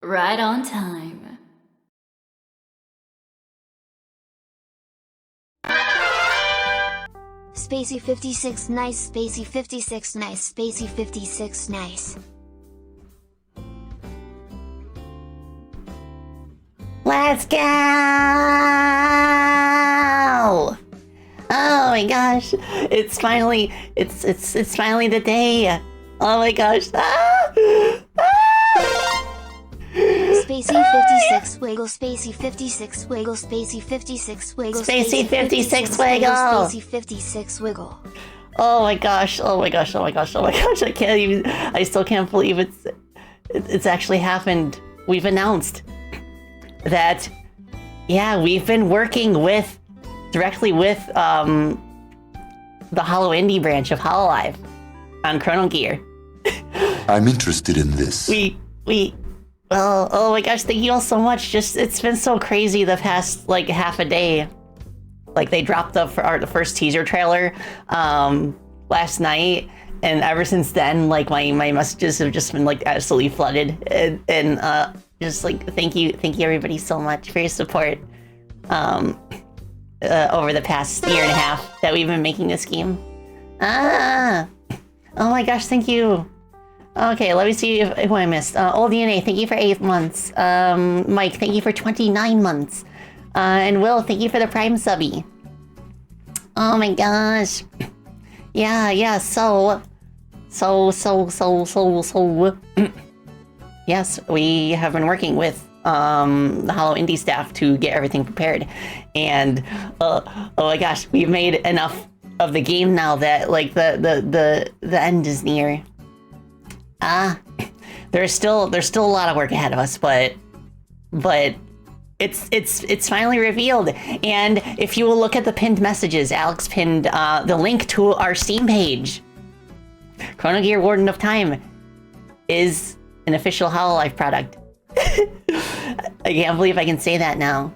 Right on time. Spacey 56 nice, Spacey 56 nice, Spacey 56 nice. Let's go! Oh my gosh, it's finally the day. Oh my gosh. Spacey 56 wiggle, Spacey 56 wiggle, Spacey 56 wiggle, Spacey 56 wiggle, Spacey 56 wiggle. Oh my gosh, oh my gosh, oh my gosh, oh my gosh, I still can't believe it's actually happened. We've announced that, yeah, we've been working directly with the Holo Indie branch of Hololive on Chrono Gear. I'm interested in this. Well, oh my gosh, thank you all so much. It's been so crazy the past, like, half a day. Like, they dropped the first teaser trailer last night, and ever since then, like, my messages have just been, like, absolutely flooded. And just, like, thank you everybody so much for your support over the past year and a half that we've been making this game. Oh my gosh, thank you. Okay, let me see who I missed. Old DNA, thank you for 8 months. Mike, thank you for 29 months. And Will, thank you for the Prime subby. Oh my gosh. Yeah, so. Yes, we have been working with the Holo Indie staff to get everything prepared. And, oh my gosh, we've made enough of the game now that, like, the end is near. There's still a lot of work ahead of us, but it's finally revealed. And if you will look at the pinned messages, Alex pinned the link to our Steam page. Chrono Gear Warden of Time is an official Hololive product. I can't believe I can say that now.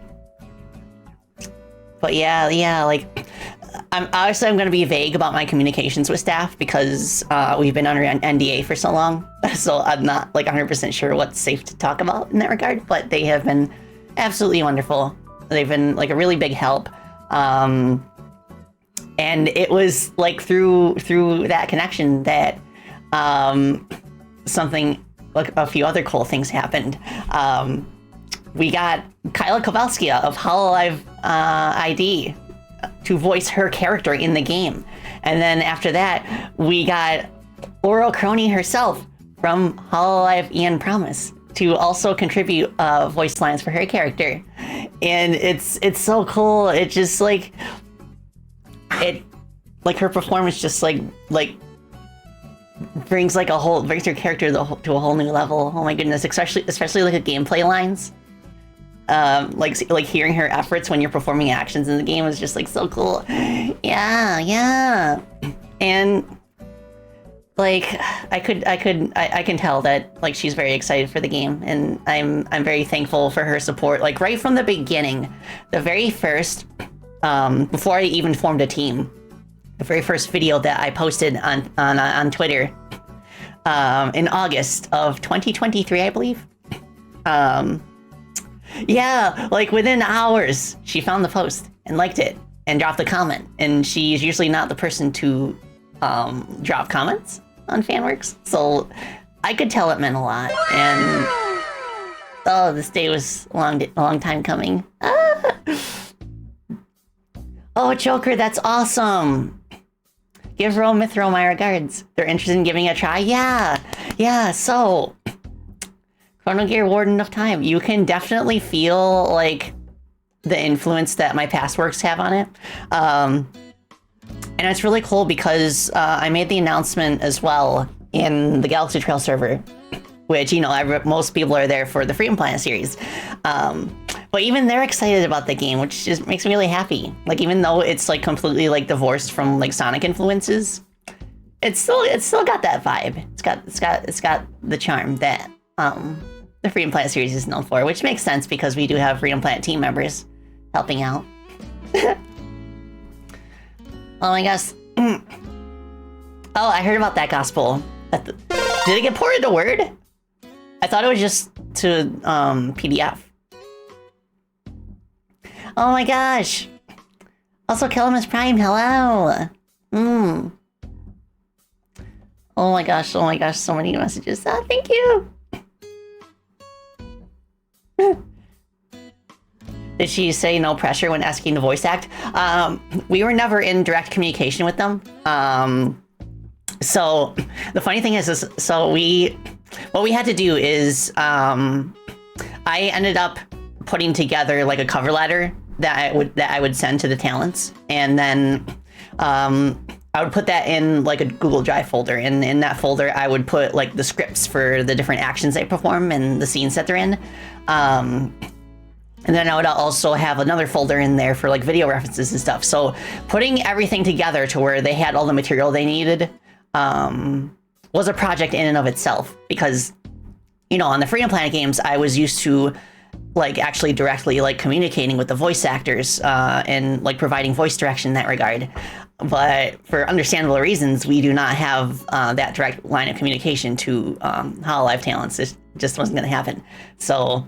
But yeah, like, I'm going to be vague about my communications with staff because we've been under an NDA for so long. So I'm not, like, 100% sure what's safe to talk about in that regard, but they have been absolutely wonderful. They've been, like, a really big help. And it was, like, through that connection that something, like, a few other cool things happened. We got Kyla Kowalska of Hololive ID to voice her character in the game. And then after that, we got Oro Crony herself from Hololive Ian Promise to also contribute voice lines for her character. And it's so cool. It just, like, her performance just like brings her character to a whole new level. Oh my goodness, especially like the gameplay lines. Like hearing her efforts when you're performing actions in the game is just, like, so cool. Yeah. And, like, I can tell that, like, she's very excited for the game, and I'm very thankful for her support. Like, right from the beginning, the very first, before I even formed a team, the very first video that I posted on Twitter, in August of 2023, I believe. Yeah, like, within hours, she found the post and liked it and dropped a comment. And she's usually not the person to drop comments on Fanworks, so I could tell it meant a lot. And oh, this day was a long time coming. Oh, Joker, that's awesome. Give Ro Mithro my regards. They're interested in giving it a try. Yeah. So, Chrono Gear Warden of Time. You can definitely feel, like, the influence that my past works have on it. And it's really cool because I made the announcement as well in the Galaxy Trail server, which, you know, most people are there for the Freedom Planet series. But even they're excited about the game, which just makes me really happy. Like, even though it's, like, completely, like, divorced from, like, Sonic influences, it's still got that vibe. It's got the charm that the Freedom Planet series is known for, which makes sense because we do have Freedom Planet team members helping out. Oh my gosh. Oh, I heard about that gospel. Did it get ported to Word? I thought it was just PDF. Oh my gosh. Also, Killamus Prime, hello. Oh my gosh, so many messages. Oh, thank you. Did she say no pressure when asking to voice act? We were never in direct communication with them. So the funny thing is what we had to do is, I ended up putting together like a cover letter that I would send to the talents, and then I would put that in like a Google Drive folder, and in that folder I would put like the scripts for the different actions they perform and the scenes that they're in. And then I would also have another folder in there for like video references and stuff. So putting everything together to where they had all the material they needed was a project in and of itself, because, you know, on the Freedom Planet games, I was used to like actually directly like communicating with the voice actors and like providing voice direction in that regard. But for understandable reasons, we do not have that direct line of communication to Hololive talents. It just wasn't going to happen. So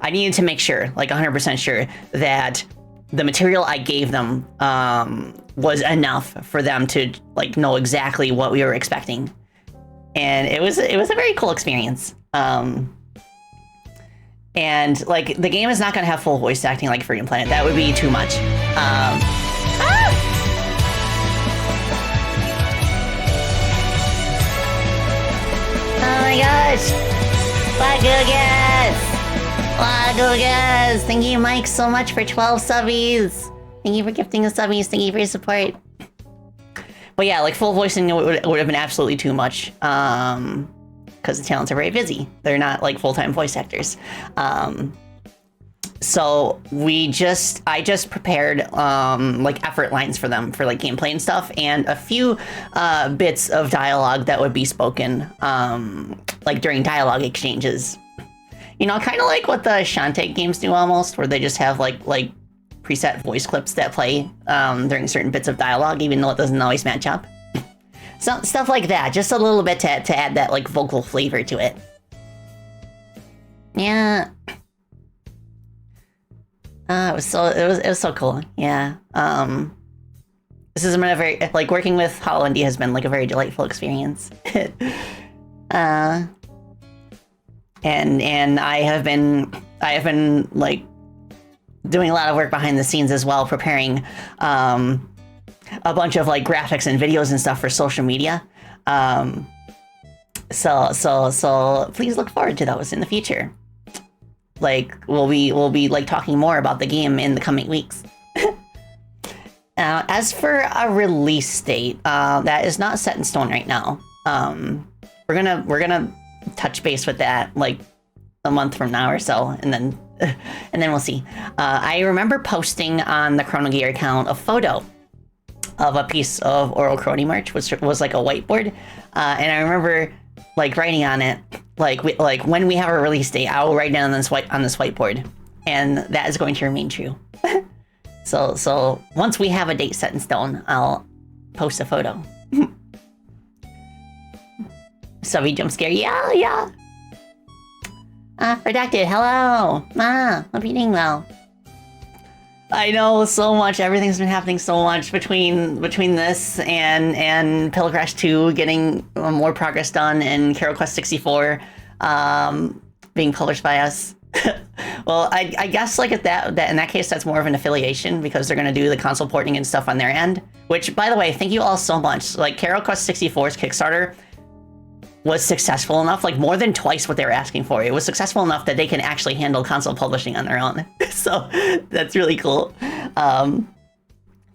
I needed to make sure, like 100% sure, that the material I gave them was enough for them to like know exactly what we were expecting. And it was a very cool experience. And like the game is not going to have full voice acting like Freedom Planet. That would be too much. Oh my gosh! Lagugas! Thank you, Mike, so much for 12 subbies. Thank you for gifting us subbies. Thank you for your support. But yeah, like full voicing would have been absolutely too much. Because the talents are very busy. They're not like full-time voice actors. So I just prepared like effort lines for them for like gameplay and stuff, and a few bits of dialogue that would be spoken like during dialogue exchanges. You know, kind of like what the Shantae games do almost, where they just have like preset voice clips that play during certain bits of dialogue, even though it doesn't always match up. So, stuff like that, just a little bit to add that like vocal flavor to it. Yeah. It was so cool. Yeah. This has been a very, like, working with Hollow Indie has been like a very delightful experience. And I have been like doing a lot of work behind the scenes as well, preparing a bunch of like graphics and videos and stuff for social media. So please look forward to those in the future. Like we'll be like talking more about the game in the coming weeks. As for a release date, that is not set in stone right now. We're gonna touch base with that like a month from now or so, and then we'll see. I remember posting on the Chrono Gear account a photo of a piece of Oral Crony merch, which was like a whiteboard, and I remember like writing on it, like when we have a release date, I will write down on this whiteboard, and that is going to remain true. So once we have a date set in stone, I'll post a photo. Subby jump scare, yeah. Redacted, hello. Hope you're doing well. I know so much. Everything's been happening so much between this and Pill Crash 2 getting more progress done, and Carol Quest 64 being published by us. Well, I guess like that in that case, that's more of an affiliation, because they're going to do the console porting and stuff on their end. Which, by the way, thank you all so much. Like Carol Quest 64's Kickstarter was successful enough, like more than twice what they were asking for. It was successful enough that they can actually handle console publishing on their own. So that's really cool. Thank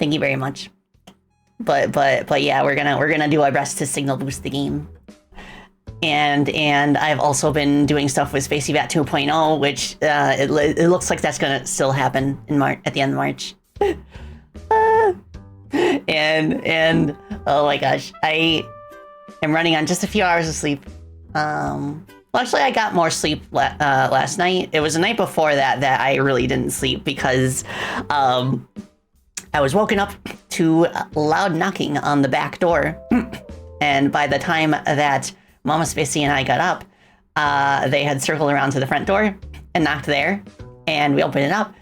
you very much. But yeah, we're gonna do our best to signal boost the game. And I've also been doing stuff with Spacey Bat 2.0, which it looks like that's gonna still happen in March, at the end of March. and oh my gosh, I'm running on just a few hours of sleep. Well, actually, I got more sleep last night. It was the night before that I really didn't sleep, because I was woken up to loud knocking on the back door. And by the time that Mama Spacey and I got up, they had circled around to the front door and knocked there, and we opened it up.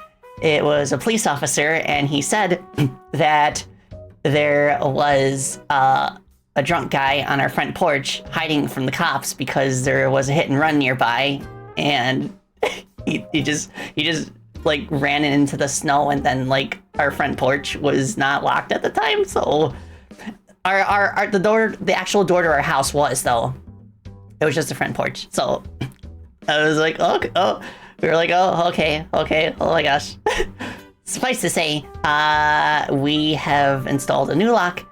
It was a police officer, and he said that there was a drunk guy on our front porch hiding from the cops because there was a hit and run nearby, and he just like ran into the snow, and then like our front porch was not locked at the time, so the actual door to our house was, though. It was just the front porch, so I was like, okay, we were like, okay, oh my gosh. Suffice to say, we have installed a new lock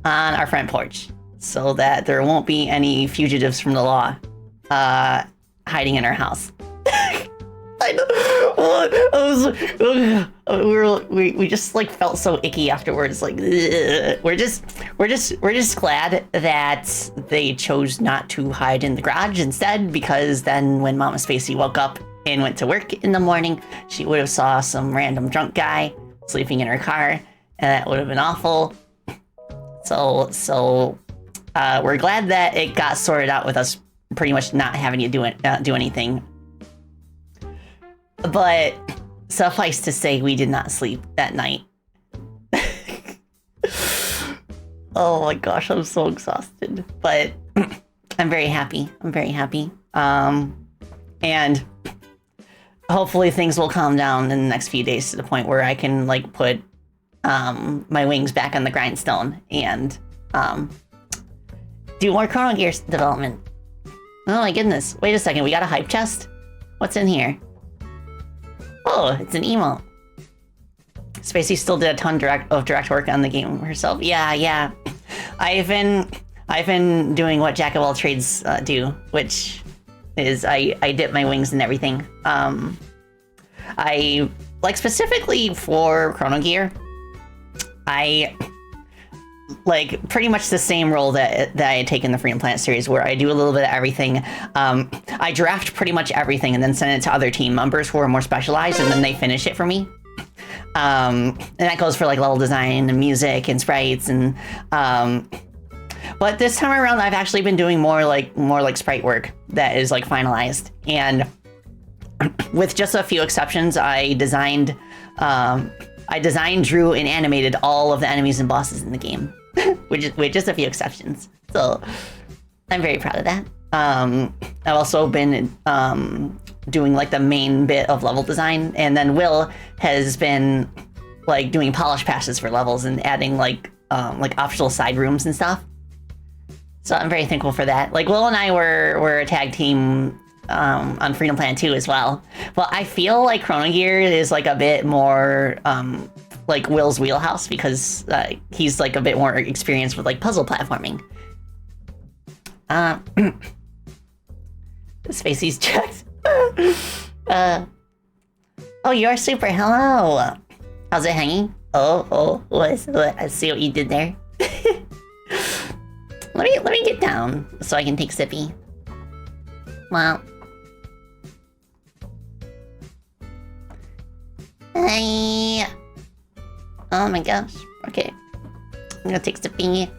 on our front porch so that there won't be any fugitives from the law hiding in our house. I know. We just like felt so icky afterwards. Like, ugh. We're just glad that they chose not to hide in the garage instead, because then when Mama Spacey woke up and went to work in the morning, she would have saw some random drunk guy sleeping in her car, and that would have been awful. So we're glad that it got sorted out with us pretty much not having to do anything. But suffice to say, we did not sleep that night. Oh my gosh, I'm so exhausted. But I'm very happy. And hopefully things will calm down in the next few days to the point where I can like put my wings back on the grindstone and do more Chrono Gear development. Oh my goodness. Wait a second, we got a hype chest? What's in here? Oh, it's an emote. Spacey still did a ton of direct work on the game herself. Yeah. I've been doing what Jack of all trades do, which is I dip my wings in everything. I like specifically for Chrono Gear, I like pretty much the same role that I take in the Freedom Planet series, where I do a little bit of everything. I draft pretty much everything and then send it to other team members who are more specialized, and then they finish it for me. And that goes for like level design and music and sprites and but this time around I've actually been doing more like sprite work that is like finalized, and with just a few exceptions, I designed, drew, and animated all of the enemies and bosses in the game, with just a few exceptions. So I'm very proud of that. I've also been doing like the main bit of level design, and then Will has been like doing polish passes for levels and adding like optional side rooms and stuff. So I'm very thankful for that. Like Will and I were a tag team on Freedom Planet 2 as well. Well, I feel like Chrono Gear is like a bit more like Will's wheelhouse, because he's like a bit more experienced with like puzzle platforming. Spacey's checked. Oh, you're super. Hello. How's it hanging? Oh, what? I see what you did there. Let me get down so I can take sippy. Well. Hey. Oh my gosh. Okay. I'm gonna take sippy.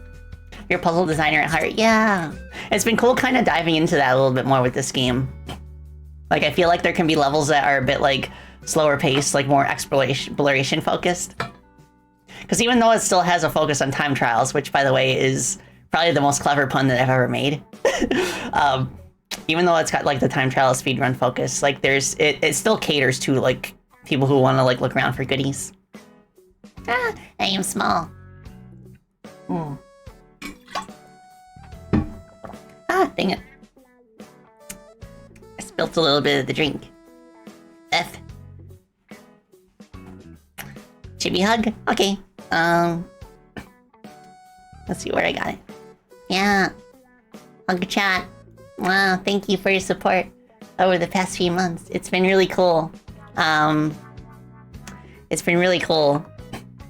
You're a puzzle designer at heart. Yeah. It's been cool kind of diving into that a little bit more with this game. Like, I feel like there can be levels that are a bit like slower paced, like more exploration focused. Because even though it still has a focus on time trials, which by the way is probably the most clever pun that I've ever made. Even though it's got like the time trial speedrun focus, like it still caters to like people who want to like look around for goodies. I am small. Dang it. I spilled a little bit of the drink. F. Chibi hug? Okay. Let's see where I got it. Yeah. Hug chat. Wow, thank you for your support over the past few months. It's been really cool. It's been really cool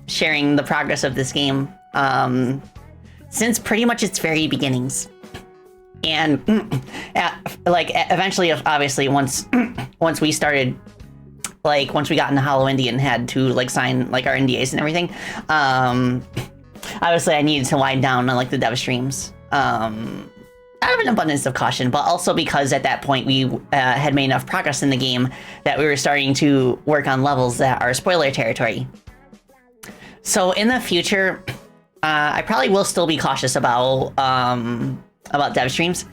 sharing the progress of this game since pretty much its very beginnings. And like eventually, obviously, once we started, like once we got into Hollow Indie and had to like sign like our NDAs and everything, obviously I needed to wind down on like the dev streams. out of an abundance of caution, but also because at that point we had made enough progress in the game that we were starting to work on levels that are spoiler territory. So in the future, I probably will still be cautious about dev streams,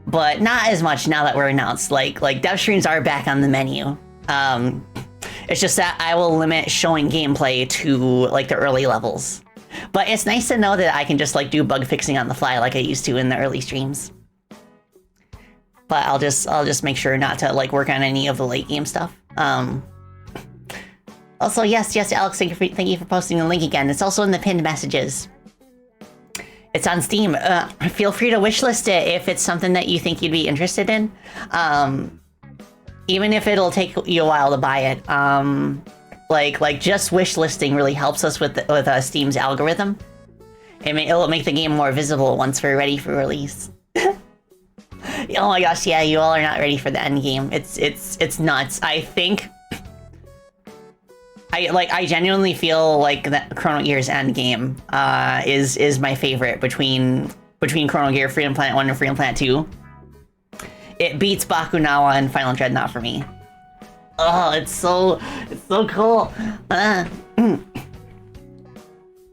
but not as much now that we're announced. Like dev streams are back on the menu. It's just that I will limit showing gameplay to like the early levels. But it's nice to know that I can just like do bug fixing on the fly like I used to in the early streams. But I'll just make sure not to like work on any of the late game stuff. Also, yes, Alex, thank you for posting the link again. It's also in the pinned messages. It's on Steam. Feel free to wishlist it if it's something that you think you'd be interested in. Even if it'll take you a while to buy it. Like just wishlisting really helps us with Steam's algorithm. It'll make the game more visible once we're ready for release. Oh my gosh, yeah, you all are not ready for the end game. It's nuts. I think I genuinely feel like that Chrono Gear's end game is my favorite between Chrono Gear, Freedom Planet 1 and Freedom Planet 2. It beats Bakunawa and Final Dreadnought for me. Oh, it's so cool.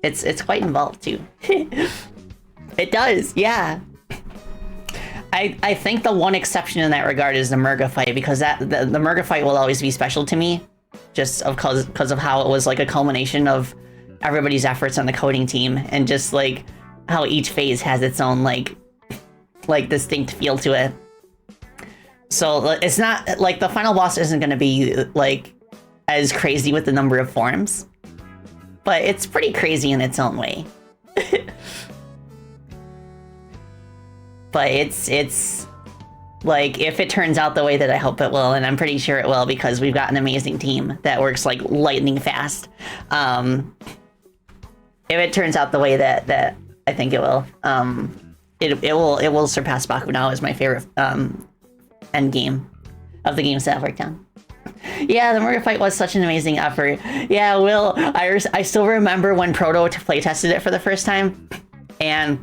It's quite involved too. It does, yeah. I think the one exception in that regard is the Murga fight, because the Murga fight will always be special to me, just because of how it was like a culmination of everybody's efforts on the coding team, and just like how each phase has its own like distinct feel to it. So it's not like the final boss isn't going to be like as crazy with the number of forms, but it's pretty crazy in its own way. But it's like, if it turns out the way that I hope it will, and I'm pretty sure it will because we've got an amazing team that works like lightning fast. If it turns out the way that I think it will, it will surpass Bakunawa as my favorite end game of the games that I've worked on. Yeah, the murder fight was such an amazing effort. Yeah, Will, I still remember when Proto playtested it for the first time, and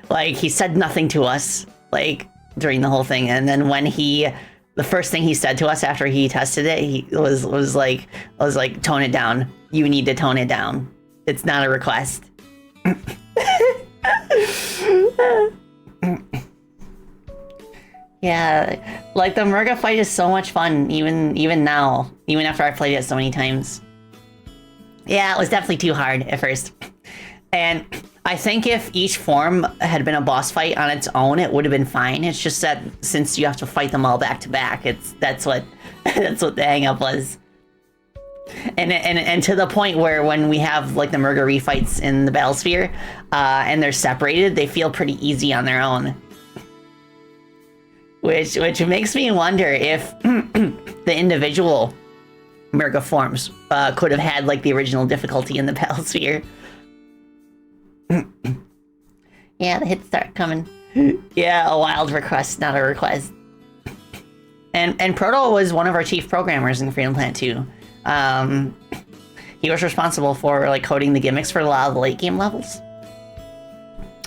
like he said nothing to us like during the whole thing, and then when the first thing he said to us after he tested it, he was like, tone it down. You need to tone it down. It's not a request. Yeah, like the Murga fight is so much fun, even now, even after I've played it so many times. Yeah, it was definitely too hard at first. And I think if each form had been a boss fight on its own, it would have been fine. It's just that since you have to fight them all back to back, that's what the hang up was. And to the point where when we have like the Murga refights in the Battlesphere, and they're separated, they feel pretty easy on their own. Which makes me wonder if the individual Murga forms could have had like the original difficulty in the Battlesphere. Yeah, the hits start coming. Yeah, a wild request, not a request. And Proto was one of our chief programmers in Freedom Planet 2. He was responsible for like coding the gimmicks for a lot of the late game levels.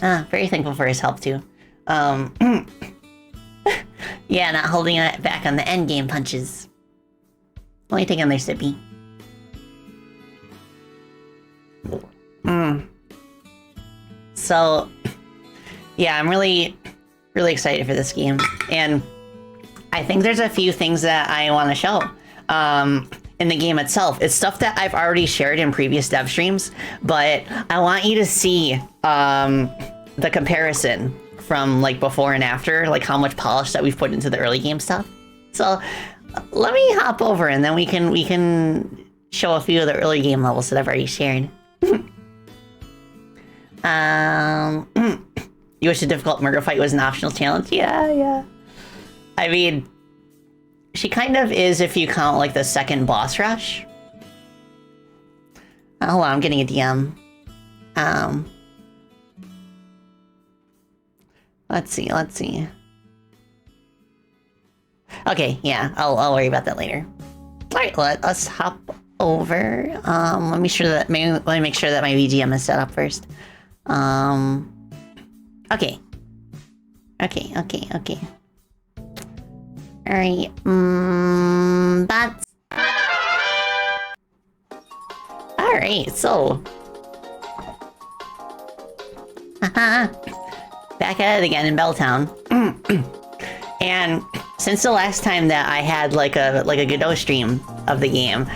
Very thankful for his help too. Yeah, not holding it back on the end game punches. Only taking their sippy. So, yeah, I'm really excited for this game. And I think there's a few things that I want to show in the game itself. It's stuff that I've already shared in previous dev streams, but I want you to see the comparison from like before and after, like how much polish that we've put into the early game stuff. So let me hop over and then we can show a few of the early game levels that I've already shared. You wish the difficult Murga fight was an optional challenge? Yeah. I mean, she kind of is if you count like the second boss rush. Hold on, I'm getting a DM. Let's see. Okay, yeah, I'll worry about that later. All right, let us hop over. Let me make sure that my BGM is set up first. Okay. Okay. Alright, that's... Alright, so... Haha. Back at it again in Belltown. And since the last time that I had like a Godot stream of the game,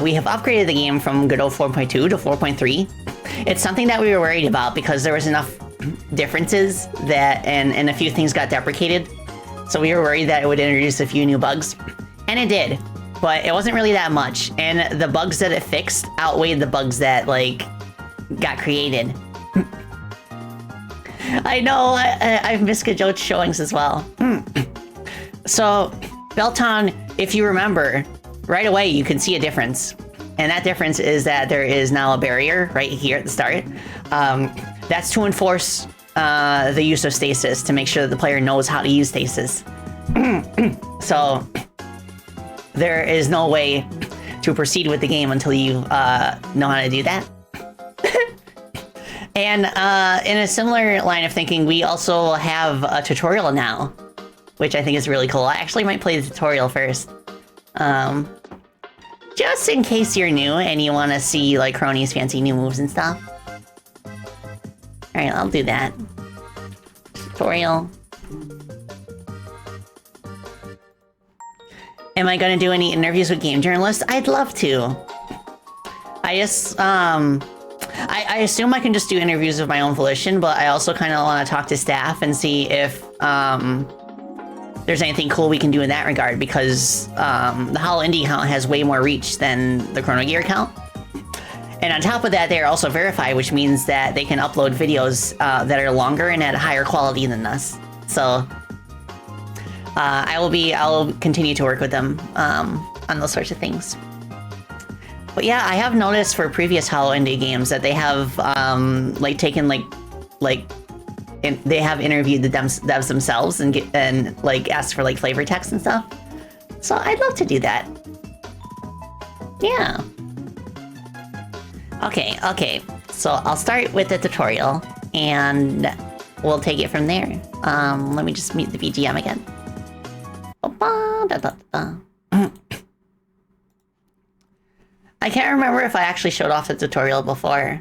we have upgraded the game from Godot 4.2 to 4.3. It's something that we were worried about because there was enough differences that and a few things got deprecated. So we were worried that it would introduce a few new bugs. And it did. But it wasn't really that much. And the bugs that it fixed outweighed the bugs that, like, got created. I know, I've missed Godot showings as well. So, Belltown, if you remember, right away you can see a difference. And that difference is that there is now a barrier right here at the start. That's to enforce the use of stasis, to make sure that the player knows how to use stasis. So, there is no way to proceed with the game until you know how to do that. And in a similar line of thinking, we also have a tutorial now, which I think is really cool. I actually might play the tutorial first. Just in case you're new and you want to see like Crony's fancy new moves and stuff. Alright, I'll do that. Tutorial. Am I gonna do any interviews with game journalists? I'd love to. I just, I assume I can just do interviews of my own volition, but I also kind of want to talk to staff and see if there's anything cool we can do in that regard, because the Holo Indie account has way more reach than the Chrono Gear account. And on top of that, they are also verified, which means that they can upload videos that are longer and at a higher quality than us. So I'll continue to work with them on those sorts of things. But yeah, I have noticed for previous Holo Indie games that they have like taken they have interviewed the devs themselves and like asked for like flavor text and stuff. So I'd love to do that. Yeah. Okay. So I'll start with the tutorial and we'll take it from there. Let me just mute the BGM again. I can't remember if I actually showed off the tutorial before.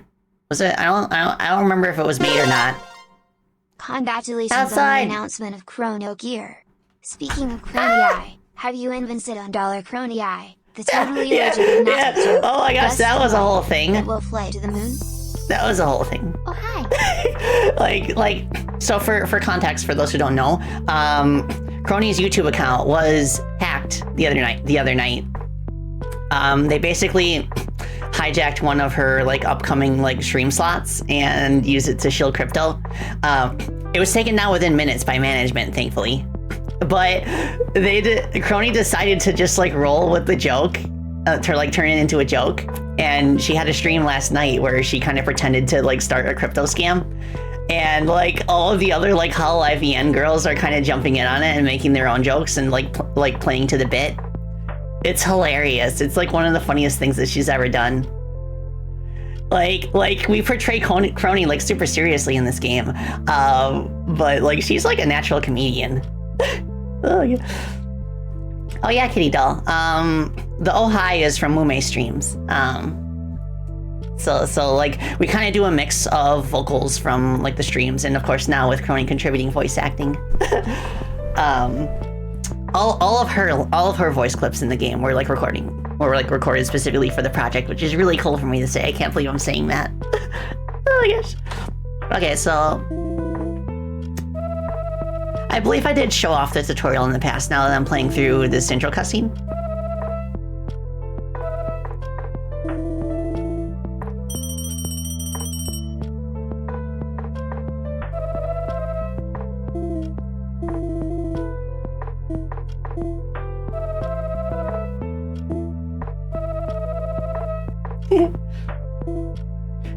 Was it? I don't remember if it was made or not. Congratulations Outside. on the announcement of Chrono Gear. Speaking of Chrono have you invested on $Chrono the totally legitimate joke? Oh my gosh, that was a whole thing. That will fly to the moon? That was a whole thing. Oh, hi. So for context, for those who don't know, Crony's YouTube account was hacked the other night. They basically hijacked one of her like upcoming like stream slots and used it to shield crypto. It was taken down within minutes by management, thankfully. But Crony decided to just like roll with the joke, to like turn it into a joke. And she had a stream last night where she kind of pretended to like start a crypto scam. And like all of the other like Holo IVN girls are kind of jumping in on it and making their own jokes and like playing to the bit. It's hilarious. It's like one of the funniest things that she's ever done. Like we portray Crony like super seriously in this game, but like she's like a natural comedian. Oh yeah, Kitty Doll. The Oh Hi is from Mume streams. So like we kind of do a mix of vocals from like the streams, and of course now with Crony contributing voice acting. All of her voice clips in the game were recorded specifically for the project, which is really cool for me to say. I can't believe I'm saying that. Oh my gosh. Okay, so I believe I did show off the tutorial in the past now that I'm playing through this intro cutscene.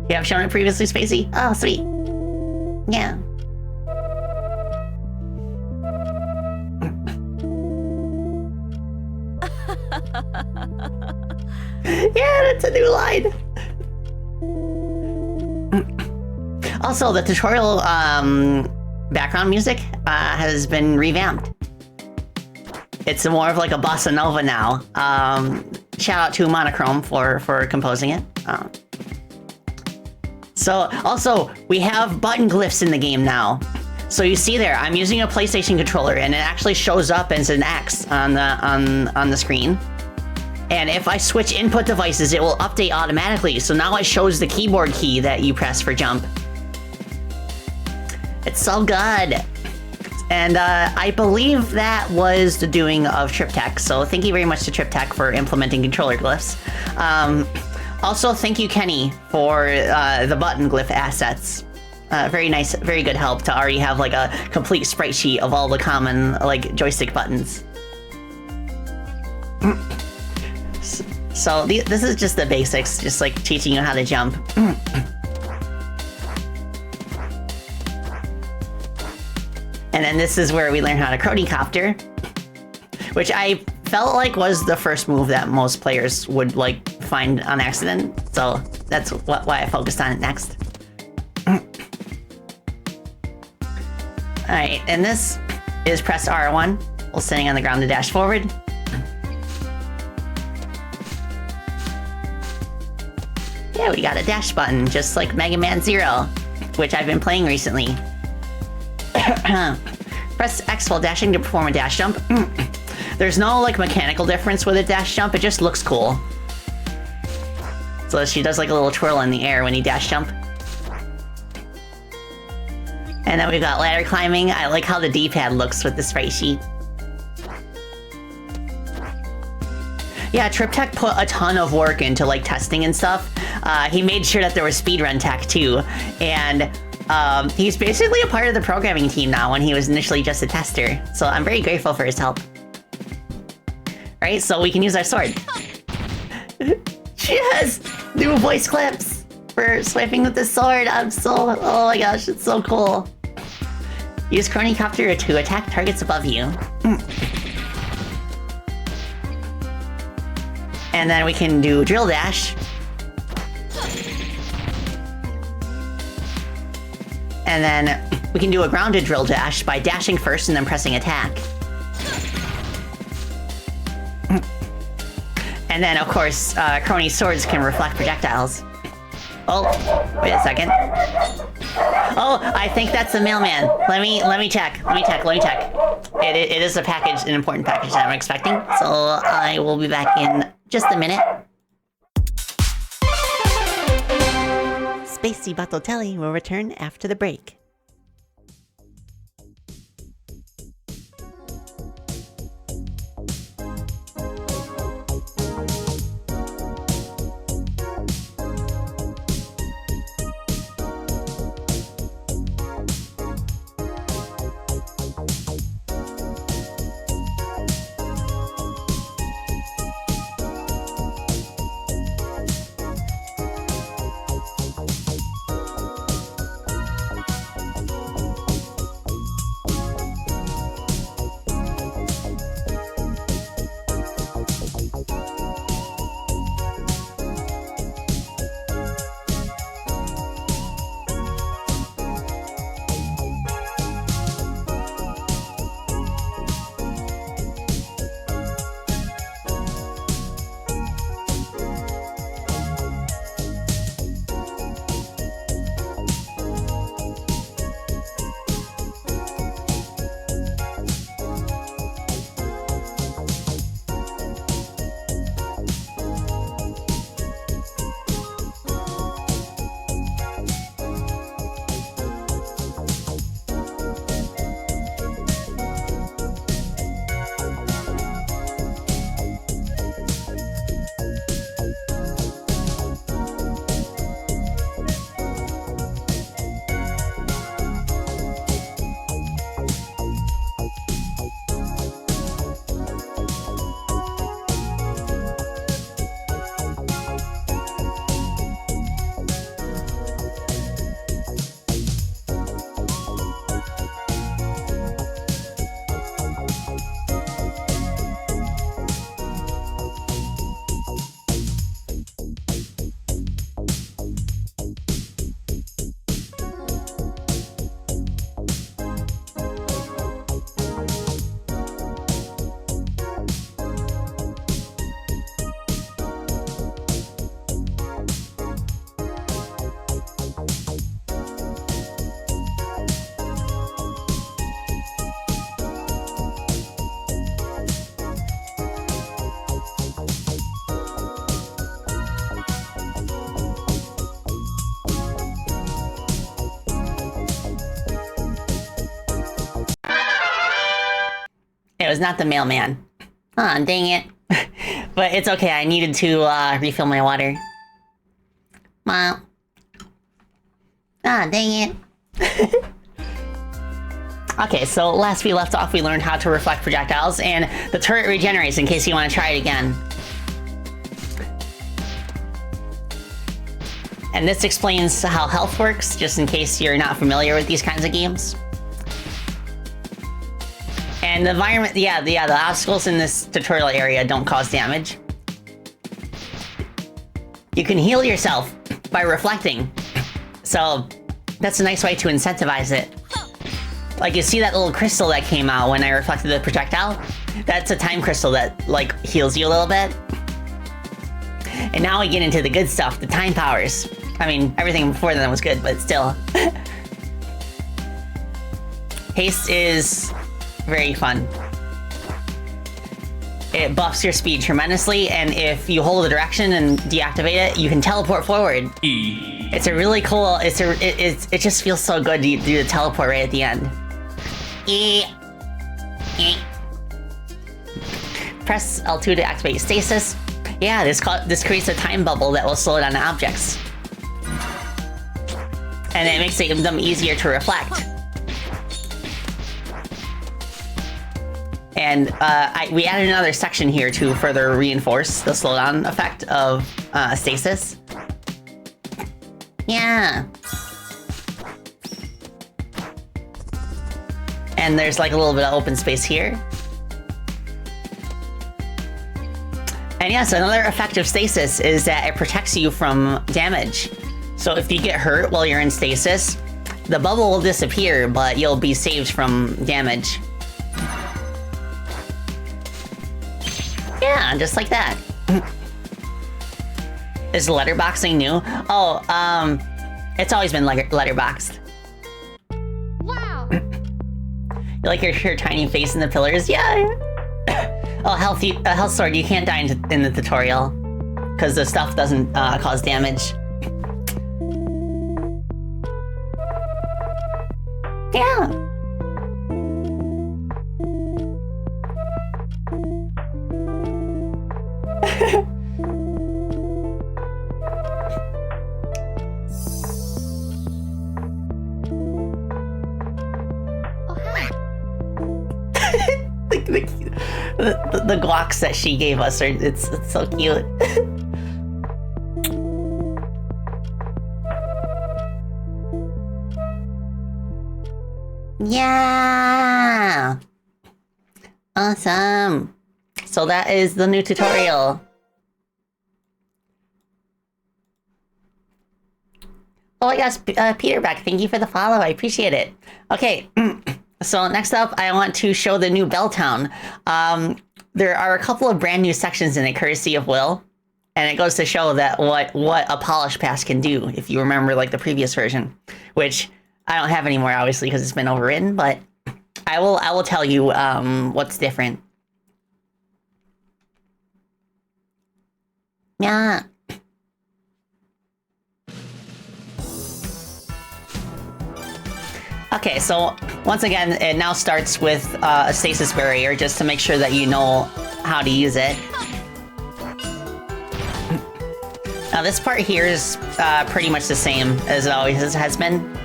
Yeah, I've shown it previously, Spacey. Oh, sweet. Yeah. Yeah, that's a new line. Also, the tutorial background music has been revamped. It's more of like a bossa nova now. Shout out to Monochrome for composing it. So also we have button glyphs in the game now. So you see there, I'm using a PlayStation controller, and it actually shows up as an X on the screen. And if I switch input devices, it will update automatically. So now it shows the keyboard key that you press for jump. It's so good. And I believe that was the doing of TripTech. So thank you very much to TripTech for implementing controller glyphs. Also, thank you, Kenny, for the button glyph assets. Very nice, very good help to already have like a complete sprite sheet of all the common like joystick buttons. So this is just the basics, just like teaching you how to jump. And then this is where we learn how to Chronicopter, which I felt like was the first move that most players would like find on accident. So that's why I focused on it next. Alright, and this is press R1 while sitting on the ground to dash forward. Yeah, we got a dash button, just like Mega Man Zero, which I've been playing recently. Press X while dashing to perform a dash jump. There's no like mechanical difference with a dash jump, it just looks cool. So she does like a little twirl in the air when you dash jump. And then we've got ladder climbing. I like how the D-pad looks with the sprite sheet. Yeah, TripTech put a ton of work into like testing and stuff. He made sure that there was speedrun tech too. And he's basically a part of the programming team now when he was initially just a tester. So I'm very grateful for his help. Right, so we can use our sword. She has new voice clips for swiping with the sword. Oh my gosh, it's so cool. Use Chronicopter to attack targets above you. And then we can do drill dash. And then we can do a grounded drill dash by dashing first and then pressing attack. And then, of course, Crony swords can reflect projectiles. Oh, wait a second. Oh, I think that's the mailman. Let me check. It is a package, an important package that I'm expecting. So I will be back in just a minute. Spacey Bottotelli will return after the break. was not the mailman. Aw, dang it. But it's okay, I needed to refill my water. Well. Ah, dang it. Okay, so last we left off, we learned how to reflect projectiles, and the turret regenerates in case you want to try it again. And this explains how health works, just in case you're not familiar with these kinds of games. And the environment, the obstacles in this tutorial area don't cause damage. You can heal yourself by reflecting. So that's a nice way to incentivize it. Like, you see that little crystal that came out when I reflected the projectile? That's a time crystal that, like, heals you a little bit. And now we get into the good stuff, the time powers. I mean, everything before then was good, but still. Haste is very fun. It buffs your speed tremendously, and if you hold the direction and deactivate it, you can teleport forward. It's a really cool, it just feels so good to do the teleport right at the end. Press L2 to activate stasis. Yeah, this creates a time bubble that will slow down objects. And it makes them easier to reflect. And we added another section here to further reinforce the slowdown effect of stasis. Yeah. And there's like a little bit of open space here. And yes, another effect of stasis is that it protects you from damage. So if you get hurt while you're in stasis, the bubble will disappear, but you'll be saved from damage. Yeah, just like that. Is letterboxing new? Oh, it's always been letterboxed. Wow. You like your tiny face in the pillars? Yeah. Oh, health sword, you can't die in the tutorial. Because the stuff doesn't cause damage. Yeah. The guacs that she gave us are it's so cute. Yeah. Awesome. So that is the new tutorial. Oh, I guess Peter back. Thank you for the follow. I appreciate it. Okay. So next up, I want to show the new Belltown. There are a couple of brand new sections in it, courtesy of Will, and it goes to show that what a polish pass can do. If you remember, like the previous version, which I don't have anymore, obviously, because it's been overwritten. But I will tell you what's different. Yeah. Okay, so once again, it now starts with a stasis barrier, just to make sure that you know how to use it. Now this part here is pretty much the same as it always has been.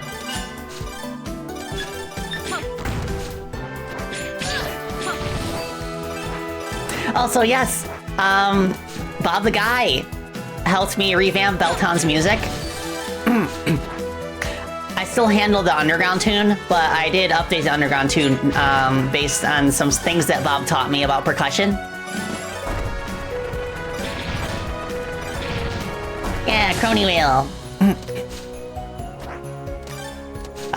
Also, yes, Bob the Guy helped me revamp Belltown's music. I still handle the underground tune, but I did update the underground tune based on some things that Bob taught me about percussion. Yeah, crony wheel.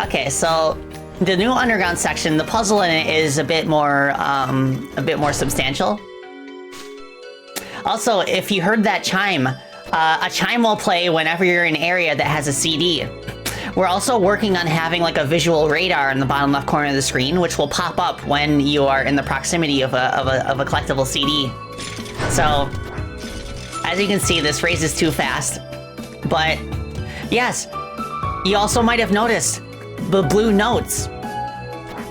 Okay, so the new underground section, the puzzle in it is a bit more substantial. Also, if you heard that chime, a chime will play whenever you're in an area that has a CD. We're also working on having like a visual radar in the bottom left corner of the screen, which will pop up when you are in the proximity of a collectible CD. So, as you can see, this race is too fast. But, yes, you also might have noticed the blue notes.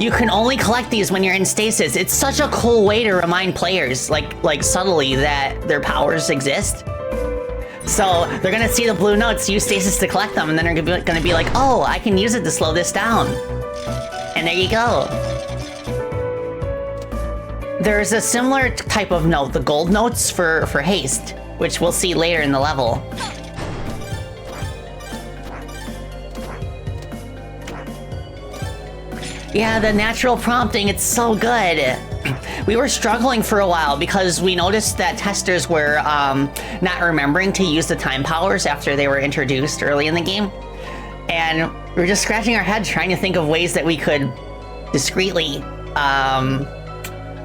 you can only collect these when you're in stasis. It's such a cool way to remind players, like subtly, that their powers exist. So they're gonna see the blue notes, use stasis to collect them, and then they're gonna be like, oh, I can use it to slow this down. And there you go. There's a similar type of note, the gold notes for haste, which we'll see later in the level. Yeah, the natural prompting, it's so good. We were struggling for a while because we noticed that testers were not remembering to use the time powers after they were introduced early in the game. And we were just scratching our head trying to think of ways that we could discreetly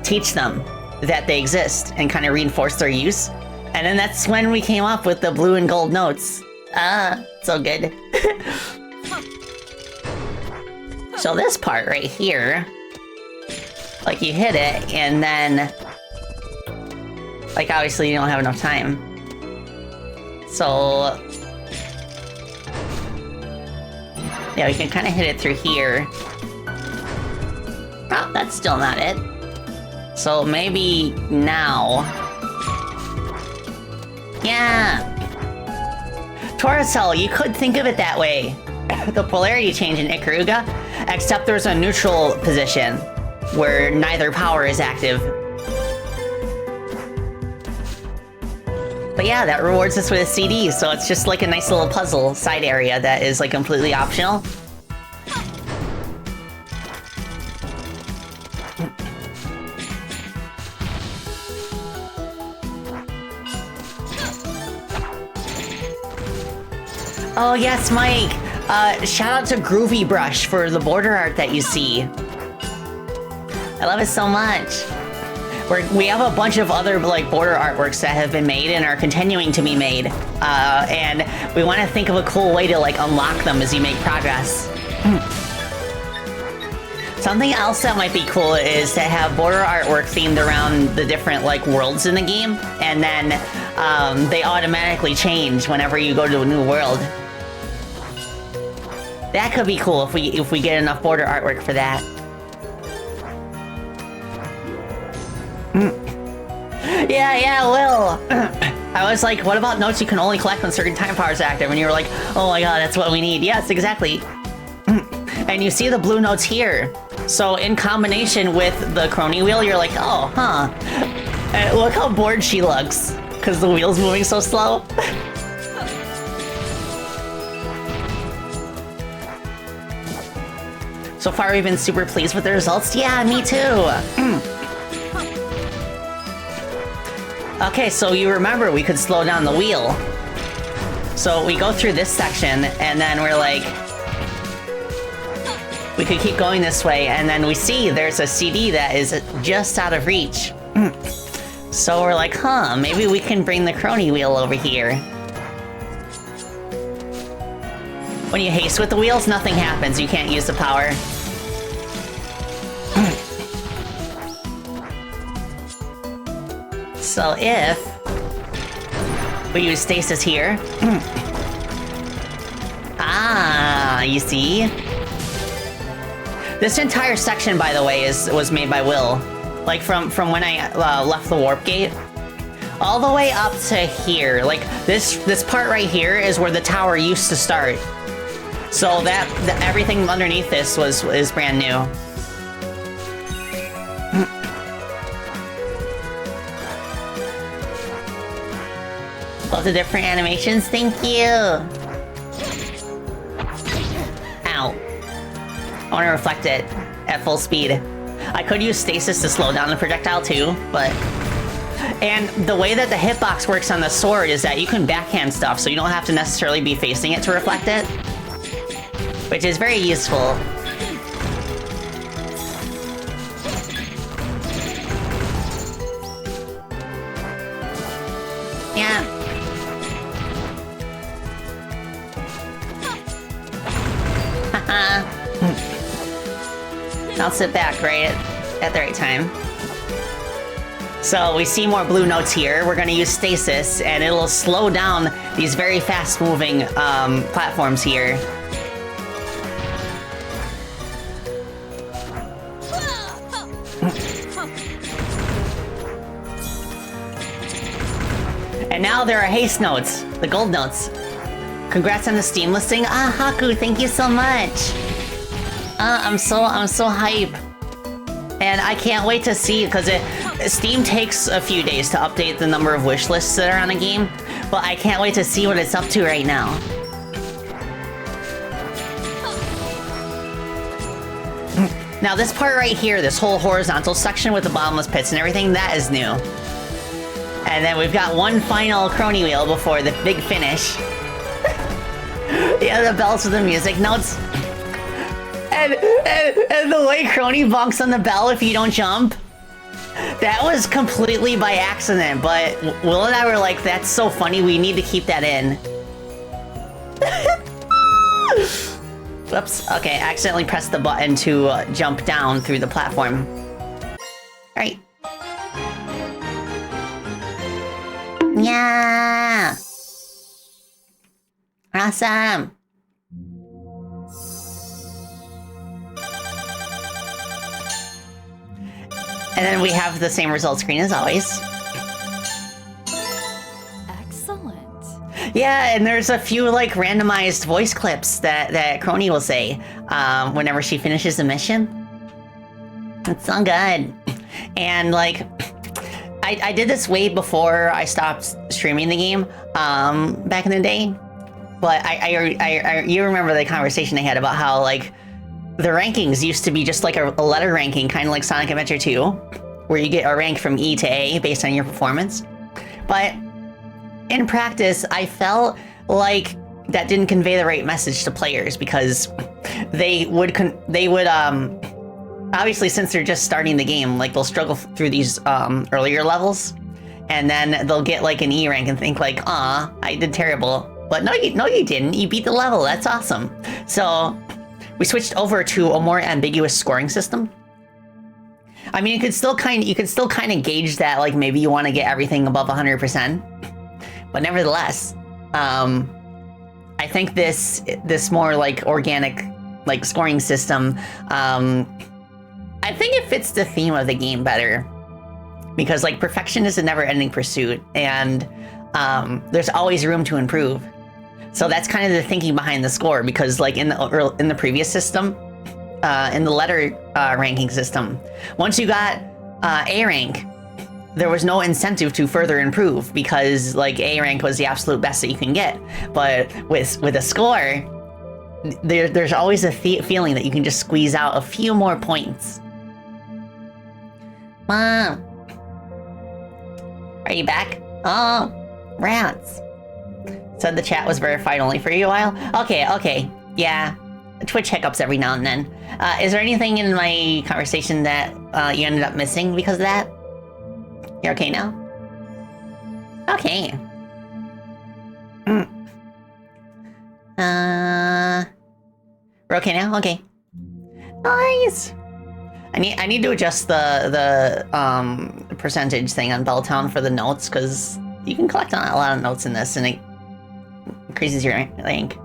teach them that they exist and kind of reinforce their use. And then that's when we came up with the blue and gold notes. So good. So this part right here, like you hit it and then, like obviously you don't have enough time. So, yeah, we can kind of hit it through here. Oh, that's still not it. So maybe now. Yeah. Toracell, you could think of it that way. The polarity change in Ikaruga, except there's a neutral position where neither power is active. But yeah, that rewards us with a CD, so it's just like a nice little puzzle side area that is like completely optional. Oh yes, Mike! Shout out to Groovy Brush for the border art that you see. I love it so much. We have a bunch of other like border artworks that have been made and are continuing to be made. And we want to think of a cool way to like unlock them as you make progress. Something else that might be cool is to have border artwork themed around the different like worlds in the game, and then they automatically change whenever you go to a new world. That could be cool if we get enough border artwork for that. Yeah, Will. I was like, what about notes you can only collect when certain time powers active? And you were like, oh my god, that's what we need. Yes, exactly. And you see the blue notes here. So in combination with the Chrono wheel, you're like, oh, huh. And look how bored she looks, because the wheel's moving so slow. So far, we've been super pleased with the results. Yeah, me too. Okay, so you remember we could slow down the wheel. So we go through this section, and then we're like, we could keep going this way, and then we see there's a CD that is just out of reach. So we're like, huh, maybe we can bring the Chrono wheel over here. When you haste with the wheels, nothing happens. You can't use the power. So if we use stasis here, you see? This entire section, by the way, was made by Will. Like from when I left the warp gate, all the way up to here. Like this part right here is where the tower used to start. So everything underneath this is brand new. Love the different animations, thank you! Ow. I want to reflect it at full speed. I could use stasis to slow down the projectile too, but... And the way that the hitbox works on the sword is that you can backhand stuff, so you don't have to necessarily be facing it to reflect it. Which is very useful. Yeah. I'll sit back right at the right time. So we see more blue notes here. We're gonna use stasis, and it'll slow down these very fast-moving platforms here. And now there are haste notes, the gold notes. Congrats on the Steam listing. Ah, Haku, thank you so much. I'm so hype. And I can't wait to see, because Steam takes a few days to update the number of wish lists that are on a game, but I can't wait to see what it's up to right now. Now this part right here, this whole horizontal section with the bottomless pits and everything, that is new. And then we've got one final crony wheel before the big finish. Yeah, the bells with the music notes. And the way crony bonks on the bell if you don't jump. That was completely by accident, but Will and I were like, that's so funny, we need to keep that in. Whoops, okay, I accidentally pressed the button to jump down through the platform. Alright. Yeah! Awesome! And then we have the same result screen as always. Excellent. Yeah, and there's a few like randomized voice clips that Crony will say whenever she finishes a mission. It's so good. And like, I did this way before I stopped streaming the game back in the day. But you remember the conversation I had about how like the rankings used to be just like a letter ranking, kind of like Sonic Adventure 2, where you get a rank from E to A based on your performance. But in practice, I felt like that didn't convey the right message to players, because they would obviously, since they're just starting the game, like they'll struggle through these earlier levels, and then they'll get like an E rank and think like, "Aw, I did terrible." But no, you didn't. You beat the level. That's awesome. So we switched over to a more ambiguous scoring system. I mean, you could still kind of gauge that, like maybe you want to get everything above 100%, but nevertheless, I think this more like organic, like scoring system, I think it fits the theme of the game better, because like perfection is a never-ending pursuit, and there's always room to improve. So that's kind of the thinking behind the score, because like in the previous system, in the letter ranking system, once you got A rank, there was no incentive to further improve, because like A rank was the absolute best that you can get. But with a score, there's always a feeling that you can just squeeze out a few more points. Mom, are you back? Oh, rats. Said the chat was verified only for you a while. Okay, yeah. Twitch hiccups every now and then. Is there anything in my conversation that you ended up missing because of that? You're okay now? Okay. We're okay now? Okay. Nice! I need to adjust the percentage thing on Belltown for the notes, because you can collect on a lot of notes in this, and it increases your rank.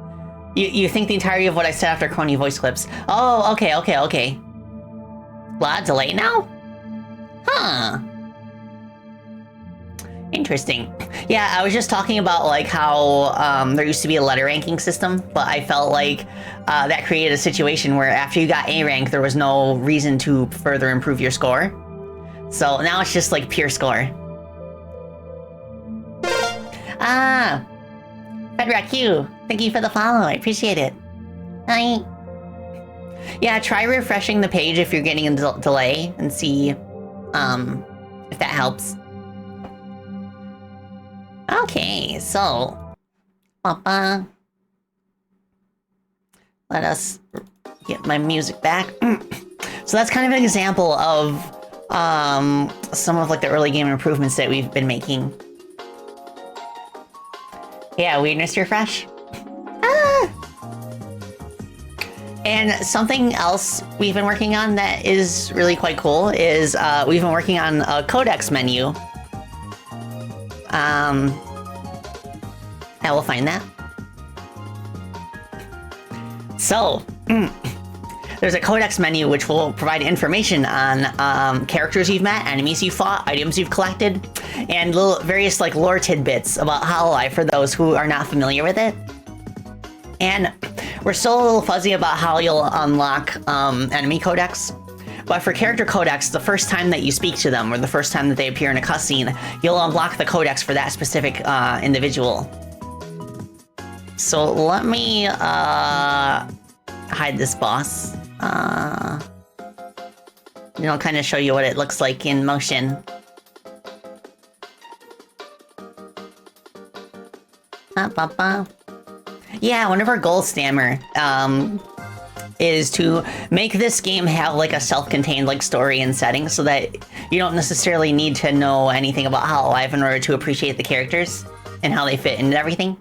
You think the entirety of what I said after Crony voice clips. Oh, okay. Lot of delay now? Huh. Interesting. Yeah, I was just talking about like how there used to be a letter ranking system, but I felt like that created a situation where after you got A rank, there was no reason to further improve your score. So now it's just like pure score. Ah, Fedrock Q, thank you for the follow. I appreciate it. Hi. Yeah, try refreshing the page if you're getting a delay and see if that helps. Okay, so let us get my music back. So that's kind of an example of some of like the early game improvements that we've been making. Yeah, weirdness refresh. And something else we've been working on that is really quite cool is we've been working on a codex menu. I will find that. So, there's a codex menu which will provide information on characters you've met, enemies you've fought, items you've collected, and little various like lore tidbits about Hololive for those who are not familiar with it. And we're still a little fuzzy about how you'll unlock enemy codex. But for character codex, the first time that you speak to them or the first time that they appear in a cutscene, you'll unlock the codex for that specific individual. So let me hide this boss. You know, kind of show you what it looks like in motion. Yeah, one of our goals, Stammer, is to make this game have like a self-contained like story and setting so that you don't necessarily need to know anything about Hololive in order to appreciate the characters and how they fit into everything.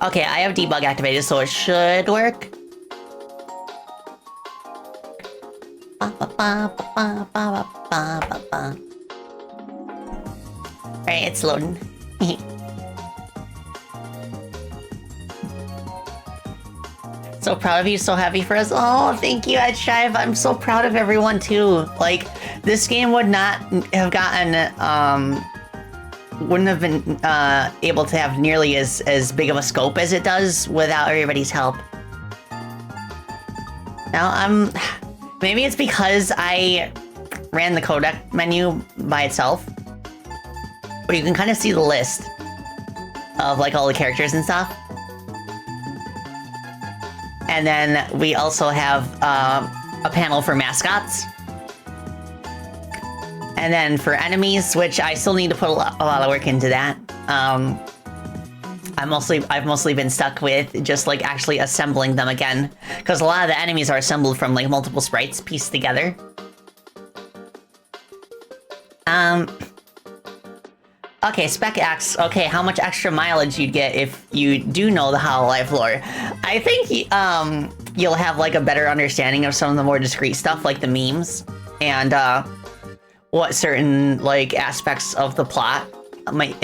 Okay, I have debug activated, so it should work. Alright, it's loading. So proud of you, so happy for us. Oh, thank you, Ed Shive. I'm so proud of everyone too. Like, this game would not have gotten, wouldn't have been able to have nearly as big of a scope as it does without everybody's help. Now, maybe it's because I ran the codec menu by itself, where you can kind of see the list of like all the characters and stuff. And then we also have a panel for mascots. And then for enemies, which I still need to put a lot of work into that. I've mostly been stuck with just like actually assembling them again, because a lot of the enemies are assembled from like multiple sprites pieced together. Okay, Spec X. Okay, how much extra mileage you'd get if you do know the Hololive lore? I think you'll have like a better understanding of some of the more discrete stuff, like the memes and what certain like aspects of the plot it might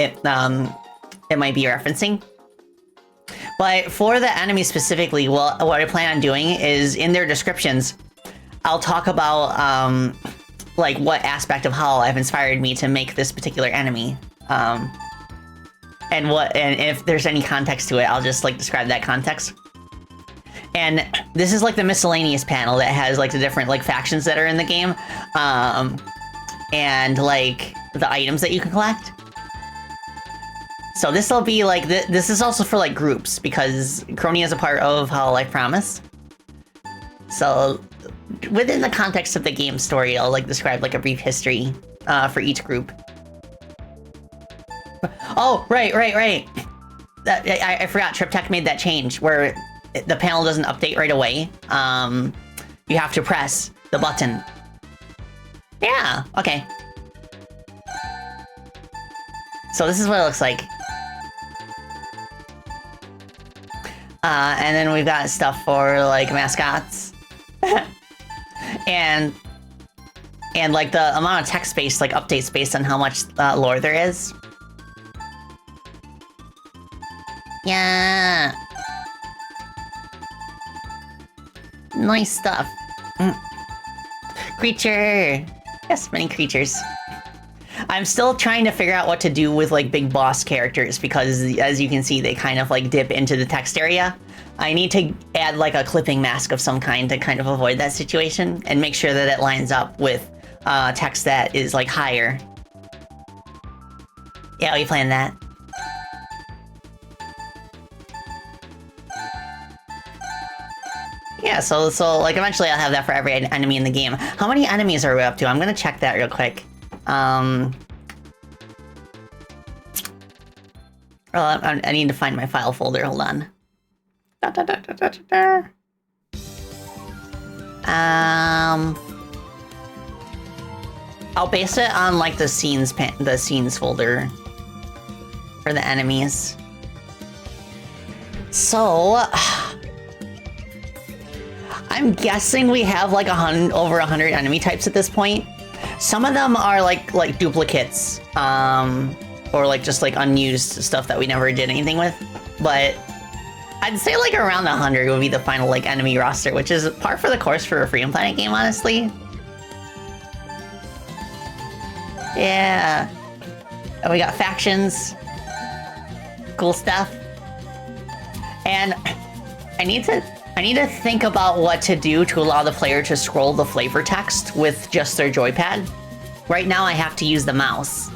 be referencing. But for the enemies specifically, well, what I plan on doing is in their descriptions, I'll talk about like what aspect of Hololive inspired me to make this particular enemy. And if there's any context to it, I'll just like describe that context. And this is like the miscellaneous panel that has like the different like factions that are in the game, and like the items that you can collect. So this will be like this is also for like groups, because Chrono is a part of Hololive Promise. So within the context of the game story, I'll like describe like a brief history for each group. Oh, right. I forgot, TripTech made that change where the panel doesn't update right away. You have to press the button. Yeah, okay. So this is what it looks like. And then we've got stuff for like mascots. and like the amount of text space like updates based on how much lore there is. Yeah. Nice stuff. Creature. Yes, many creatures. I'm still trying to figure out what to do with like big boss characters, because as you can see, they kind of like dip into the text area. I need to add like a clipping mask of some kind to kind of avoid that situation and make sure that it lines up with text that is like higher. Yeah, we planned that. Yeah, so like eventually I'll have that for every enemy in the game. How many enemies are we up to? I'm gonna check that real quick. Well, I need to find my file folder. Hold on. I'll base it on like the scenes folder for the enemies. So I'm guessing we have like over 100 enemy types at this point. Some of them are like duplicates, or like just like unused stuff that we never did anything with. But I'd say like around 100 would be the final like enemy roster, which is par for the course for a Freedom Planet game, honestly. Yeah. And we got factions. Cool stuff. And I need to think about what to do to allow the player to scroll the flavor text with just their joypad. Right now I have to use the mouse.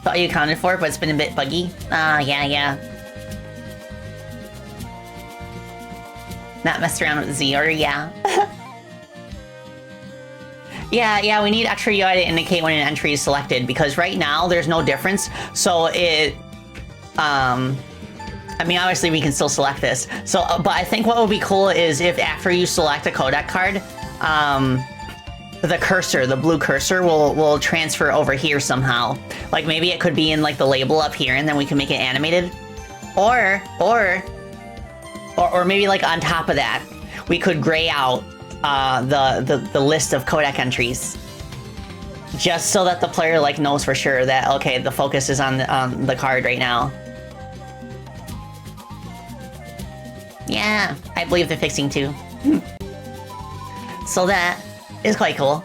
Thought you accounted for it, but it's been a bit buggy. Yeah. Not messed around with Z order, yeah. Yeah, we need extra UI to indicate when an entry is selected, because right now there's no difference. So it, I mean, obviously we can still select this. So, but I think what would be cool is if after you select a codec card, the cursor, the blue cursor will transfer over here somehow. Like maybe it could be in like the label up here and then we can make it animated. Or maybe like on top of that, we could gray out the list of codec entries. Just so that the player like knows for sure that, okay, the focus is on the card right now. Yeah, I believe they're fixing too. So that is quite cool.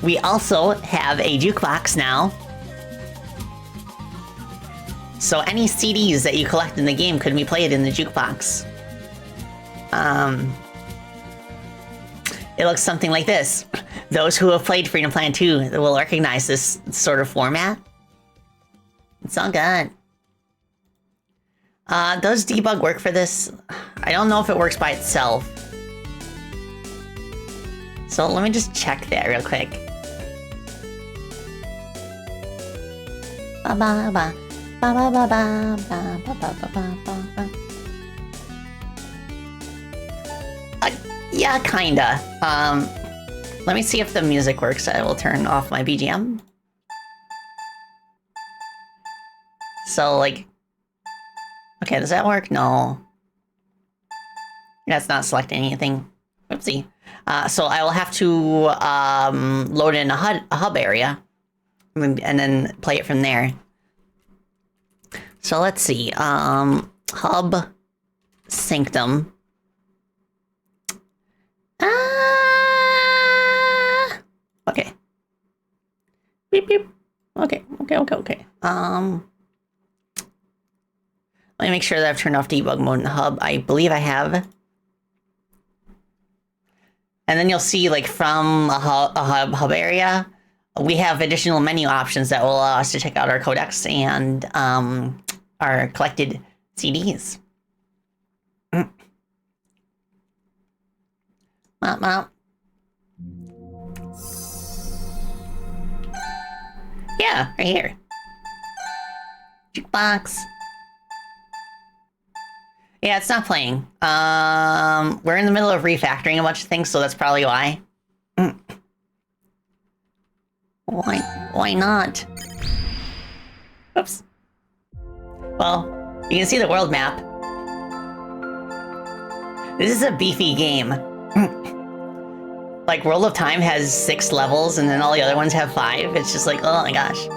We also have a jukebox now. So any CDs that you collect in the game could be played in the jukebox. It looks something like this. Those who have played Freedom Planet 2 will recognize this sort of format. It's all good. Does debug work for this? I don't know if it works by itself. So let me just check that real quick. Yeah, kinda. Let me see if the music works. I will turn off my BGM. So, like... Okay, does that work? No. That's not selecting anything. Oopsie. So I will have to load in a hub area and then play it from there. So let's see. Hub Sanctum. Okay. Beep beep. Okay. Let me make sure that I've turned off debug mode in the hub. I believe I have. And then you'll see, like, from a hub area, we have additional menu options that will allow us to check out our codecs and our collected CDs. Yeah, right here. Jukebox. Yeah, it's not playing. We're in the middle of refactoring a bunch of things, so that's probably why. Why not? Oops. Well, you can see the world map. This is a beefy game. Like, World of Time has 6 levels, and then all the other ones have 5. It's just like, oh my gosh.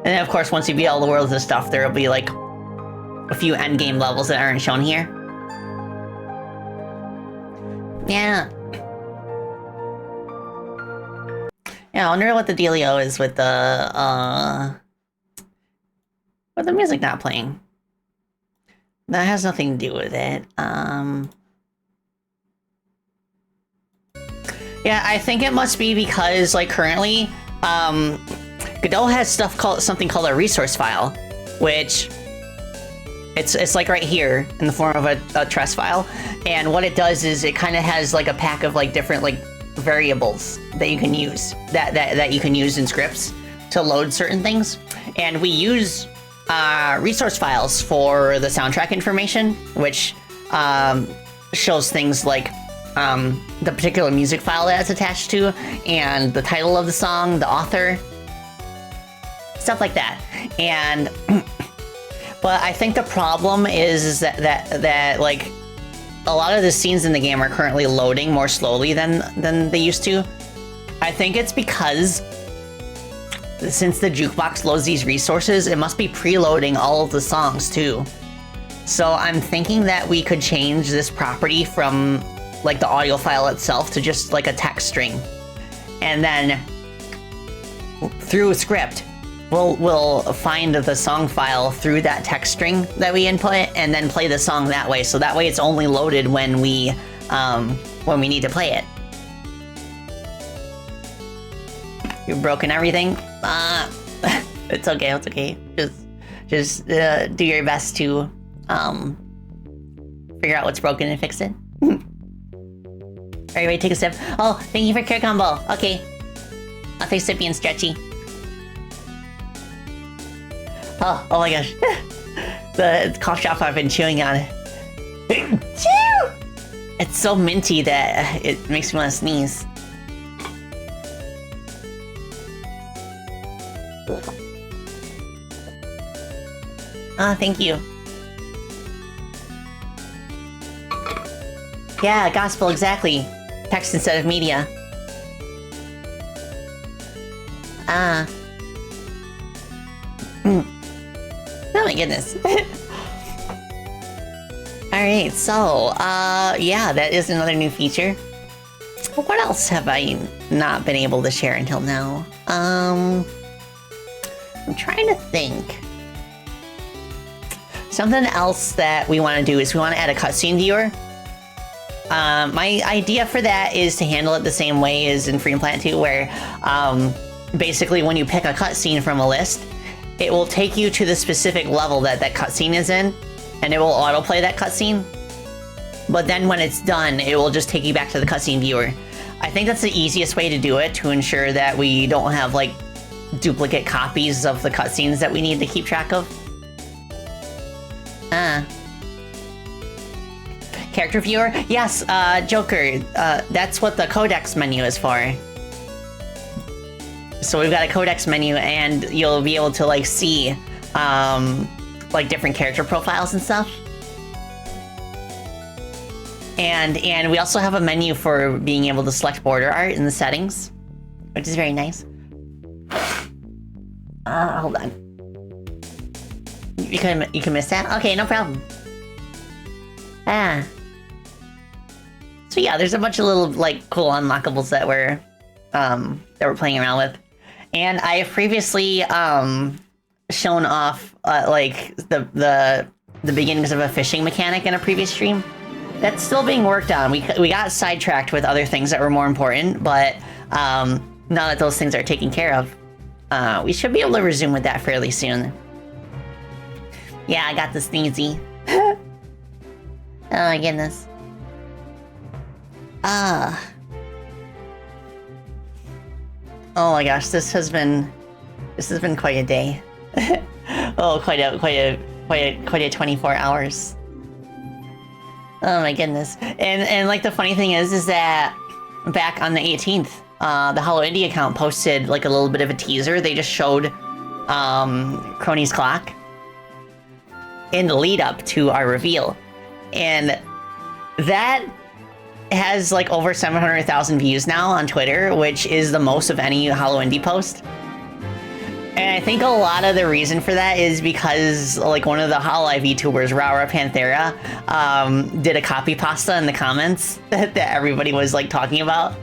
And then, of course, once you beat all the worlds and stuff, there'll be, like, a few endgame levels that aren't shown here. Yeah. Yeah, I wonder what the dealio is with the music not playing. That has nothing to do with it. Yeah, I think it must be because, like, currently, Godot has something called a resource file, which it's like right here in the form of a tress file, and what it does is it kind of has like a pack of like different like variables that you can use that you can use in scripts to load certain things, and we use resource files for the soundtrack information, which shows things like the particular music file that it's attached to, and the title of the song, the author, stuff like that. And but I think the problem is that like a lot of the scenes in the game are currently loading more slowly than they used to. I think it's because since the jukebox loads these resources, it must be preloading all of the songs too. So I'm thinking that we could change this property from like the audio file itself to just like a text string. And then through a script, we'll find the song file through that text string that we input and then play the song that way. So that way it's only loaded when we need to play it. You've broken everything? It's okay, it's okay. Just do your best to figure out what's broken and fix it. Alright, ready, take a sip. Oh, thank you for care combo. Okay. I'll take sippy and stretchy. Oh my gosh. The cough drop I've been chewing on. It's so minty that it makes me want to sneeze. Thank you. Yeah, gospel, exactly. Text instead of media. Oh my goodness. Alright, so, yeah, that is another new feature. What else have I not been able to share until now? I'm trying to think. Something else that we want to do is we want to add a cutscene viewer. My idea for that is to handle it the same way as in Freedom Planet 2, where basically when you pick a cutscene from a list, it will take you to the specific level that that cutscene is in, and it will autoplay that cutscene. But then when it's done, it will just take you back to the cutscene viewer. I think that's the easiest way to do it to ensure that we don't have like duplicate copies of the cutscenes that we need to keep track of. Character viewer? Yes, Joker, that's what the codex menu is for. So we've got a codex menu and you'll be able to like see like different character profiles and stuff. And we also have a menu for being able to select border art in the settings, which is very nice. Hold on. You can miss that? Okay, no problem. So yeah, there's a bunch of little like cool unlockables that we're playing around with. And I have previously shown off like the beginnings of a fishing mechanic in a previous stream. That's still being worked on. We got sidetracked with other things that were more important, but now that those things are taken care of, we should be able to resume with that fairly soon. Yeah, I got the sneezy. Oh my goodness. Oh my gosh, this has been quite a day. Oh, quite a 24 hours. Oh my goodness. And like the funny thing is that back on the 18th, the Holo Indie account posted like a little bit of a teaser. They just showed Crony's clock in the lead up to our reveal. And that has like over 700,000 views now on Twitter, which is the most of any Holo Indie post. And I think a lot of the reason for that is because like one of the Hololive VTubers, Raura Panthera, did a copy pasta in the comments that everybody was like talking about.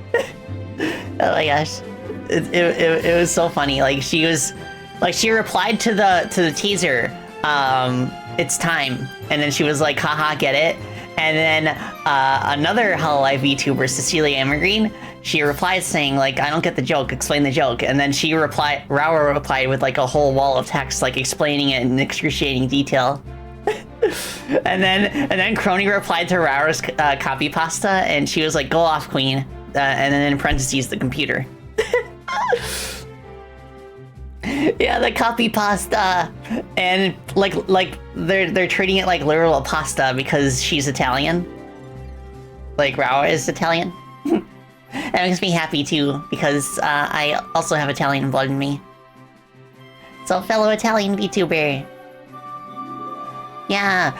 Oh my gosh. It was so funny. Like she replied to the teaser, it's time. And then she was like, haha, get it? And then another Hololive VTuber, Cecilia Ammergreen, she replied saying like, I don't get the joke, explain the joke. And then Raura replied with like a whole wall of text, like explaining it in excruciating detail. and then Crony replied to Raura's copy pasta and she was like, go off, queen. And then in parentheses, the computer. Yeah, the copy pasta. And like they're treating it like literal pasta because she's Italian. Like Raura is Italian. That makes me happy too, because I also have Italian blood in me. So fellow Italian VTuber. Yeah.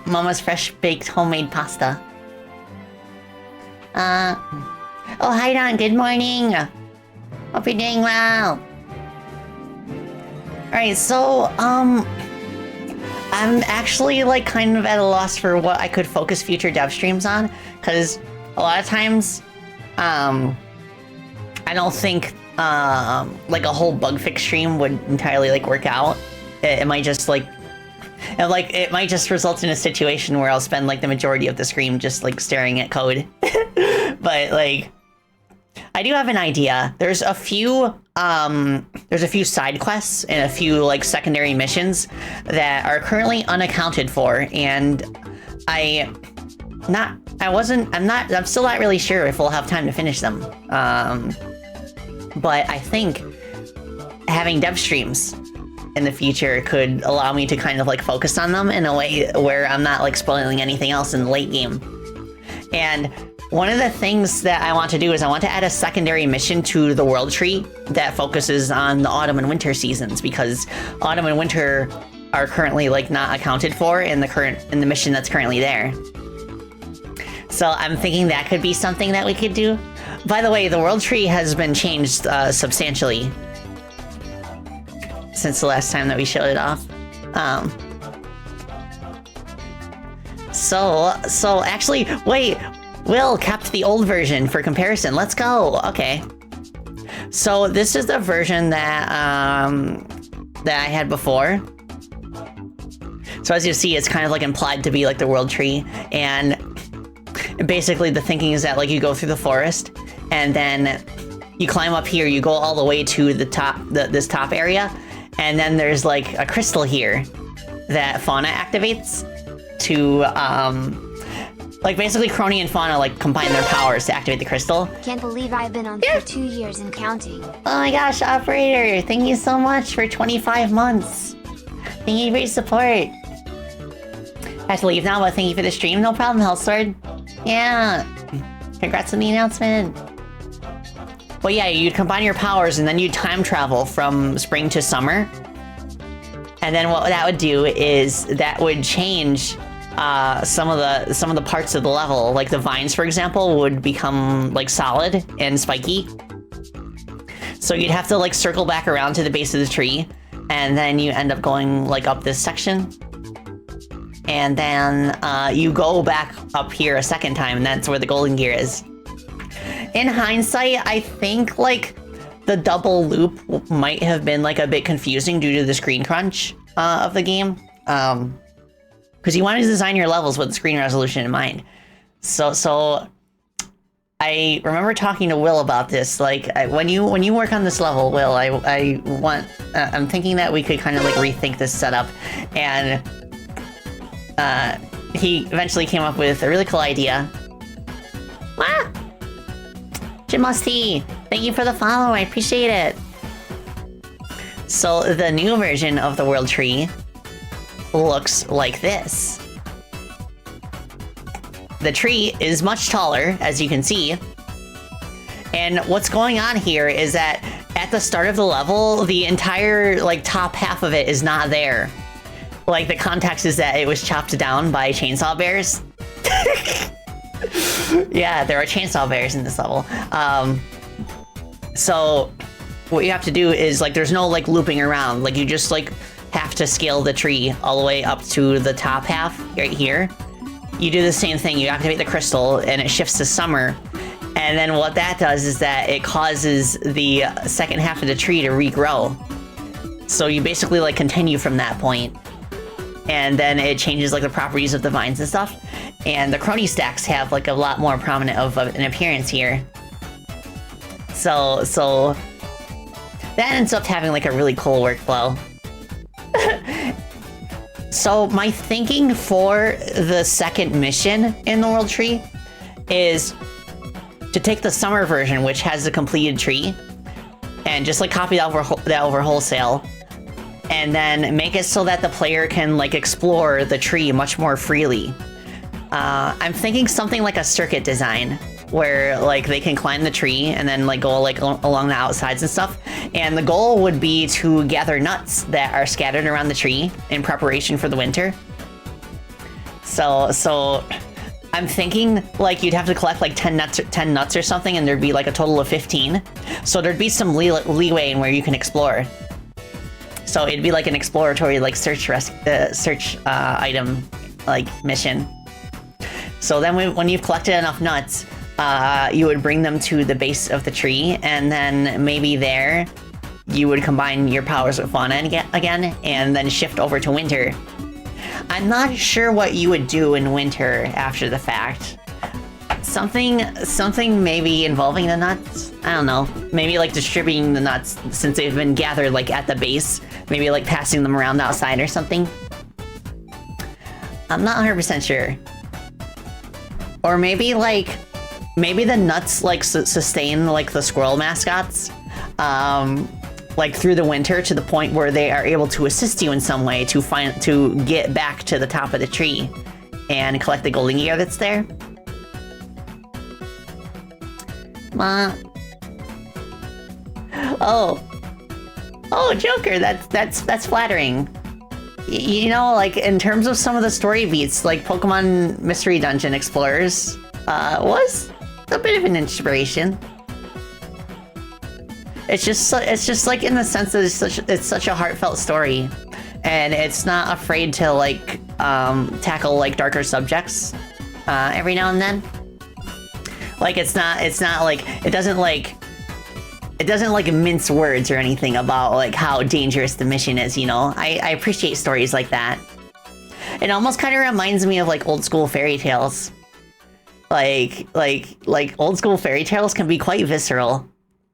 Mama's fresh baked homemade pasta. Oh hi Don, good morning. Hope you're doing well. Alright, so, I'm actually, like, kind of at a loss for what I could focus future dev streams on, because a lot of times, I don't think, like, a whole bug fix stream would entirely, like, work out. It might just, like, it might just result in a situation where I'll spend, like, the majority of the stream just, like, staring at code. But, like, I do have an idea. There's a few side quests and a few, like, secondary missions that are currently unaccounted for, and I'm still not really sure if we'll have time to finish them. But I think having dev streams in the future could allow me to kind of, like, focus on them in a way where I'm not, like, spoiling anything else in the late game. And one of the things that I want to do is I want to add a secondary mission to the world tree that focuses on the autumn and winter seasons, because autumn and winter are currently, like, not accounted for in the mission that's currently there. So I'm thinking that could be something that we could do. By the way, the world tree has been changed substantially since the last time that we showed it off. So actually, wait, Will kept the old version for comparison. Let's go. Okay. So this is the version that that I had before. So as you see, it's kind of, like, implied to be, like, the world tree, and basically the thinking is that, like, you go through the forest and then you climb up here, you go all the way to the top, this top area, and then there's, like, a crystal here that fauna activates to like, basically Crony and Fauna, like, combine their powers to activate the crystal. Can't believe I've been on for 2 years and counting. Oh my gosh, operator, thank you so much for 25 months. Thank you for your support. I have to leave now, but thank you for the stream. No problem, Hellsword. Yeah. Congrats on the announcement. But yeah, you'd combine your powers and then you'd time travel from spring to summer. And then what that would do is that would change some of the parts of the level. Like the vines, for example, would become, like, solid and spiky. So you'd have to, like, circle back around to the base of the tree, and then you end up going, like, up this section. And then you go back up here a second time, and that's where the golden gear is. In hindsight, I think, like, the double loop might have been, like, a bit confusing due to the screen crunch of the game. Because you want to design your levels with screen resolution in mind. So I remember talking to Will about this. Like, when you work on this level, Will, I'm thinking that we could kind of, like, rethink this setup. And he eventually came up with a really cool idea. Ah! Jimusty, thank you for the follow, I appreciate it. So the new version of the world tree looks like this. The tree is much taller, as you can see. And what's going on here is that at the start of the level, the entire, like, top half of it is not there. Like, the context is that it was chopped down by chainsaw bears. Yeah, there are chainsaw bears in this level. So what you have to do is, like, there's no, like, looping around. Like, you just, like, have to scale the tree all the way up to the top half right here. You do the same thing. You activate the crystal and it shifts to summer. And then what that does is that it causes the second half of the tree to regrow. So you basically, like, continue from that point. And then it changes, like, the properties of the vines and stuff. And the crony stacks have, like, a lot more prominent of an appearance here. So that ends up having, like, a really cool workflow. So my thinking for the second mission in the world tree is to take the summer version, which has the completed tree, and just, like, copy that over wholesale, and then make it so that the player can, like, explore the tree much more freely. I'm thinking something like a circuit design, where, like, they can climb the tree and then, like, go, like, along the outsides and stuff. And the goal would be to gather nuts that are scattered around the tree in preparation for the winter. So I'm thinking, like, you'd have to collect, like, 10 nuts or something, and there'd be, like, a total of 15. So there'd be some leeway in where you can explore. So it'd be like an exploratory, like search item, like mission. So then when you've collected enough nuts, you would bring them to the base of the tree, and then maybe there you would combine your powers with fauna again, and then shift over to winter. I'm not sure what you would do in winter after the fact. Something maybe involving the nuts? I don't know. Maybe like distributing the nuts since they've been gathered like at the base. Maybe like passing them around outside or something. I'm not 100% sure. Or maybe the nuts like sustain like the squirrel mascots. Like through the winter to the point where they are able to assist you in some way to get back to the top of the tree and collect the golden gear that's there. Oh, Joker, that's flattering. You know, like in terms of some of the story beats, like Pokemon Mystery Dungeon Explorers was a bit of an inspiration. It's just like in the sense that it's such a heartfelt story, and it's not afraid to like tackle like darker subjects every now and then. Like it's not like it doesn't like mince words or anything about like how dangerous the mission is. You know, I appreciate stories like that. It almost kind of reminds me of like old school fairy tales. Like old school fairy tales can be quite visceral.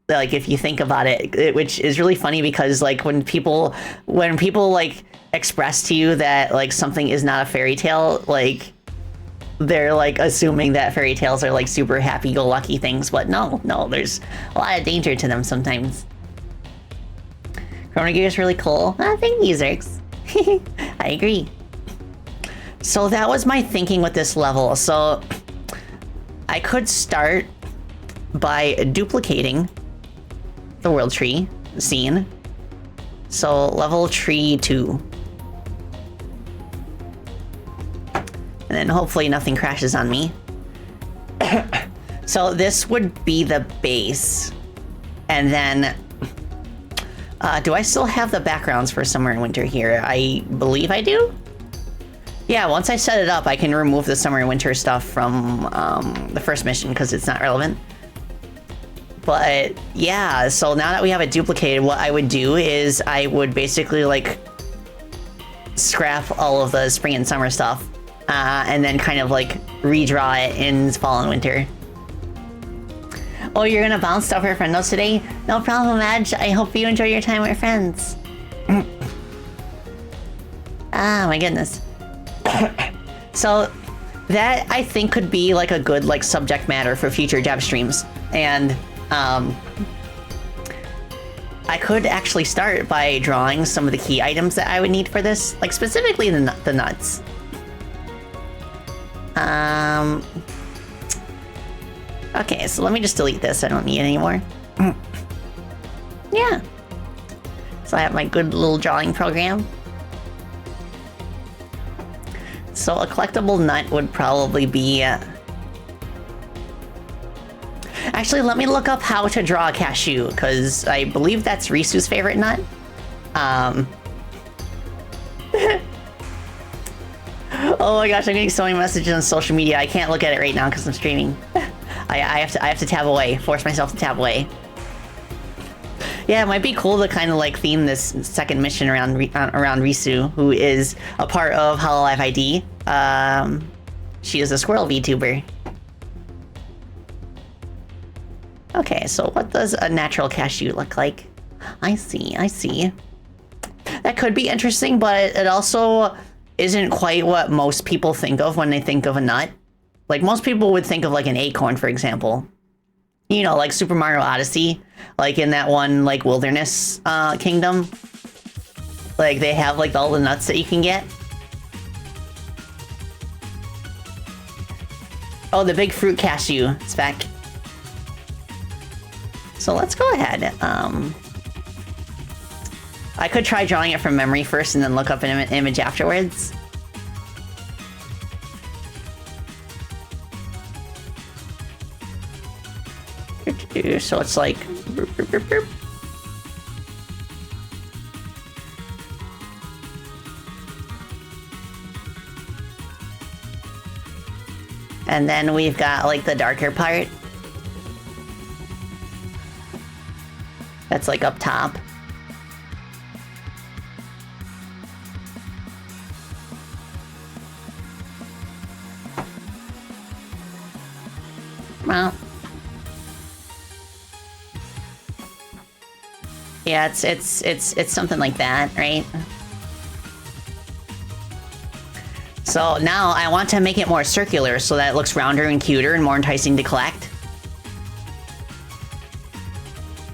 Like if you think about it, which is really funny because like when people like express to you that like something is not a fairy tale, like they're like assuming that fairy tales are like super happy-go-lucky things, but no, there's a lot of danger to them sometimes. Chrono Gear is really cool. Thank you, Zerx. I agree. So that was my thinking with this level. So I could start by duplicating the world tree scene. So level tree 2. And then hopefully nothing crashes on me. So this would be the base. And then, do I still have the backgrounds for summer and winter here? I believe I do. Yeah, once I set it up, I can remove the summer and winter stuff from the first mission because it's not relevant. But yeah, so now that we have it duplicated, what I would do is I would basically like scrap all of the spring and summer stuff and then kind of like redraw it in fall and winter. Oh, you're gonna bounce stuff for friendos today? No problem, Madge. I hope you enjoy your time with friends. Ah, my goodness. So that I think could be like a good like subject matter for future dev streams. And I could actually start by drawing some of the key items that I would need for this, like specifically the nuts. Okay, so let me just delete this. I don't need it anymore. Yeah. So I have my good little drawing program. So a collectible nut would probably be... Actually, let me look up how to draw a cashew, because I believe that's Risu's favorite nut. Oh my gosh, I'm getting so many messages on social media. I can't look at it right now because I'm streaming. I have to tab away, force myself to tab away. Yeah, it might be cool to kind of like theme this second mission around Risu, who is a part of Hololive ID. She is a squirrel VTuber. Okay, so what does a natural cashew look like? I see. That could be interesting, but it also isn't quite what most people think of when they think of a nut. Like, most people would think of, like, an acorn, for example. You know, like Super Mario Odyssey. Like, in that one, like, wilderness kingdom. Like, they have, like, all the nuts that you can get. Oh, the big fruit cashew is back. So let's go ahead. I could try drawing it from memory first and then look up an image afterwards. So it's like... And then we've got like the darker part. That's like up top. Well. Yeah, it's something like that, right? So now I want to make it more circular so that it looks rounder and cuter and more enticing to collect.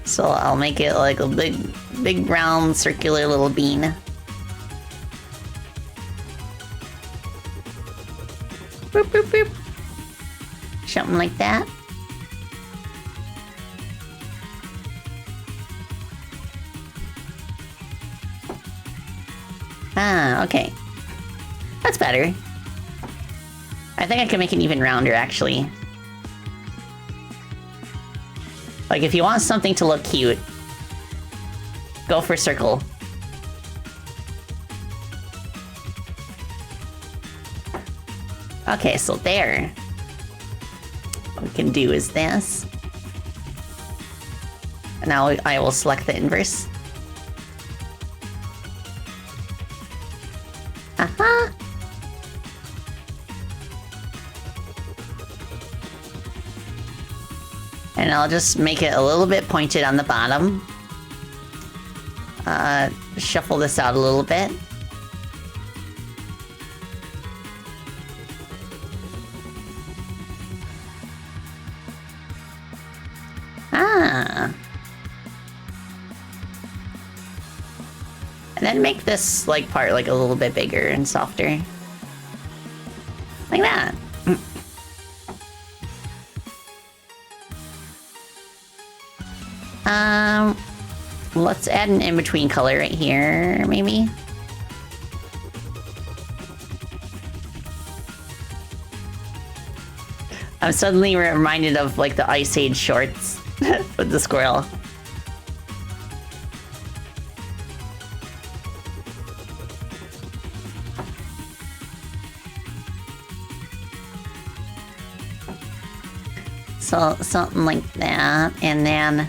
So I'll make it like a big round circular little bean. Boop, boop, boop. Something like that. Ah, okay. That's better. I think I can make it even rounder, actually. Like, if you want something to look cute, go for circle. Okay, so there. What we can do is this. And now I will select the inverse. Aha! And I'll just make it a little bit pointed on the bottom. Shuffle this out a little bit. Ah. And then make this like part like a little bit bigger and softer. Like that. Let's add an in-between color right here, maybe. I'm suddenly reminded of like the Ice Age shorts with the squirrel. So something like that, and then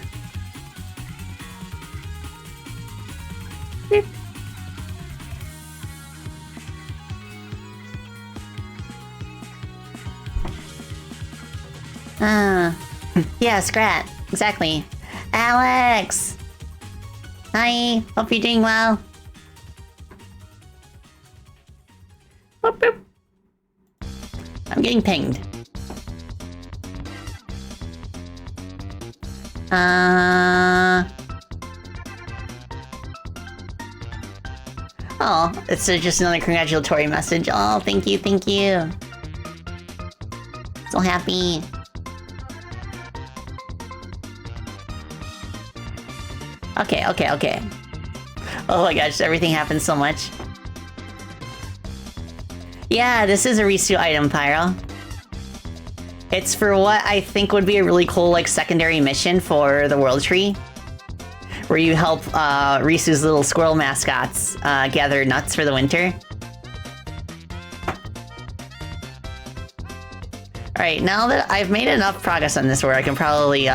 yeah, Scrat, exactly. Alex! Hi, hope you're doing well. Boop, boop. I'm getting pinged. Oh, it's just another congratulatory message. Oh, thank you, thank you. So happy. Okay, okay, okay. Oh my gosh, everything happens so much. Yeah, this is a Risu item, Pyro. It's for what I think would be a really cool, like, secondary mission for the World Tree. Where you help Risu's little squirrel mascots gather nuts for the winter. Alright, now that I've made enough progress on this where I can probably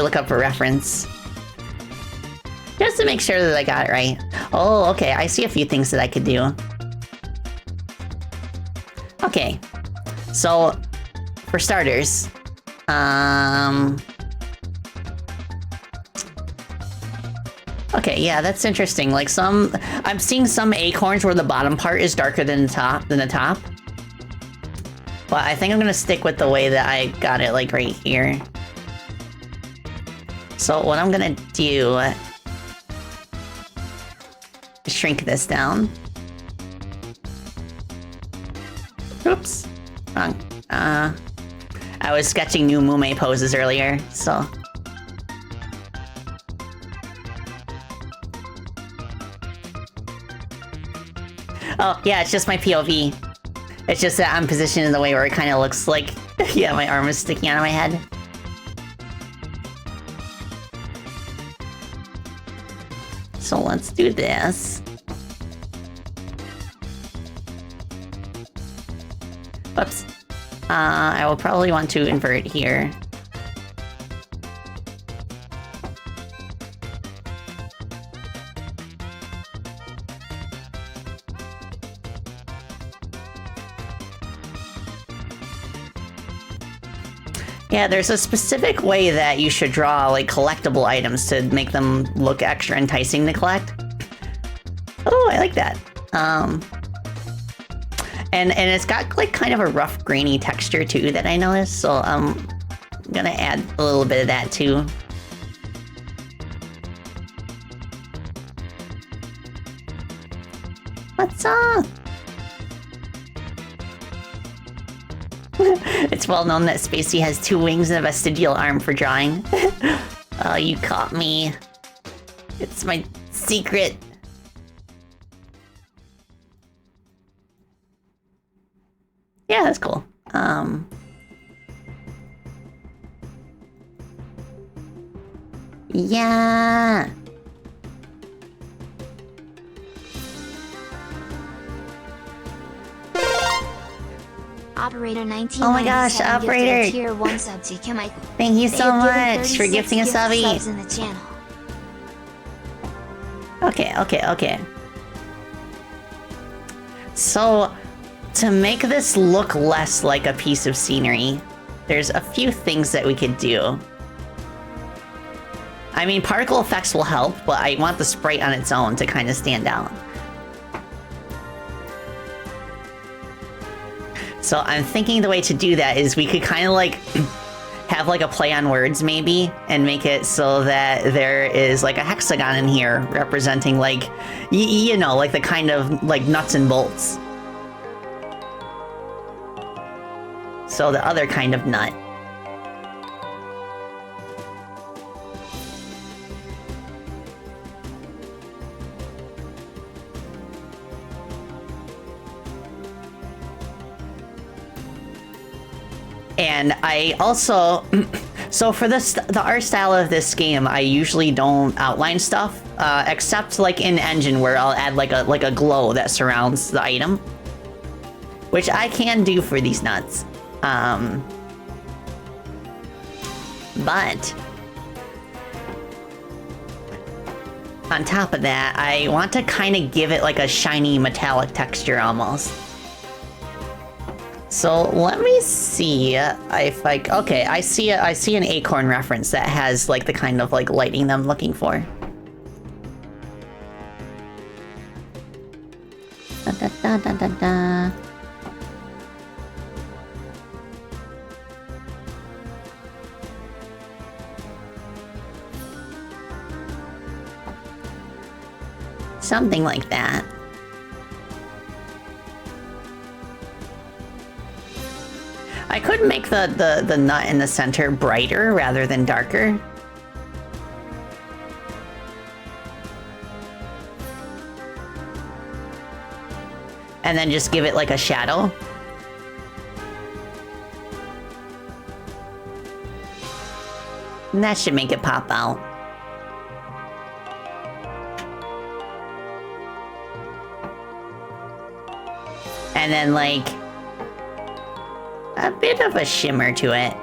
look up a reference. Just to make sure that I got it right. Oh, okay, I see a few things that I could do. Okay, so, for starters, okay, yeah, that's interesting. Like I'm seeing some acorns where the bottom part is darker than the top. But I think I'm gonna stick with the way that I got it, like, right here. So what I'm gonna do is shrink this down. Oops. Wrong. I was sketching new Mume poses earlier, so... Oh, yeah, it's just my POV. It's just that I'm positioned in the way where it kind of looks like... yeah, my arm is sticking out of my head. So let's do this. Whoops. I will probably want to invert here. Yeah, there's a specific way that you should draw, like, collectible items to make them look extra enticing to collect. Oh, I like that. And it's got, like, kind of a rough, grainy texture, too, that I noticed, so I'm gonna add a little bit of that, too. What's up? It's well known that Spacey has 2 wings and a vestigial arm for drawing. Oh, you caught me. It's my secret. Yeah, that's cool. Yeah. Operator 19. Oh my gosh, Operator. Tier 1 sub to Chemical. Thank you They so have given much for 36 gifting a gift subby. subs in the channel. Okay. So, to make this look less like a piece of scenery, there's a few things that we could do. I mean, particle effects will help, but I want the sprite on its own to kind of stand out. So I'm thinking the way to do that is we could kind of like have like a play on words maybe and make it so that there is like a hexagon in here representing like, you know, like the kind of like nuts and bolts. So the other kind of nut. And I also, so for this, the art style of this game, I usually don't outline stuff, except like in Engine where I'll add like a glow that surrounds the item, which I can do for these nuts. But on top of that, I want to kind of give it like a shiny metallic texture almost. So let me see if like, okay, I see an acorn reference that has like the kind of like lighting that I'm looking for. Da, da, da, da, da, da. Something like that. I could make the nut in the center brighter rather than darker. And then just give it like a shadow. And that should make it pop out. And then like a bit of a shimmer to it.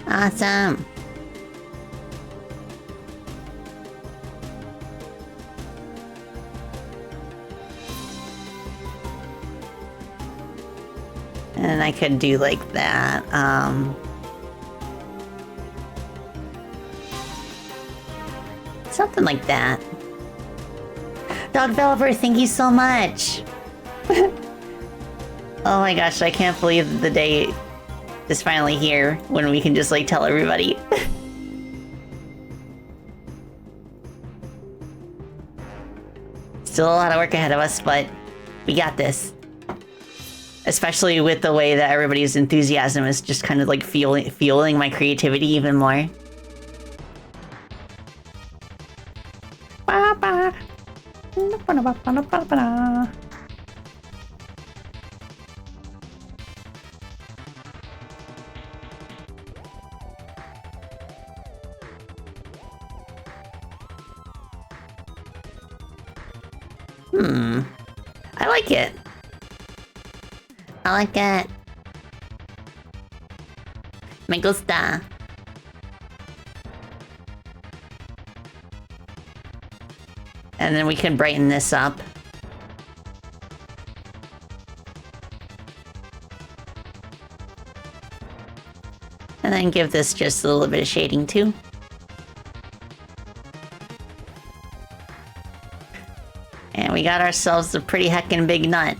Awesome. And I could do like that. Something like that. Dog Developer, thank you so much. Oh my gosh, I can't believe the day is finally here when we can just like tell everybody. Still a lot of work ahead of us, but we got this. Especially with the way that everybody's enthusiasm is just kind of like fueling my creativity even more. I like it. I like it. Me gusta. And then we can brighten this up. And then give this just a little bit of shading too. And we got ourselves a pretty heckin' big nut.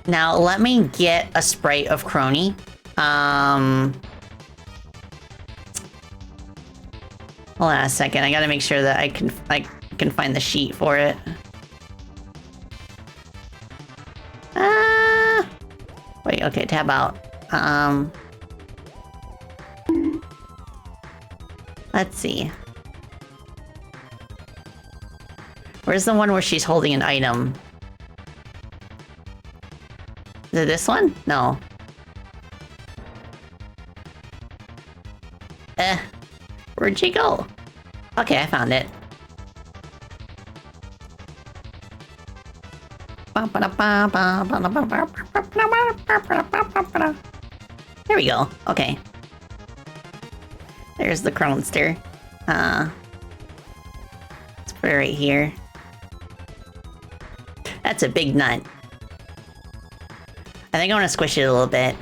Now, let me get a sprite of Crony. Hold on a second. I gotta make sure that I can find the sheet for it. Wait, okay, tab out. Let's see. Where's the one where she's holding an item? Is it this one? No. Where'd she go? Okay, I found it. There we go. Okay. There's the Cronster. Let's put it right here. That's a big nut. I think I want to squish it a little bit.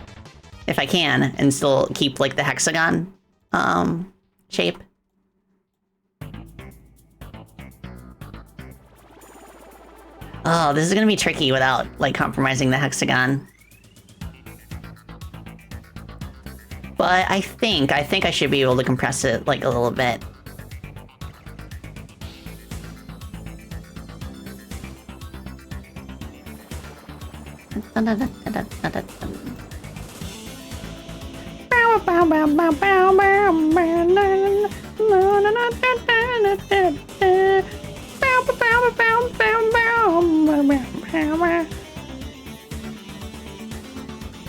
If I can, and still keep, like, the hexagon, shape. Oh, this is gonna be tricky without, like, compromising the hexagon. But I think I should be able to compress it, like, a little bit.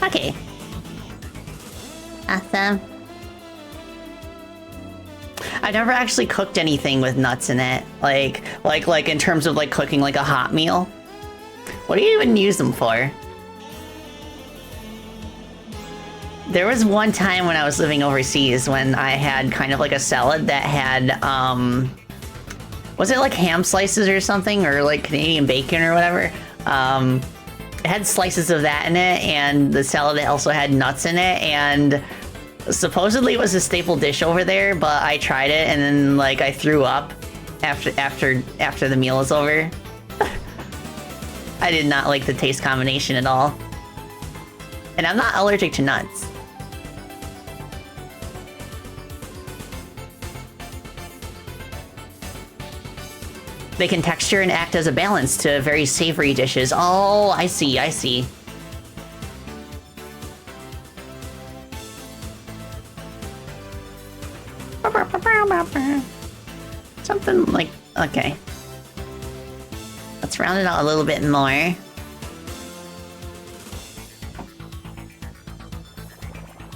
Okay. Awesome. I've never actually cooked anything with nuts in it. Like in terms of like cooking like a hot meal. What do you even use them for? There was one time when I was living overseas when I had kind of like a salad that had, was it like ham slices or something? Or like Canadian bacon or whatever? It had slices of that in it, and the salad also had nuts in it, and supposedly it was a staple dish over there, but I tried it and then like I threw up after the meal was over. I did not like the taste combination at all. And I'm not allergic to nuts. They can texture and act as a balance to very savory dishes. Oh, I see, I see. Something like, okay. Let's round it out a little bit more.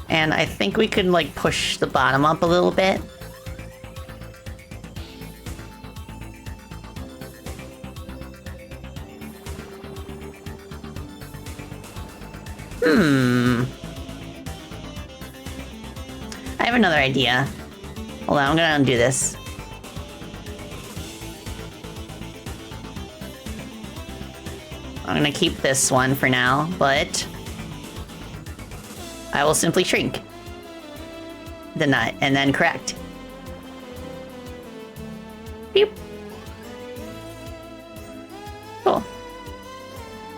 And I think we could like push the bottom up a little bit. I have another idea. Hold on, I'm gonna undo this. I'm gonna keep this one for now, but I will simply shrink the nut and then correct. Beep. Cool.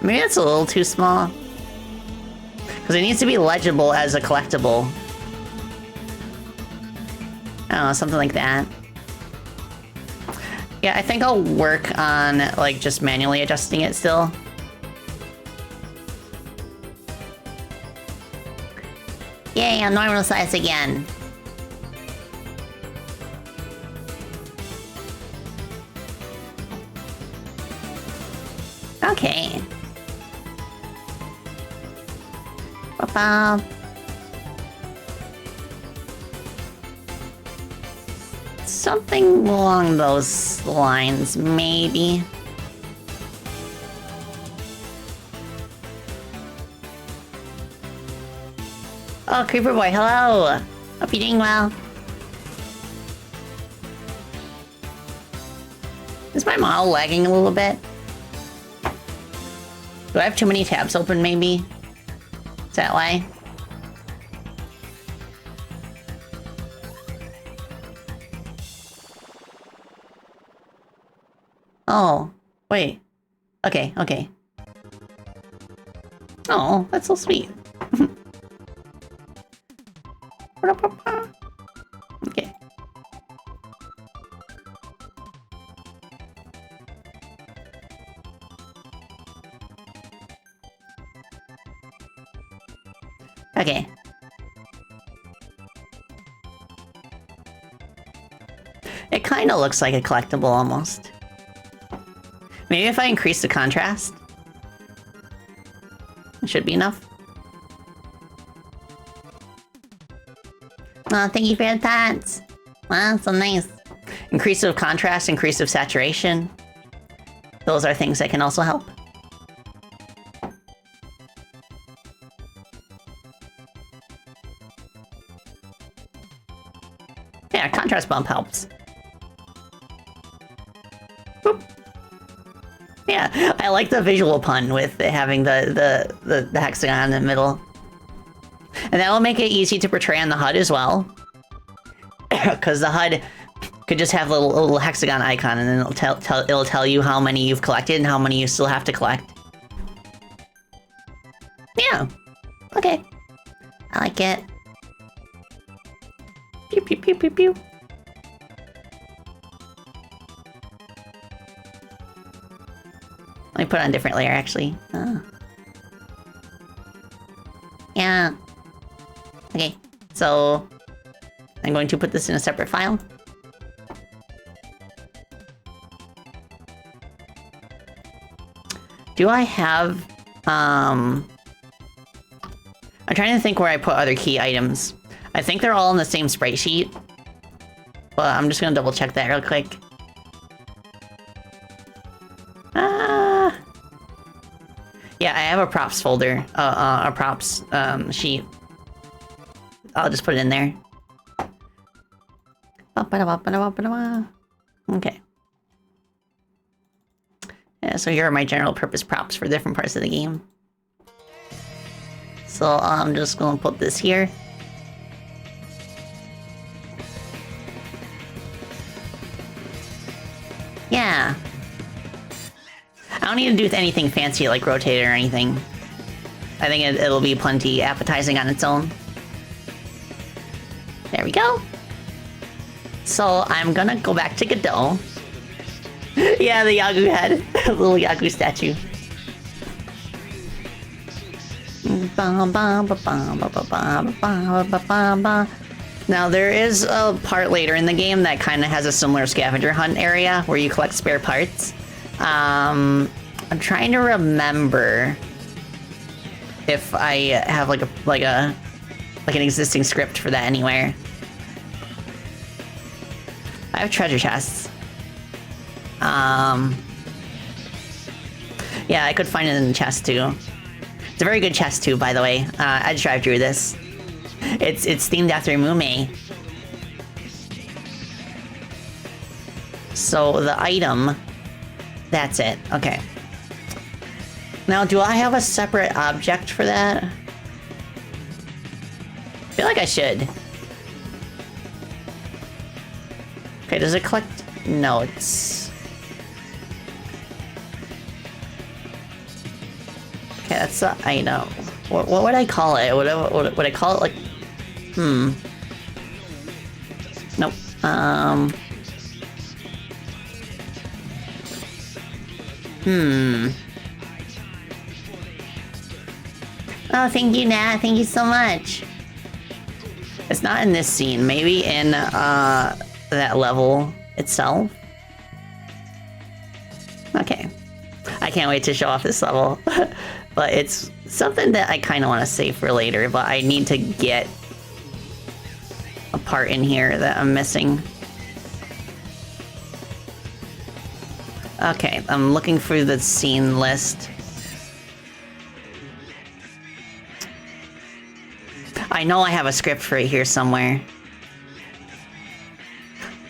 Maybe that's a little too small. Because it needs to be legible as a collectible. I don't know, something like that. Yeah, I think I'll work on, like, just manually adjusting it still. Yay, I'm normal size again. Okay. Ba-ba. Something along those lines, maybe. Oh, Creeper Boy, hello! Hope you're doing well. Is my model lagging a little bit? Do I have too many tabs open, maybe? Is that why? Oh, wait. Okay, okay. Oh, that's so sweet. Okay. Okay. It kind of looks like a collectible almost. Maybe if I increase the contrast, it should be enough. Oh, thank you for your thoughts. Wow, so nice. Increase of contrast, increase of saturation. Those are things that can also help. Yeah, contrast bump helps. Boop. Yeah, I like the visual pun with having the hexagon in the middle. And that will make it easy to portray on the HUD as well. Because the HUD could just have a little hexagon icon, and then it'll tell you how many you've collected and how many you still have to collect. Yeah. Okay. I like it. Pew pew pew pew pew. Let me put on a different layer, actually. Oh. Yeah. Okay, so I'm going to put this in a separate file. Do I have, I'm trying to think where I put other key items. I think they're all in the same sprite sheet, but I'm just gonna double check that real quick. Yeah, I have a props folder, a props sheet. I'll just put it in there. Okay. Yeah, so here are my general purpose props for different parts of the game. So I'm just gonna put this here. Yeah. I don't need to do anything fancy like rotate it or anything. I think it'll be plenty appetizing on its own. There we go. So I'm gonna go back to Godot. Yeah, the Yagu head. The little Yagu statue. Now there is a part later in the game that kind of has a similar scavenger hunt area where you collect spare parts. I'm trying to remember if I have like an existing script for that anywhere. I have treasure chests. Yeah, I could find it in the chest too. It's a very good chest too, by the way. I just drive through this. It's themed after Mume. So the item, that's it. Okay. Now, do I have a separate object for that? I feel like I should. Okay, does it collect notes? Okay, that's the item. What would I call it? Would I call it like... Nope. Oh, thank you, Nat. Thank you so much. It's not in this scene. Maybe in that level itself. Okay. I can't wait to show off this level. But it's something that I kind of want to save for later, but I need to get a part in here that I'm missing. Okay, I'm looking through the scene list. I know I have a script for it here somewhere.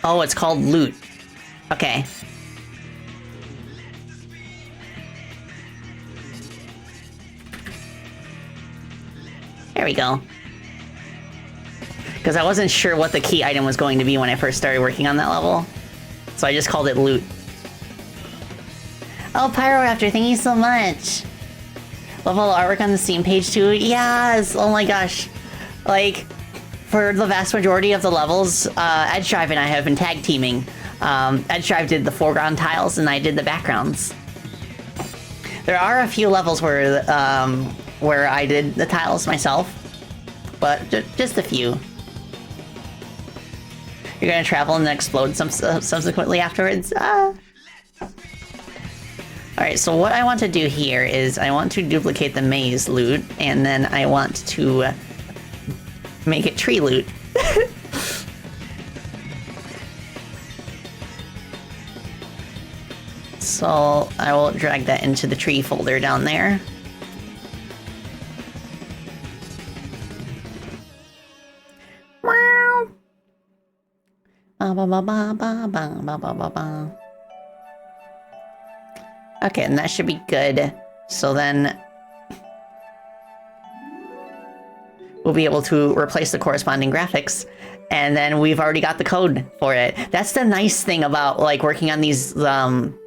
Oh, it's called Loot. Okay. There we go. Because I wasn't sure what the key item was going to be when I first started working on that level. So I just called it Loot. Oh, Pyroraptor, thank you so much. Level artwork on the Steam page too? Yes! Oh my gosh. Like, for the vast majority of the levels, Edge Drive and I have been tag teaming. Edge Drive did the foreground tiles and I did the backgrounds. There are a few levels where I did the tiles myself, but just a few. You're gonna travel and then explode subsequently afterwards? Alright, so what I want to do here is I want to duplicate the maze loot, and then I want to make it tree loot. So I will drag that into the tree folder down there. Okay, and that should be good. So then we'll be able to replace the corresponding graphics, and then we've already got the code for it. That's the nice thing about like working on these working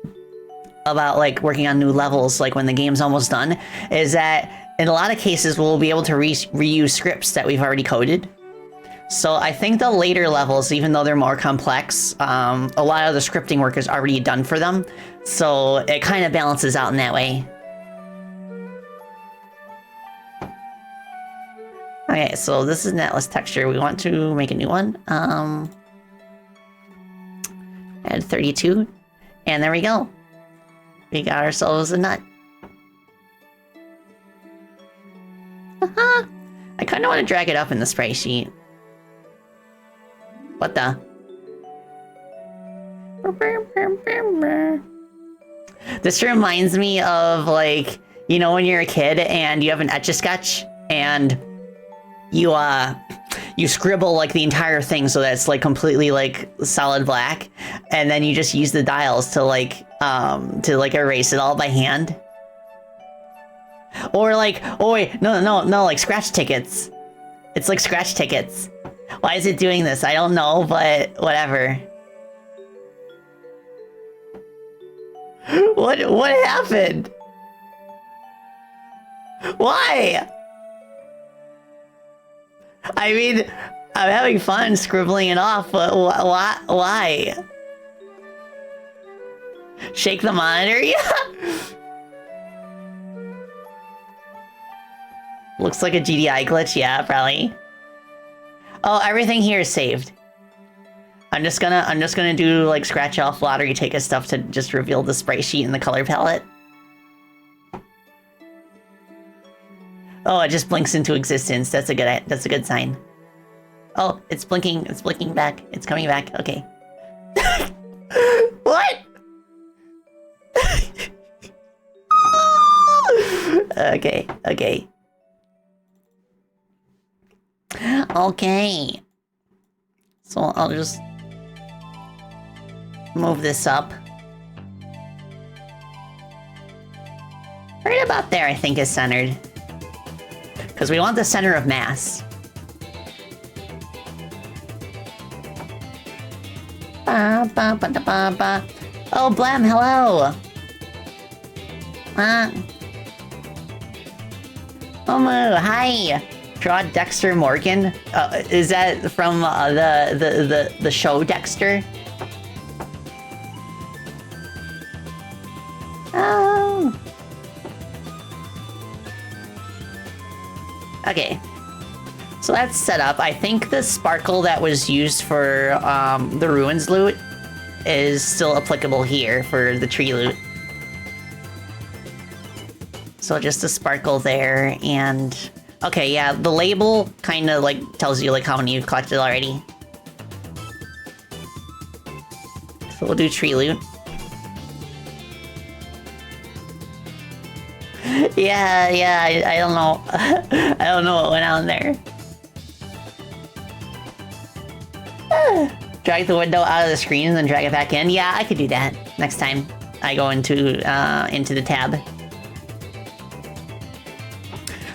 on new levels, like when the game's almost done, is that in a lot of cases we'll be able to reuse scripts that we've already coded. So I think the later levels, even though they're more complex, a lot of the scripting work is already done for them. So it kind of balances out in that way. Okay, so this is netless texture. We want to make a new one. Add 32. And there we go. We got ourselves a nut. I kind of want to drag it up in the spray sheet. What the? This reminds me of, like, you know when you're a kid and you have an Etch-a-Sketch and you scribble like the entire thing so that it's like completely like solid black, and then you just use the dials to like erase it all by hand. Or like, oh wait, no, like scratch tickets. It's like scratch tickets. Why is it doing this? I don't know, but whatever. What happened? Why? I mean, I'm having fun scribbling it off, but why? Shake the monitor? Yeah. Looks like a GDI glitch, yeah, probably. Oh, everything here is saved. I'm just gonna do like scratch off lottery ticket stuff to just reveal the spray sheet and the color palette. Oh, it just blinks into existence. That's a good sign. Oh, it's blinking back. It's coming back. Okay. What? Okay. Okay. So I'll just move this up. Right about there, I think, is centered. Because we want the center of mass. Oh, Blam, hello! Omu, hi! Draw Dexter Morgan? Is that from the show Dexter? Oh. Okay. So that's set up. I think the sparkle that was used for the ruins loot is still applicable here for the tree loot. So just a sparkle there, and okay, yeah, the label kind of like tells you like how many you've collected already. So we'll do tree loot. Yeah, I don't know. I don't know what went on there. Drag the window out of the screen and then drag it back in. Yeah, I could do that next time I go into the tab.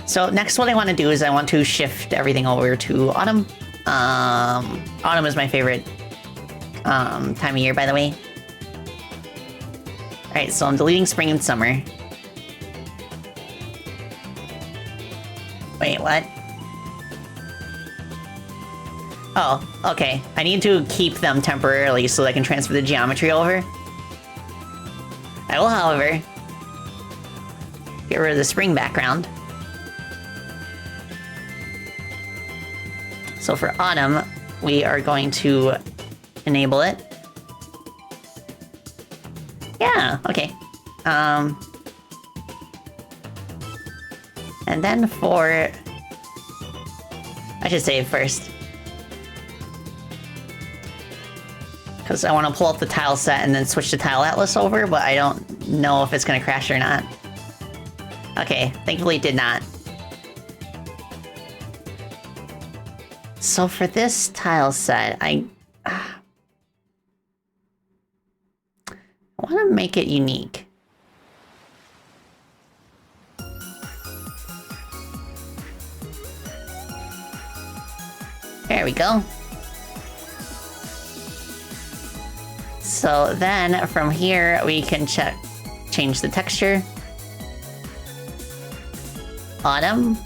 So next what I want to do is I want to shift everything over to autumn. Autumn is my favorite time of year, by the way. Alright, so I'm deleting spring and summer. Wait, what? Oh, okay. I need to keep them temporarily so I can transfer the geometry over. I will, however, get rid of the spring background. So for autumn, we are going to enable it. Yeah, okay. And then for... I should save first. Because I want to pull up the tile set and then switch the tile atlas over, but I don't know if it's going to crash or not. Okay, thankfully it did not. So for this tile set, I want to make it unique. There we go. So then from here we can change the texture. Autumn.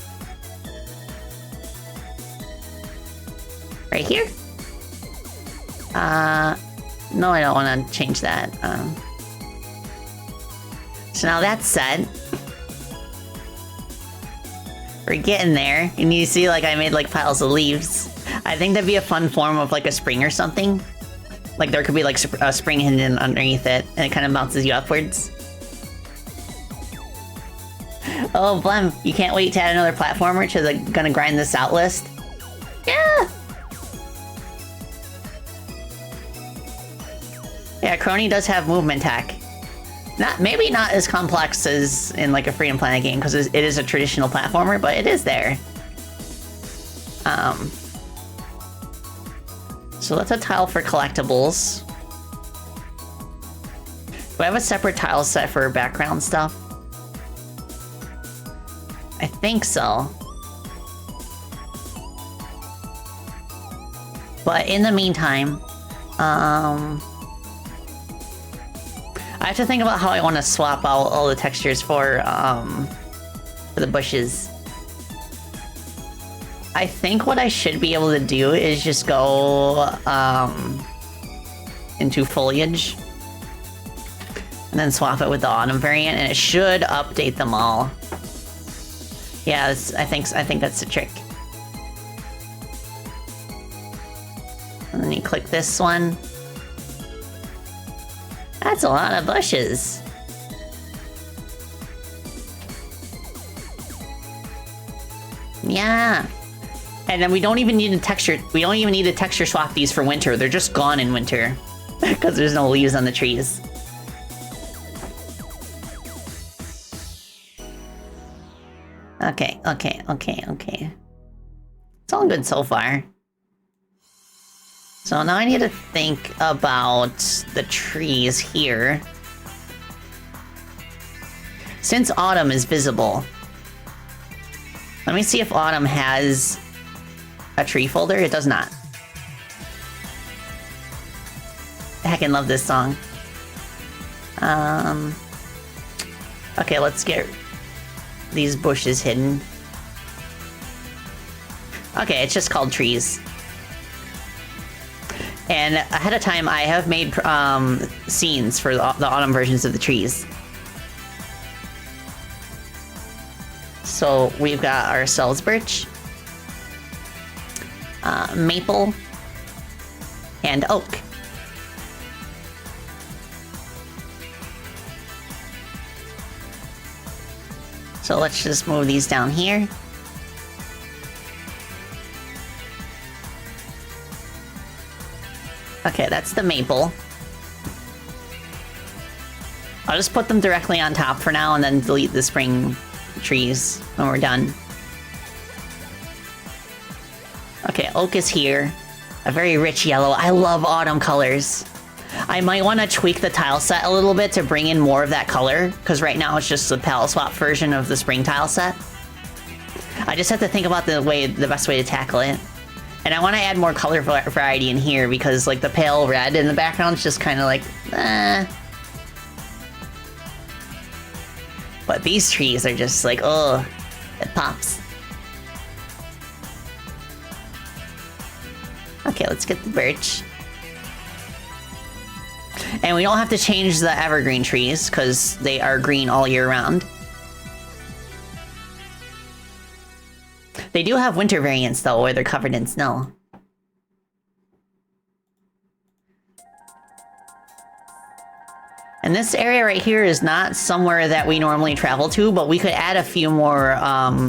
Right here? No, I don't want to change that. So now that's set. We're getting there. You need to see, like, I made, like, piles of leaves. I think that'd be a fun form of, like, a spring or something. Like, there could be, like, a spring hidden underneath it, and it kind of bounces you upwards. Oh, Blem, you can't wait to add another platformer to the gonna grind this out list? Yeah! Yeah, Crony does have movement tech. Maybe not as complex as in like a Freedom Planet game, because it is a traditional platformer, but it is there. So that's a tile for collectibles. Do I have a separate tile set for background stuff? I think so. But in the meantime, I have to think about how I want to swap out all the textures for the bushes. I think what I should be able to do is just go into foliage and then swap it with the autumn variant, and it should update them all. Yeah, I think that's the trick. And then you click this one. That's a lot of bushes. Yeah. And then we don't even need a texture. We don't even need to texture swap these for winter. They're just gone in winter because there's no leaves on the trees. Okay. It's all good so far. So now I need to think about the trees here. Since autumn is visible, let me see if autumn has a tree folder. It does not. I heckin' love this song. Okay, let's get these bushes hidden. Okay, it's just called trees. And ahead of time, I have made scenes for the autumn versions of the trees. So we've got ourselves birch, maple, and oak. So let's just move these down here. Okay, that's the maple. I'll just put them directly on top for now and then delete the spring trees when we're done. Okay, oak is here. A very rich yellow. I love autumn colors. I might want to tweak the tile set a little bit to bring in more of that color, because right now it's just the palette swap version of the spring tile set. I just have to think about the best way to tackle it. And I want to add more color variety in here, because like the pale red in the background is just kind of like, eh. But these trees are just like, oh, it pops. Okay, let's get the birch. And we don't have to change the evergreen trees, because they are green all year round. They do have winter variants, though, where they're covered in snow. And this area right here is not somewhere that we normally travel to, but we could add a few more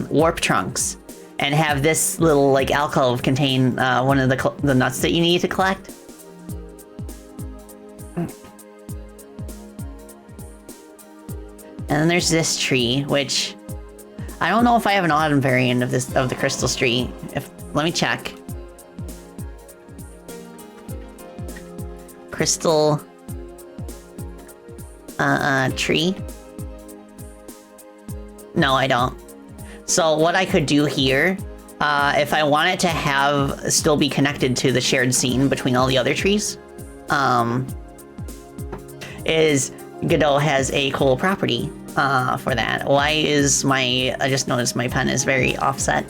warp trunks and have this little like alcove contain one of the nuts that you need to collect. And then there's this tree, which I don't know if I have an autumn variant of the crystal tree. Let me check. Crystal tree. No, I don't. So what I could do here, if I want it to still be connected to the shared scene between all the other trees, is Godot has a cool property for that. Why is I just noticed my pen is very offset.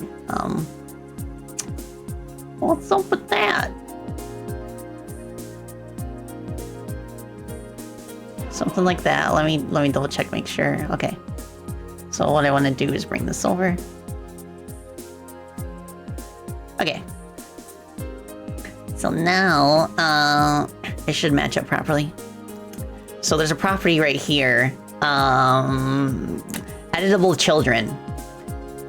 What's up with that? Something like that. Let me double check, make sure. Okay. So what I want to do is bring this over. Okay. So now, it should match up properly. So there's a property right here. Editable children.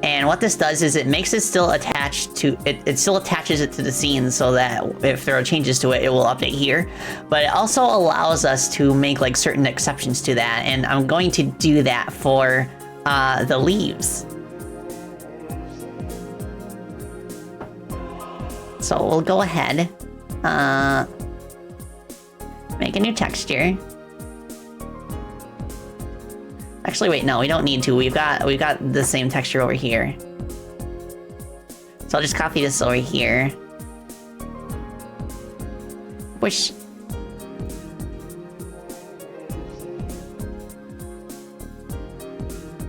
And what this does is it makes it still attached to it still attaches it to the scene so that if there are changes to it, it will update here. But it also allows us to make like certain exceptions to that, and I'm going to do that for the leaves. So we'll go ahead, make a new texture. Actually, wait, no, we don't need to. We've got the same texture over here. So I'll just copy this over here. Whoosh.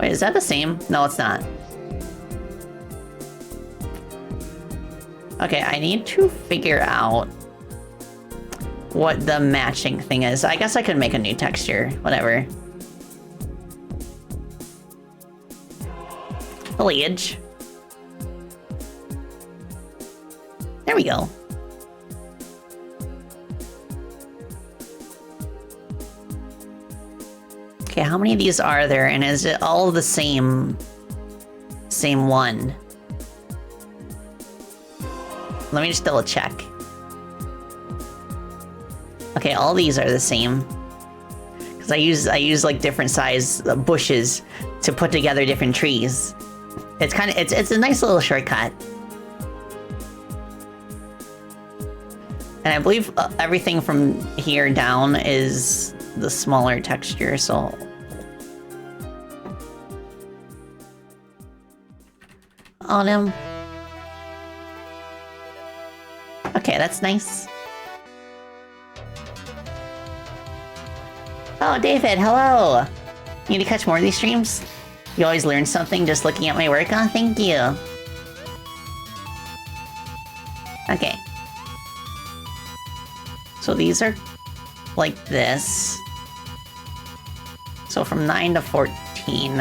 Wait, is that the same? No, it's not. Okay, I need to figure out what the matching thing is. I guess I could make a new texture, whatever. Foliage. There we go. Okay, how many of these are there, and is it all the same one? Let me just double check. Okay, all these are the same. Because I use like different size bushes to put together different trees. It's a nice little shortcut. And I believe everything from here down is the smaller texture, so... Autumn. Okay, that's nice. Oh, David, hello! You need to catch more of these streams? You always learn something just looking at my work? Oh, thank you. Okay. So these are like this. So from 9 to 14.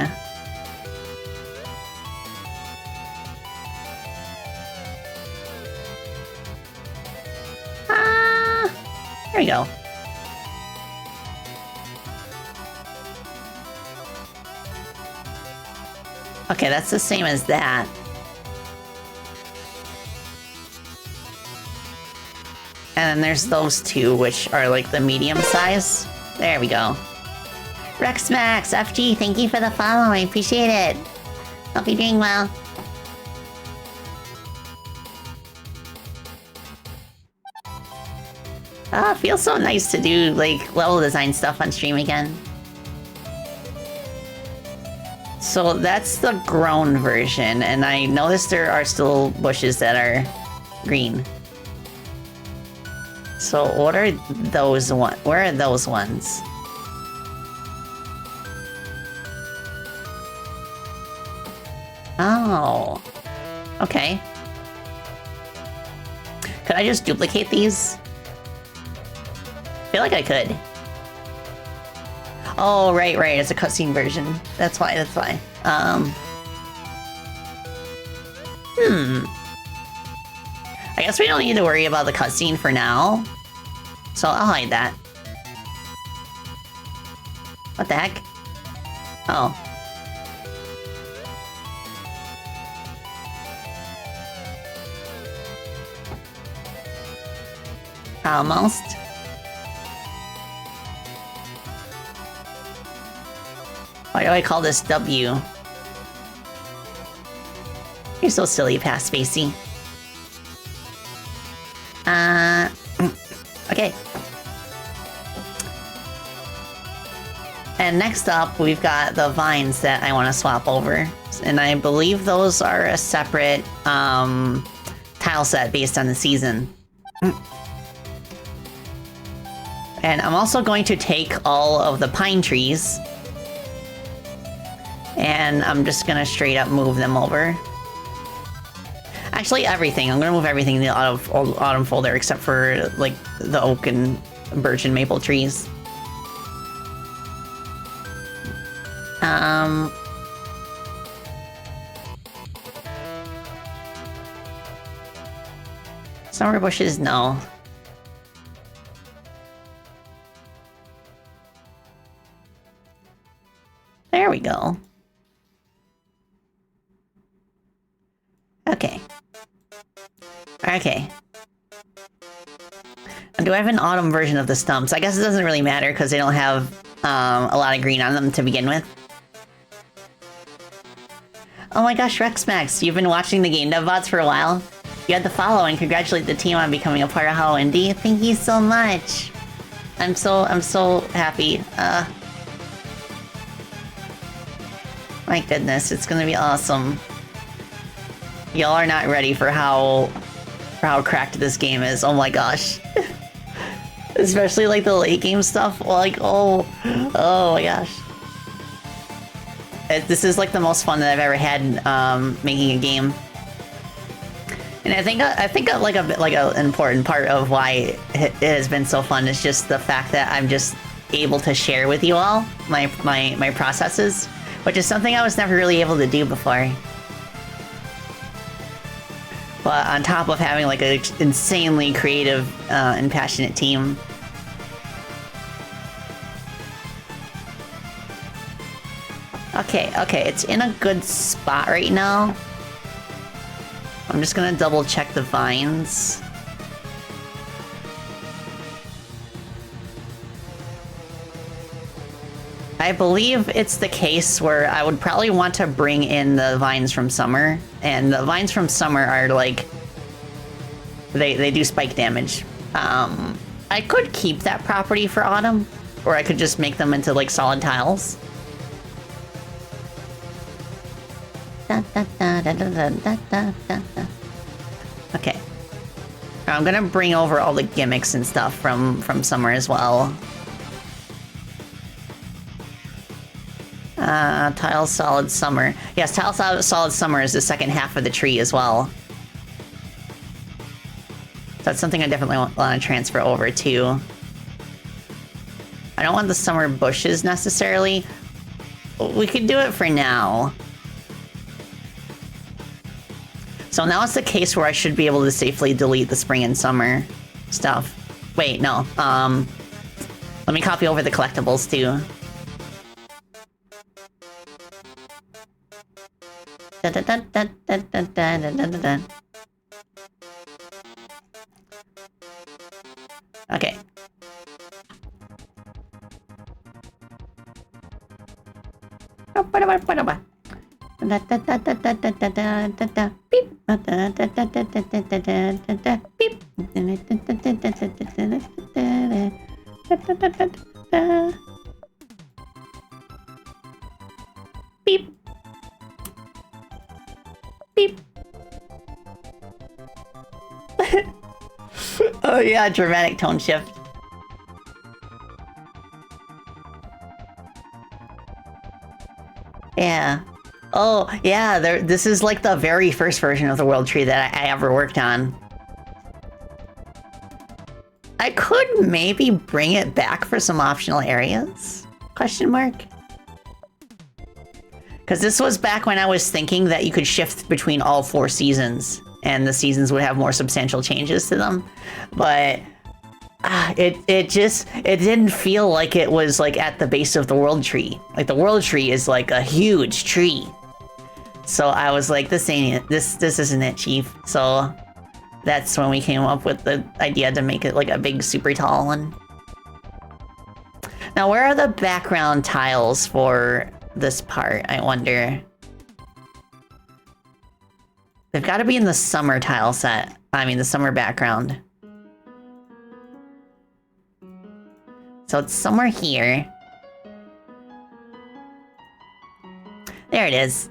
There we go. Okay, that's the same as that. And then there's those two, which are like the medium size. There we go. Rexmax, FG, thank you for the follow. I appreciate it. Hope you're doing well. It feels so nice to do, like, level design stuff on stream again. So that's the grown version, and I noticed there are still bushes that are green. So what are those ones? Where are those ones? Oh. Okay. Could I just duplicate these? I feel like I could. Oh, right. It's a cutscene version. That's why. I guess we don't need to worry about the cutscene for now. So I'll hide that. What the heck? Oh. Almost. Why do I call this W? You're so silly, past Spacey. Okay. And next up, we've got the vines that I want to swap over. And I believe those are a separate tile set based on the season. And I'm also going to take all of the pine trees. And I'm just gonna straight up move them over. Actually, everything. I'm gonna move everything in the autumn folder except for, like, the oak and birch and maple trees. Summer bushes, no. There we go. Okay. And do I have an autumn version of the stumps? I guess it doesn't really matter because they don't have a lot of green on them to begin with. Oh my gosh, Rexmax, you've been watching the Game Dev VODs for a while? You had the follow and congratulate the team on becoming a part of Holo Indie. Thank you so much. I'm so happy. My goodness, it's gonna be awesome. Y'all are not ready for how cracked this game is. Oh my gosh. Especially like the late game stuff. Like, oh my gosh. This is like the most fun that I've ever had making a game. And I think like an important part of why it has been so fun is just the fact that I'm just able to share with you all my processes, which is something I was never really able to do before. But on top of having like an insanely creative and passionate team. Okay, it's in a good spot right now. I'm just gonna double check the vines. I believe it's the case where I would probably want to bring in the vines from summer, and the vines from summer are like, they do spike damage. I could keep that property for autumn, or I could just make them into like solid tiles. Okay. I'm gonna bring over all the gimmicks and stuff from summer as well. Tile solid summer. Yes, tile solid summer is the second half of the tree as well. So that's something I definitely want to transfer over too. I don't want the summer bushes necessarily. We could do it for now. So now it's the case where I should be able to safely delete the spring and summer stuff. Wait, no. Let me copy over the collectibles too. Okay. Beep. Beep. Oh yeah, dramatic tone shift. Yeah. Oh yeah, this is like the very first version of the world tree that I ever worked on. I could maybe bring it back for some optional areas? Question mark? Because this was back when I was thinking that you could shift between all 4 seasons, and the seasons would have more substantial changes to them. But it didn't feel like it was like at the base of the world tree. Like the world tree is like a huge tree. So I was like, this ain't it. This isn't it, Chief. So that's when we came up with the idea to make it like a big super tall one. Now where are the background tiles for this part, I wonder? They've got to be in the summer tile set. I mean, the summer background. So it's somewhere here. There it is.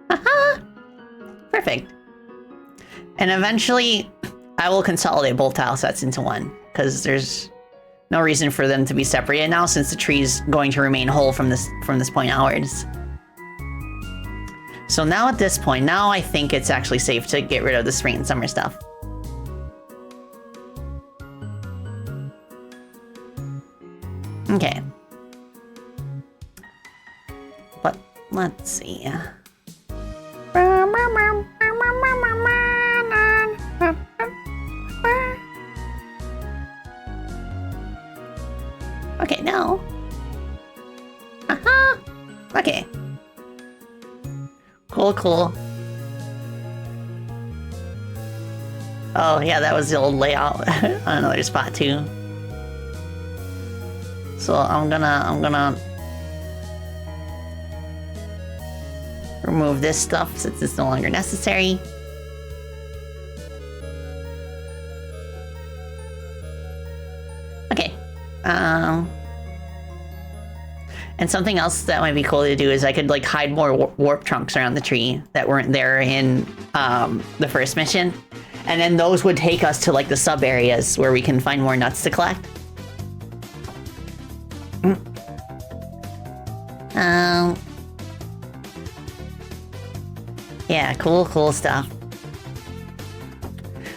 Haha! Perfect. And eventually, I will consolidate both tile sets into one, because there's no reason for them to be separated now, since the tree's going to remain whole from this point outwards. So now at this point, now I think it's actually safe to get rid of the spring and summer stuff. Okay. But let's see. Okay, now. Aha! Okay. Cool, cool. Oh, yeah, that was the old layout on another spot, too. So I'm gonna remove this stuff since it's no longer necessary. Okay. And something else that might be cool to do is I could like hide more warp trunks around the tree that weren't there in the first mission. And then those would take us to like the sub areas where we can find more nuts to collect. Yeah, cool stuff.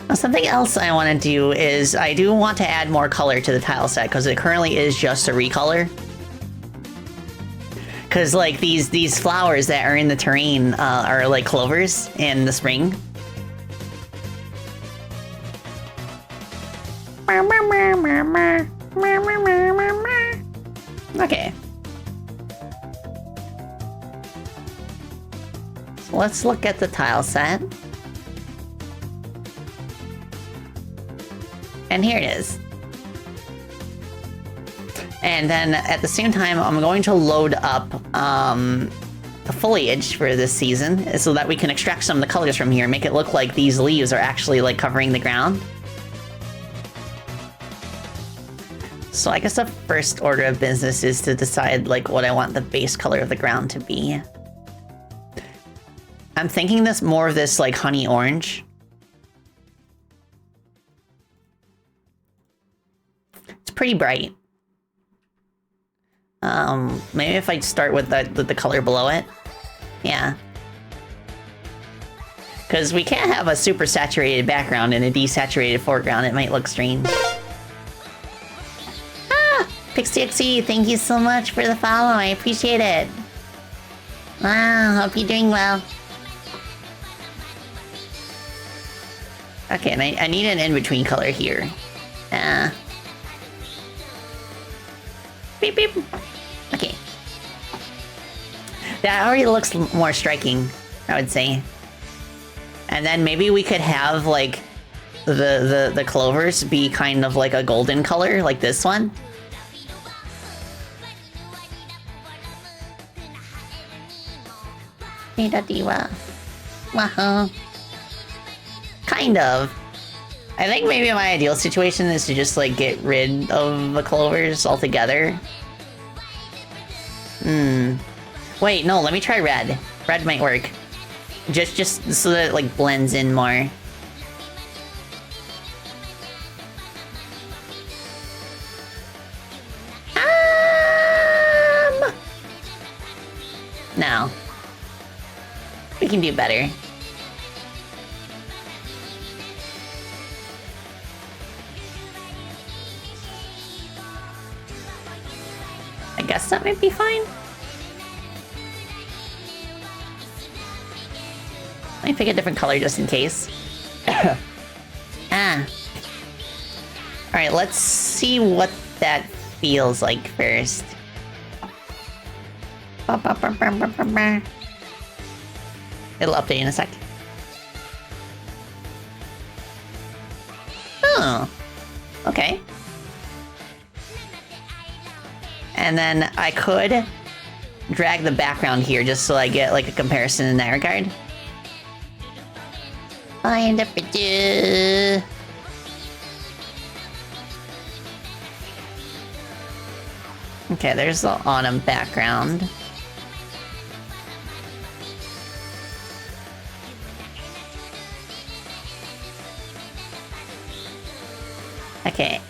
Now, something else I want to do is I do want to add more color to the tile set, because it currently is just a recolor. Because like these flowers that are in the terrain are like clovers in the spring. Okay. So let's look at the tile set. And here it is. And then at the same time, I'm going to load up the foliage for this season so that we can extract some of the colors from here, make it look like these leaves are actually like covering the ground. So I guess the first order of business is to decide like what I want the base color of the ground to be. I'm thinking this more of this like honey orange. It's pretty bright. Maybe if I start with the color below it. Yeah. Because we can't have a super saturated background and a desaturated foreground. It might look strange. Ah! PixieXE, thank you so much for the follow. I appreciate it. Wow, hope you're doing well. Okay, and I need an in-between color here. Beep, beep. Okay. That already looks more striking, I would say. And then maybe we could have, like, the clovers be kind of like a golden color, like this one. Wow. Kind of. I think maybe my ideal situation is to just like get rid of the clovers altogether. Wait, no, let me try red. Red might work. Just so that it like blends in more. No. We can do better. I guess that might be fine. Let me pick a different color just in case. Alright, let's see what that feels like first. It'll update in a sec. Oh. Okay. And then I could drag the background here just so I get like a comparison in that regard. Find a picture. Okay, there's the autumn background. Okay.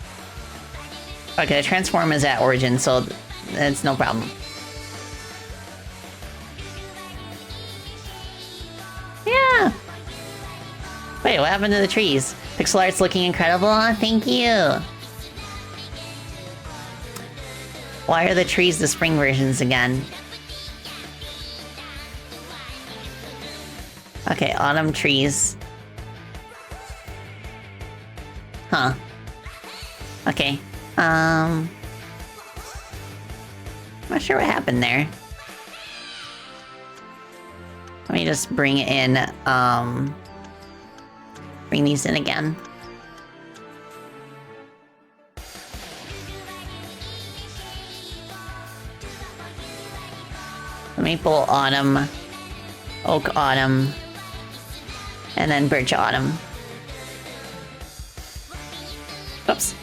Okay, the transform is at origin, so it's no problem. Yeah! Wait, what happened to the trees? Pixel art's looking incredible, thank you! Why are the trees the spring versions again? Okay, autumn trees. Huh. Okay. Not sure what happened there. Let me just bring it in, bring these in again. Maple autumn, oak autumn, and then birch autumn. Oops.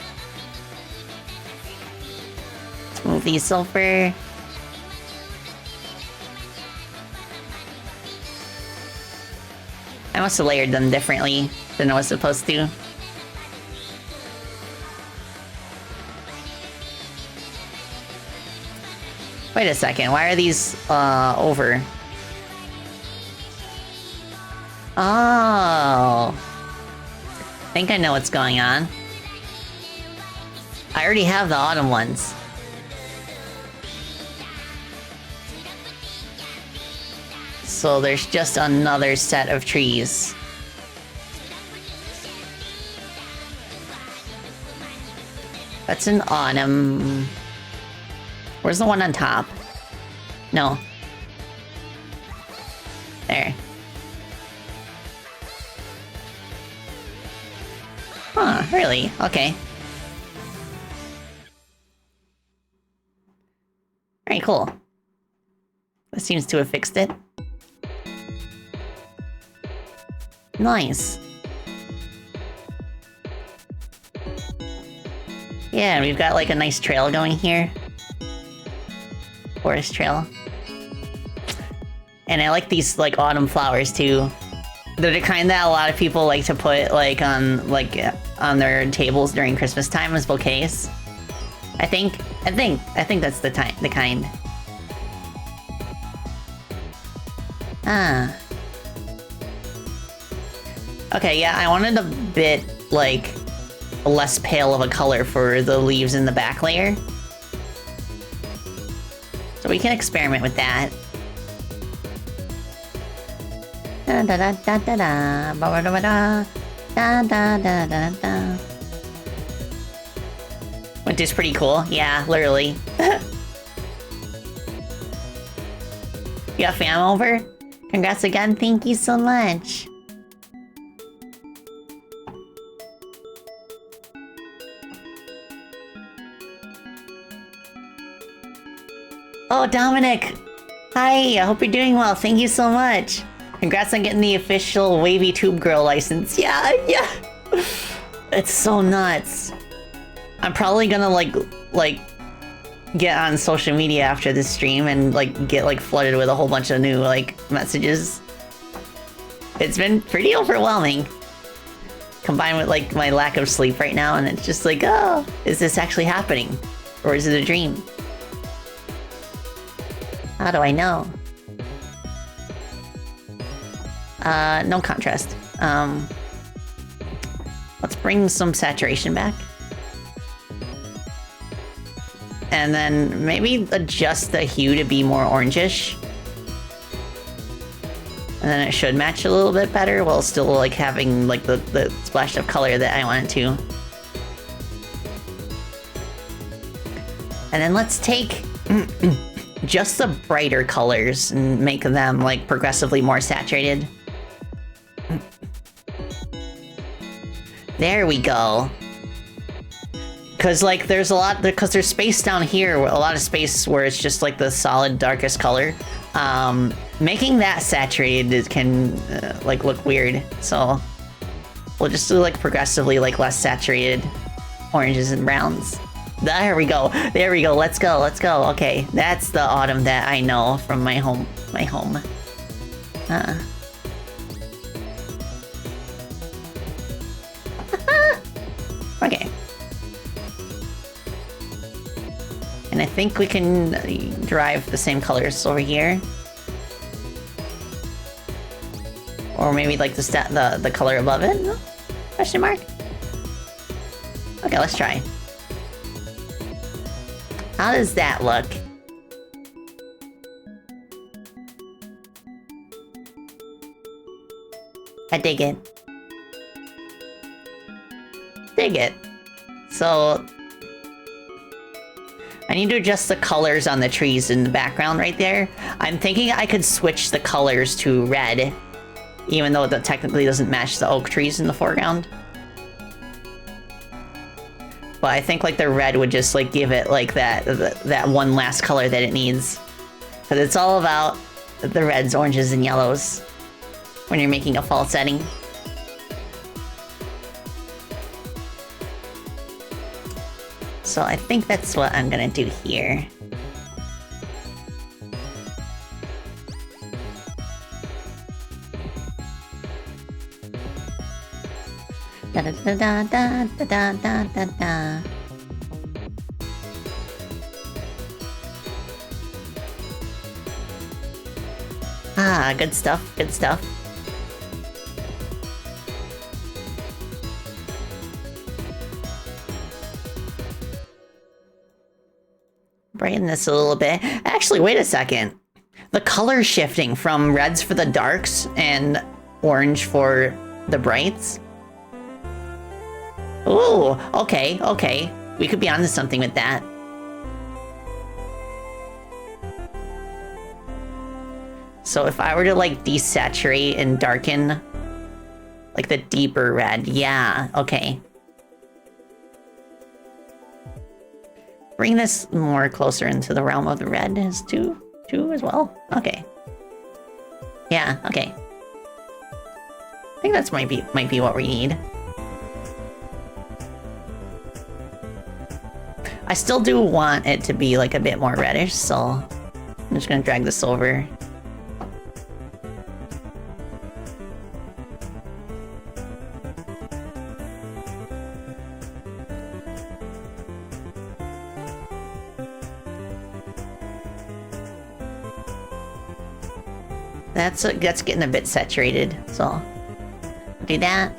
Let's move these sulfur. I must have layered them differently than I was supposed to. Wait a second, why are these, over? Oh. I think I know what's going on. I already have the autumn ones. So there's just another set of trees. That's an autumn. Where's the one on top? No. There. Huh, really? Okay. Alright, cool. That seems to have fixed it. Nice. Yeah, we've got like a nice trail going here. Forest trail. And I like these like autumn flowers too. They're the kind that a lot of people like to put like on their tables during Christmas time as bouquets. I think that's the kind. Ah. Okay, yeah, I wanted a bit like less pale of a color for the leaves in the back layer. So we can experiment with that. Da da da da da da ba da da da da da da da. Winter's pretty cool, yeah, literally. You got fam over? Congrats again, thank you so much. Oh, Dominic! Hi, I hope you're doing well. Thank you so much. Congrats on getting the official Wavy Tube Girl license. Yeah. It's so nuts. I'm probably gonna like get on social media after this stream and like get like flooded with a whole bunch of new like messages. It's been pretty overwhelming. Combined with like my lack of sleep right now, and it's just like, oh, is this actually happening? Or is it a dream? How do I know? No contrast. Let's bring some saturation back. And then maybe adjust the hue to be more orangish. And then it should match a little bit better while still like having like the splash of color that I want it to. And then let's take just the brighter colors and make them like progressively more saturated. There we go. Cause like there's a lot, because there's space down here, a lot of space where it's just like the solid darkest color. Making that saturated can like look weird. So we'll just do like progressively like less saturated oranges and browns. There we go. There we go. Let's go. Let's go. Okay, that's the autumn that I know from my home. Okay. And I think we can derive the same colors over here. Or maybe like the color above it? No? Question mark? Okay, let's try. How does that look? I dig it. Dig it. So I need to adjust the colors on the trees in the background right there. I'm thinking I could switch the colors to red, even though that technically doesn't match the oak trees in the foreground. But I think like the red would just like give it like that one last color that it needs. Because it's all about the reds, oranges, and yellows when you're making a fall setting. So I think that's what I'm gonna do here. Da da da da da da da da da. Ah, good stuff, good stuff. Brighten this a little bit. Actually, wait a second. The color shifting from reds for the darks and orange for the brights. Ooh, okay, okay. We could be onto something with that. So if I were to like desaturate and darken like the deeper red, yeah, okay. Bring this more closer into the realm of the red as two as well. Okay. Yeah, okay. I think that's might be what we need. I still do want it to be like a bit more reddish, so I'm just gonna drag this over. That's getting a bit saturated, so do that.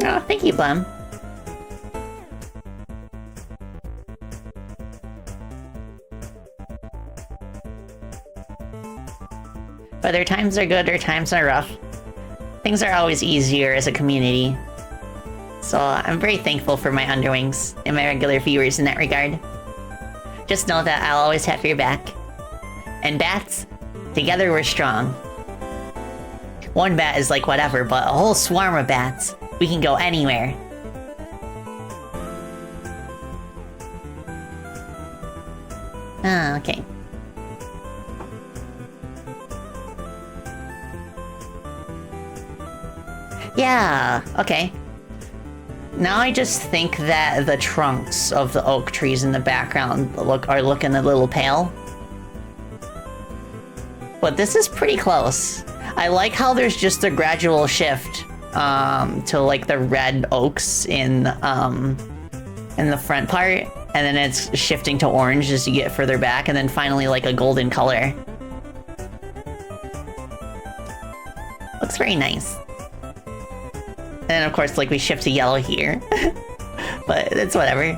Oh, thank you, Blum. Whether times are good or times are rough, things are always easier as a community. So I'm very thankful for my underlings and my regular viewers in that regard. Just know that I'll always have your back. And bats, together we're strong. one bat is like whatever, but a whole swarm of bats, we can go anywhere. Ah, okay. Yeah, okay. Now I just think that the trunks of the oak trees in the background are looking a little pale. But this is pretty close. I like how there's just a gradual shift to like the red oaks in the front part, and then it's shifting to orange as you get further back, and then finally like a golden color. Looks very nice. And of course, like, we shift to yellow here. But it's whatever.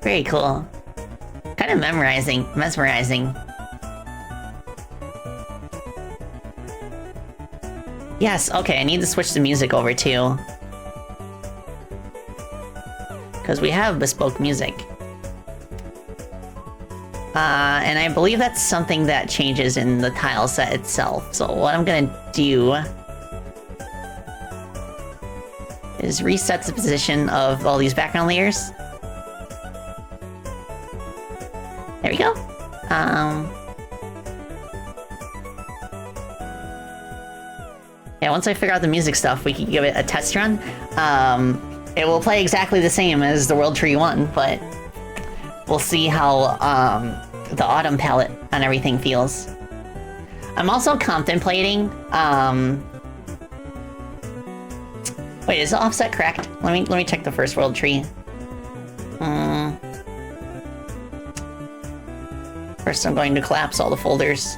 Very cool. Kind of mesmerizing. Yes, okay, I need to switch the music over too. Because we have bespoke music. And I believe that's something that changes in the tile set itself. So what I'm gonna do is reset the position of all these background layers. There we go. Yeah, once I figure out the music stuff, we can give it a test run. It will play exactly the same as the World Tree 1, but we'll see how the autumn palette on everything feels. I'm also contemplating, wait, is the offset correct? Let me check the first World Tree. First I'm going to collapse all the folders.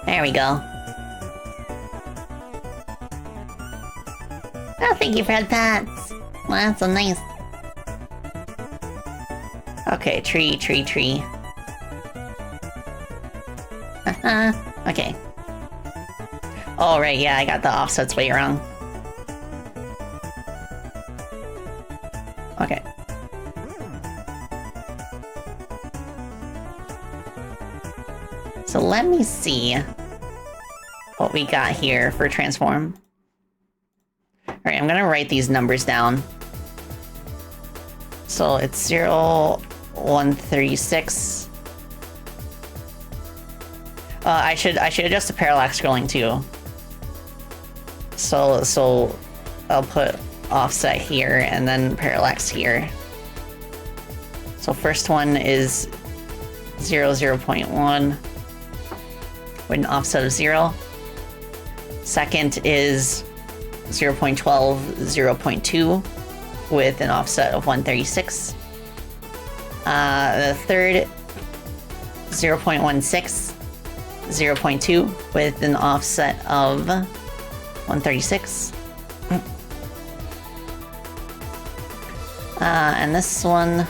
There we go. Oh, thank you for the pats. Well, that's so nice. Okay, tree. Okay. Oh, right, yeah, I got the offsets way wrong. Okay. So let me see what we got here for transform. Alright, I'm gonna write these numbers down. So it's 0, 136. I should adjust the parallax scrolling too. So I'll put offset here and then parallax here. So first one is 0.1 with an offset of 0. Second is 0.12, 0.2 with an offset of 136. The third, 0.16, 0.2 with an offset of 136. And this one,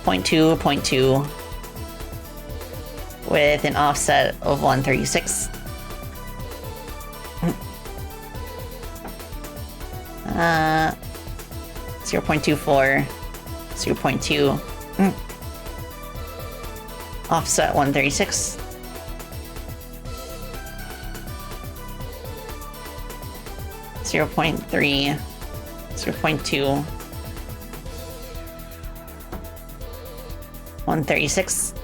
0.2 with an offset of 136. 0.24, 0.2, offset 136. Zero 0.3, 0.2, 136.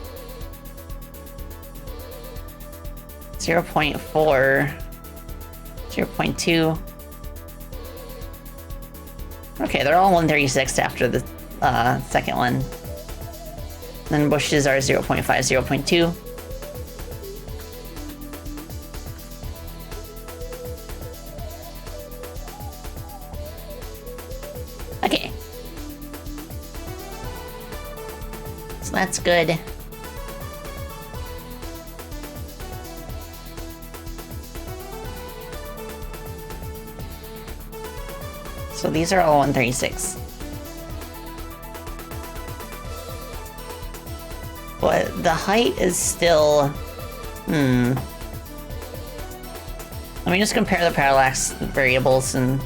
0.4, 0.2. Okay, they're all 136 after the second one. Then bushes are 0.5, 0.2. Okay. So that's good. So these are all 136. But the height is still... Let me just compare the parallax variables and...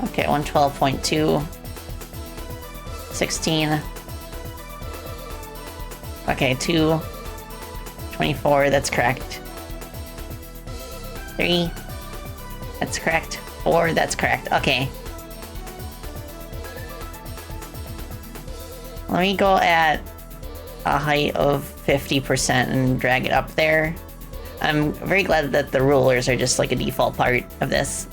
Okay, 112.2, 16. Okay, 2. 24, that's correct. 3. That's correct. 4, that's correct. Okay. Let me go at a height of 50% and drag it up there. I'm very glad that the rulers are just like a default part of this.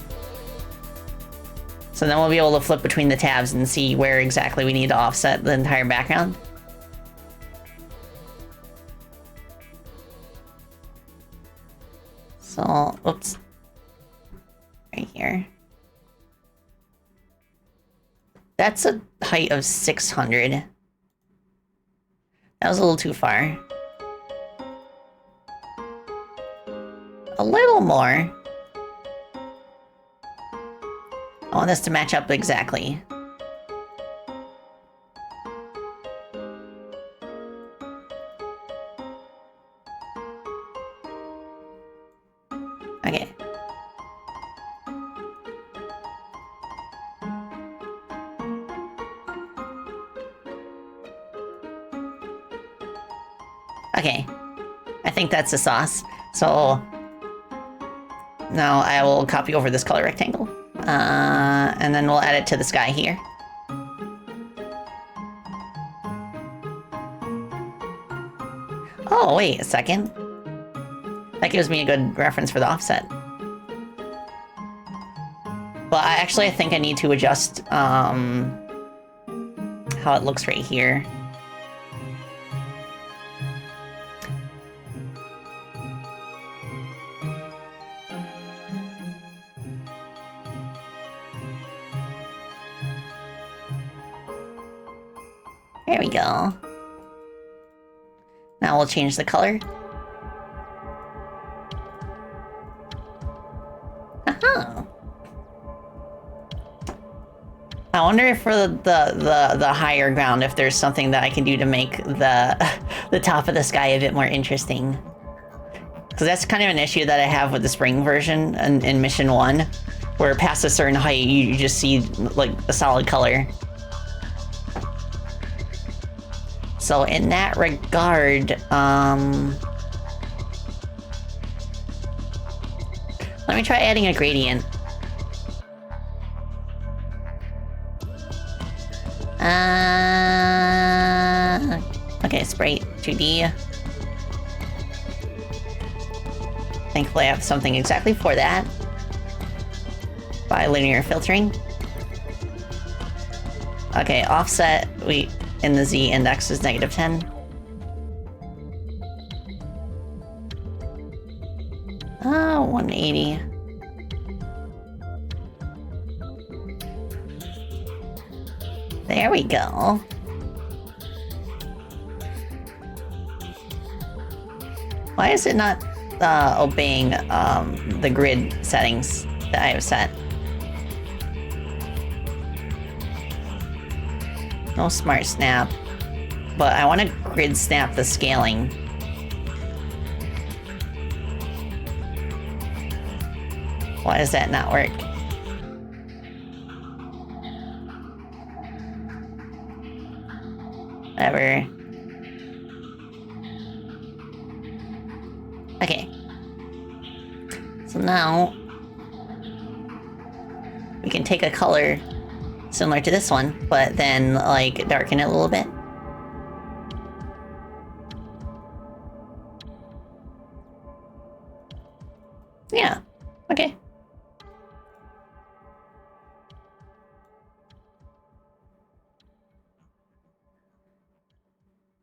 So then we'll be able to flip between the tabs and see where exactly we need to offset the entire background. So, oops. Right here. That's a height of 600. That was a little too far. A little more. I want this to match up exactly. Okay. Okay. I think that's the sauce. So now I will copy over this color rectangle. And then we'll add it to the sky here. Oh, wait a second. That gives me a good reference for the offset. But I think I need to adjust how it looks right here. There we go. Now we'll change the color. Uh-huh. I wonder if for the higher ground, if there's something that I can do to make the top of the sky a bit more interesting. Because that's kind of an issue that I have with the spring version in Mission 1, where past a certain height, you just see like a solid color. So in that regard, let me try adding a gradient. Okay, sprite 2D. Thankfully I have something exactly for that. By linear filtering. Okay, offset, in the Z index is -10. Oh, 180. There we go. Why is it not obeying the grid settings that I have set? No smart snap, but I want to grid snap the scaling. Why does that not work? Whatever. Okay. So now we can take a color similar to this one, but then, like, darken it a little bit. Yeah, okay.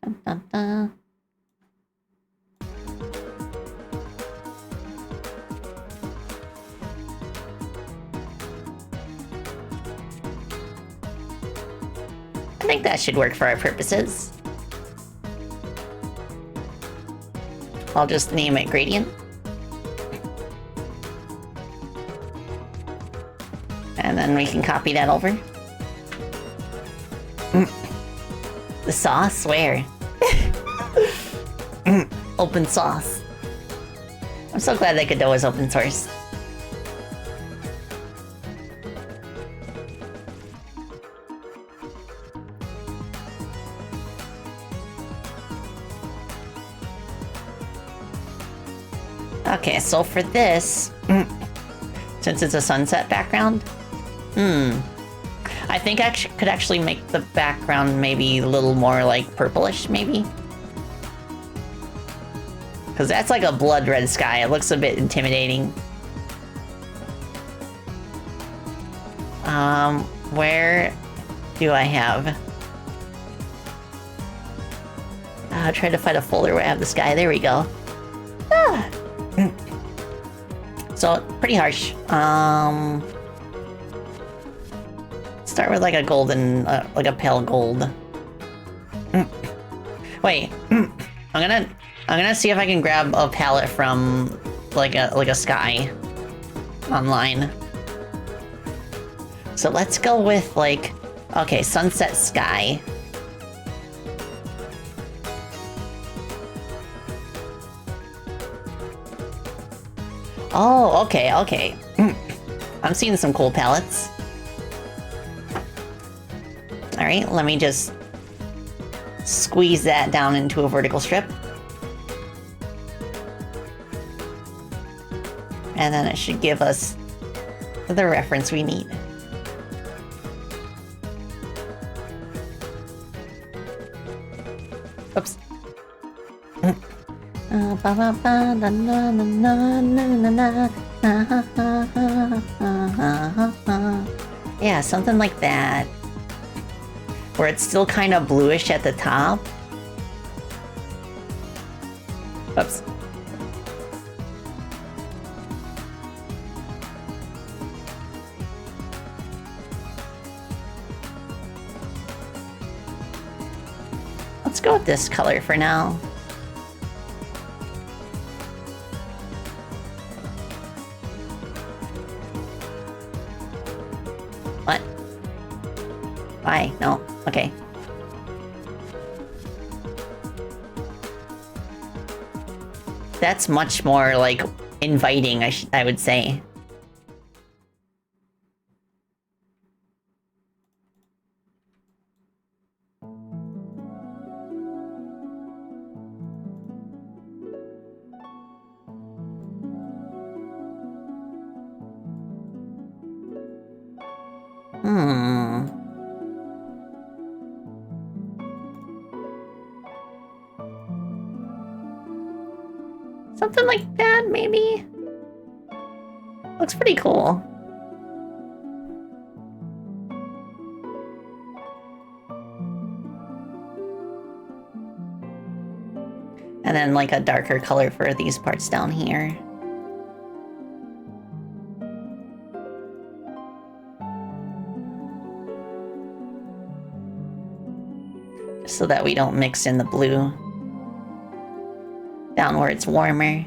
Dun, dun, dun. I think that should work for our purposes. I'll just name it gradient. And then we can copy that over. The sauce? Where? Open sauce. I'm so glad that Godot is open source. Okay, so for this, since it's a sunset background, I think I could actually make the background maybe a little more like purplish, maybe. Because that's like a blood red sky. It looks a bit intimidating. Where do I have? I'll try to find a folder where I have the sky. There we go. Ah. So, pretty harsh. Start with like a golden, like a pale gold. Wait, I'm gonna see if I can grab a palette from like a sky online. So let's go with like, okay, sunset sky. Oh, okay, okay. I'm seeing some cool palettes. All right, let me just squeeze that down into a vertical strip. And then it should give us the reference we need. Oops. Yeah, something like that. Where it's still kind of bluish at the top. Oops. Let's go with this color for now. What? Why? No. Okay. That's much more, like, inviting, I would say. Something like that, maybe? Looks pretty cool. And then like a darker color for these parts down here. Just so that we don't mix in the blue. Down where it's warmer.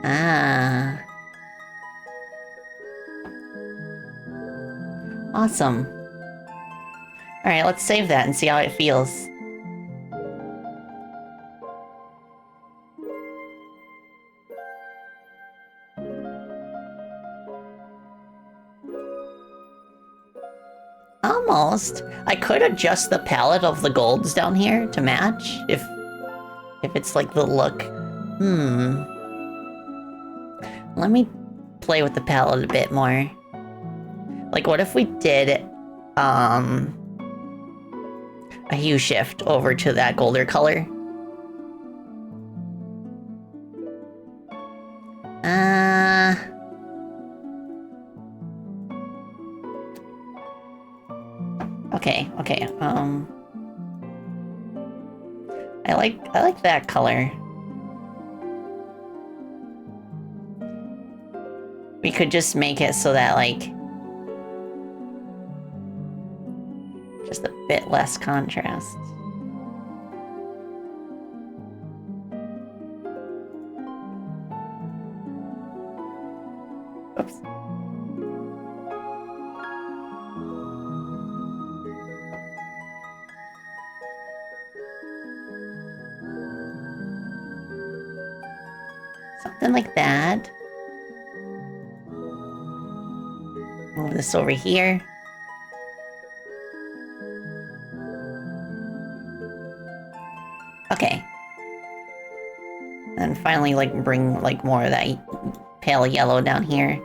Ah. Awesome. Alright, let's save that and see how it feels. Almost. I could adjust the palette of the golds down here to match if it's like the look. Let me play with the palette a bit more. Like, what if we did a hue shift over to that golder color? Okay, okay. I like that color. We could just make it so that, like, just a bit less contrast. Oops. Something like that. Move this over here. Okay. And finally, like, bring, like, more of that pale yellow down here.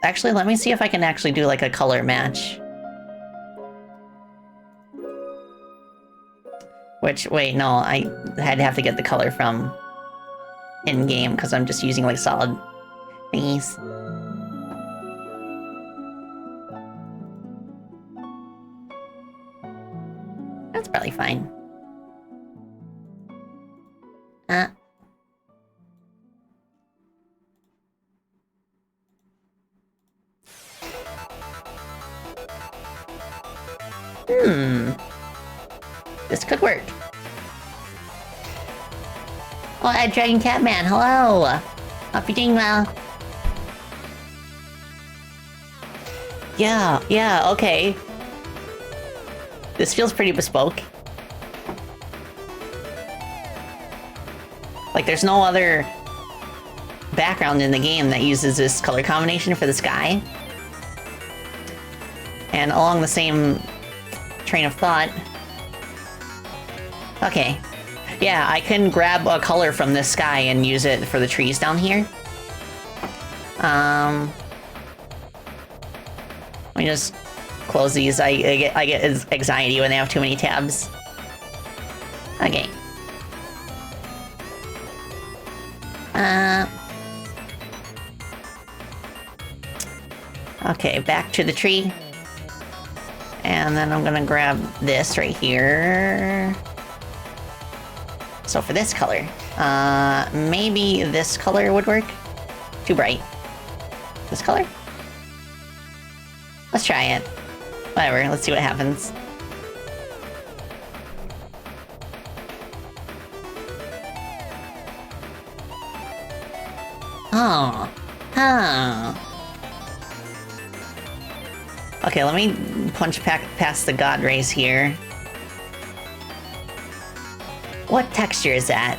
Actually, let me see if I can actually do, like, a color match. Which, wait, no, I had to have to get the color from in-game, because I'm just using, like, solid thingies. That's probably fine. This could work. Oh, Dragon Cat Man, hello! Hope you're doing well. Yeah, okay. This feels pretty bespoke. Like, there's no other background in the game that uses this color combination for the sky. And along the same train of thought... Okay. Yeah, I can grab a color from this sky and use it for the trees down here. Let me just close these. I get anxiety when they have too many tabs. Okay. Okay, back to the tree. And then I'm gonna grab this right here. So for this color, maybe this color would work? Too bright. This color? Let's try it. Whatever, let's see what happens. Oh. Huh. Okay, let me punch past the god rays here. What texture is that?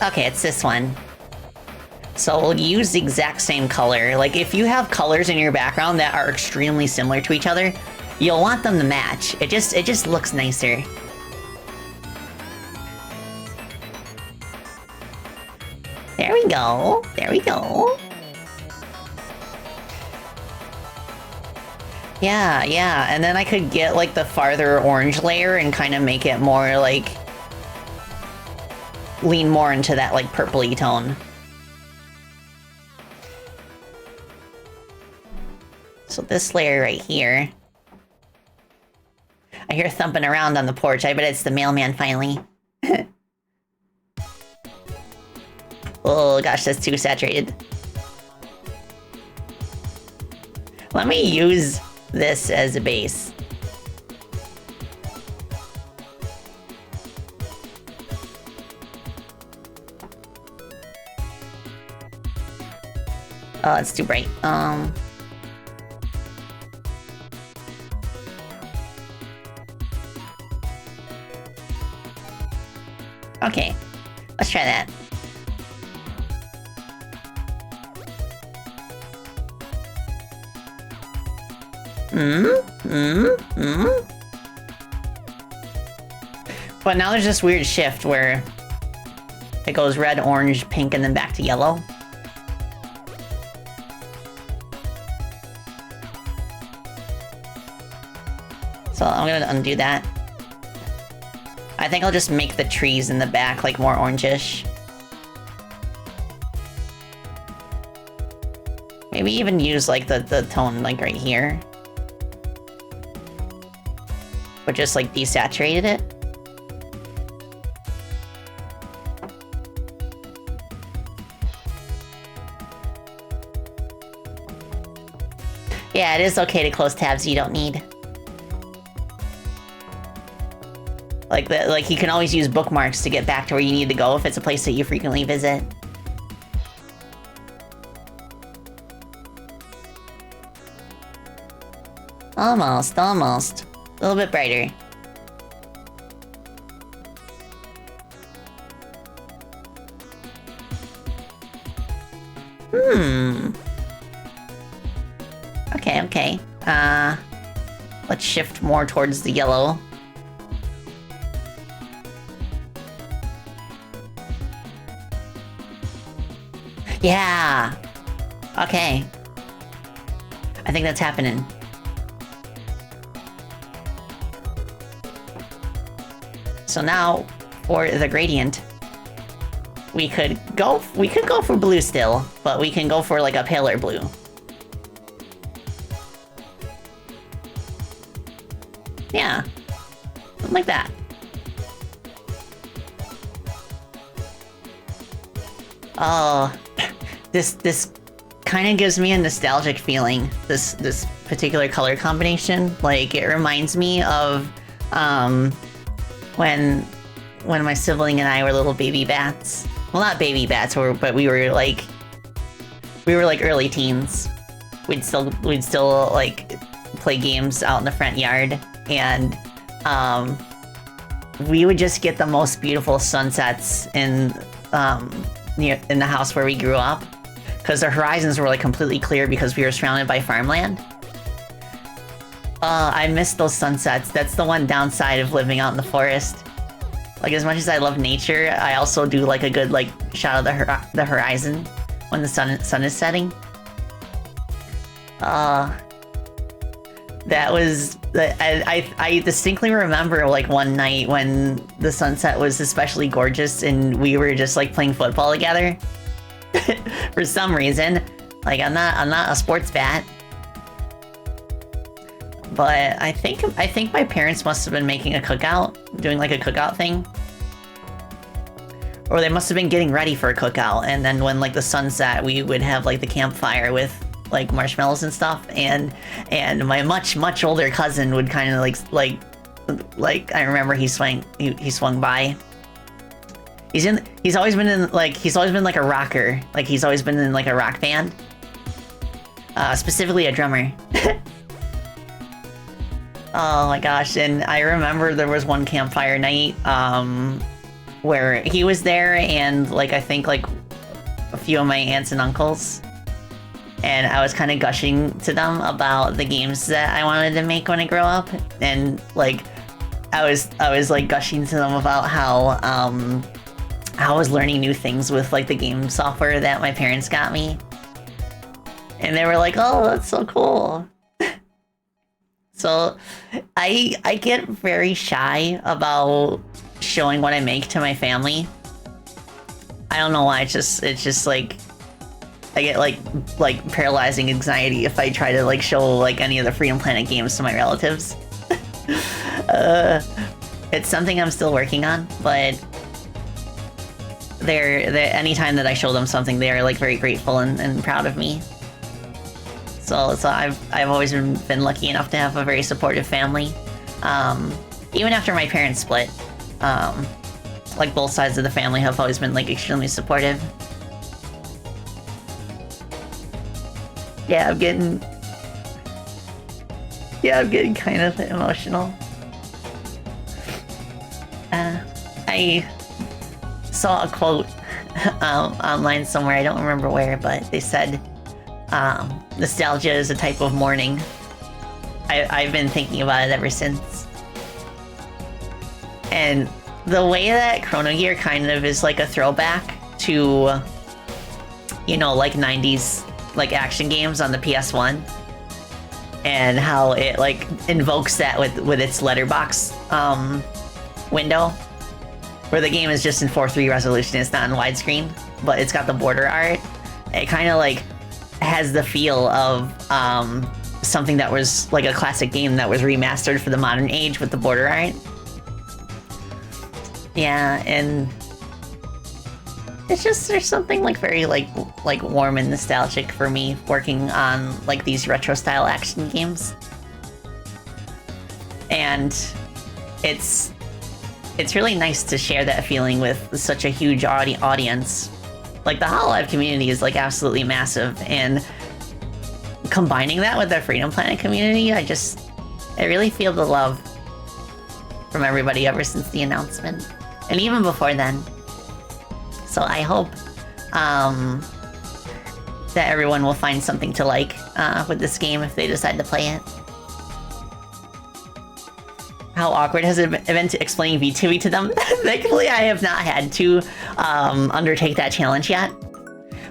Okay, it's this one. So we'll use the exact same color. Like, if you have colors in your background that are extremely similar to each other, you'll want them to match. It just looks nicer. There we go. There we go. Yeah, and then I could get, like, the farther orange layer and kind of make it more, like... lean more into that, like, purpley tone. So this layer right here... I hear thumping around on the porch. I bet it's the mailman finally. Oh gosh, that's too saturated. Let me use this as a base. Oh, it's too bright. Okay, let's try that. But now there's this weird shift where it goes red, orange, pink, and then back to yellow. So I'm gonna undo that. I think I'll just make the trees in the back, like, more orangish. Maybe even use, like, the tone, like, right here. But just, like, desaturated it. Yeah, it is okay to close tabs you don't need. Like, you can always use bookmarks to get back to where you need to go if it's a place that you frequently visit. Almost. A little bit brighter. Okay, okay. Let's shift more towards the yellow. Yeah! Okay. I think that's happening. So now, for the gradient, we could go for blue still, but we can go for like a paler blue. Yeah, something like that. Oh, this kind of gives me a nostalgic feeling. This particular color combination, like it reminds me of when my sibling and I were little baby bats. Well, not baby bats, but we were like early teens. We'd still like play games out in the front yard, and we would just get the most beautiful sunsets in the house where we grew up, because the horizons were like completely clear because we were surrounded by farmland. I miss those sunsets. That's the one downside of living out in the forest. Like, as much as I love nature, I also do like a good like shot of the horizon when the sun is setting. That was I distinctly remember like one night when the sunset was especially gorgeous and we were just like playing football together. For some reason, like I'm not a sports bat, but I think my parents must have been making a cookout, doing like a cookout thing, or they must have been getting ready for a cookout. And then when like the sun set, we would have like the campfire with like marshmallows and stuff, and my much older cousin would kind of like I remember he swung by. He's always been like a rocker. Like he's always been in like a rock band. Specifically a drummer. Oh my gosh, and I remember there was one campfire night where he was there, and like I think like a few of my aunts and uncles, and I was kind of gushing to them about the games that I wanted to make when I grow up, and like I was like gushing to them about how I was learning new things with like the game software that my parents got me, and they were like, "Oh, that's so cool." So I get very shy about showing what I make to my family. I don't know why. It's just like I get like paralyzing anxiety if I try to like show like any of the Freedom Planet games to my relatives. It's something I'm still working on, but they're anytime that I show them something, they are like very grateful and proud of me. So I've always been lucky enough to have a very supportive family. Even after my parents split, like both sides of the family have always been like extremely supportive. Yeah, I'm getting kind of emotional. I saw a quote online somewhere, I don't remember where, but they said, nostalgia is a type of mourning. I've been thinking about it ever since. And the way that Chrono Gear kind of is like a throwback to, you know, like 90s like action games on the PS1, and how it like invokes that with its letterbox window, where the game is just in 4:3 resolution, it's not in widescreen, but it's got the border art. It kind of like has the feel of something that was like a classic game that was remastered for the modern age with the border art. Yeah, and it's just, there's something like very like warm and nostalgic for me working on like these retro style action games. And it's really nice to share that feeling with such a huge audience. Like the Hololive community is like absolutely massive, and combining that with the Freedom Planet community, I really feel the love from everybody ever since the announcement, and even before then. So I hope that everyone will find something to like with this game if they decide to play it. How awkward has it been to explaining V2 to them? Thankfully, I have not had to undertake that challenge yet.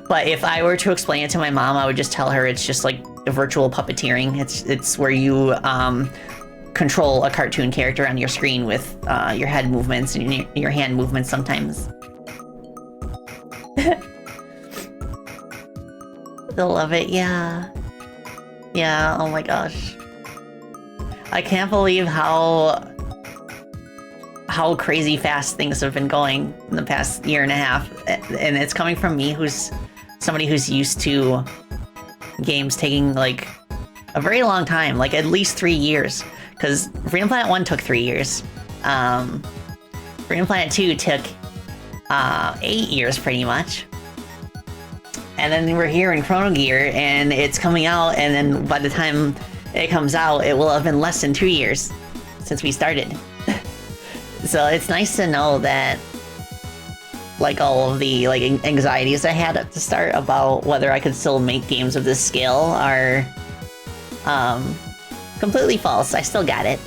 But if I were to explain it to my mom, I would just tell her it's just like a virtual puppeteering. It's where you control a cartoon character on your screen with your head movements and your hand movements sometimes. They'll love it, yeah. Yeah, oh my gosh. I can't believe how crazy fast things have been going in the past year and a half. And it's coming from me, who's somebody who's used to games taking like a very long time, like at least 3 years. Because Freedom Planet 1 took 3 years. Freedom Planet 2 took 8 years pretty much. And then we're here in Chrono Gear and it's coming out, and then by the time it comes out, it will have been less than 2 years since we started. So it's nice to know that like all of the like anxieties I had at the start about whether I could still make games of this scale are completely false. I still got it.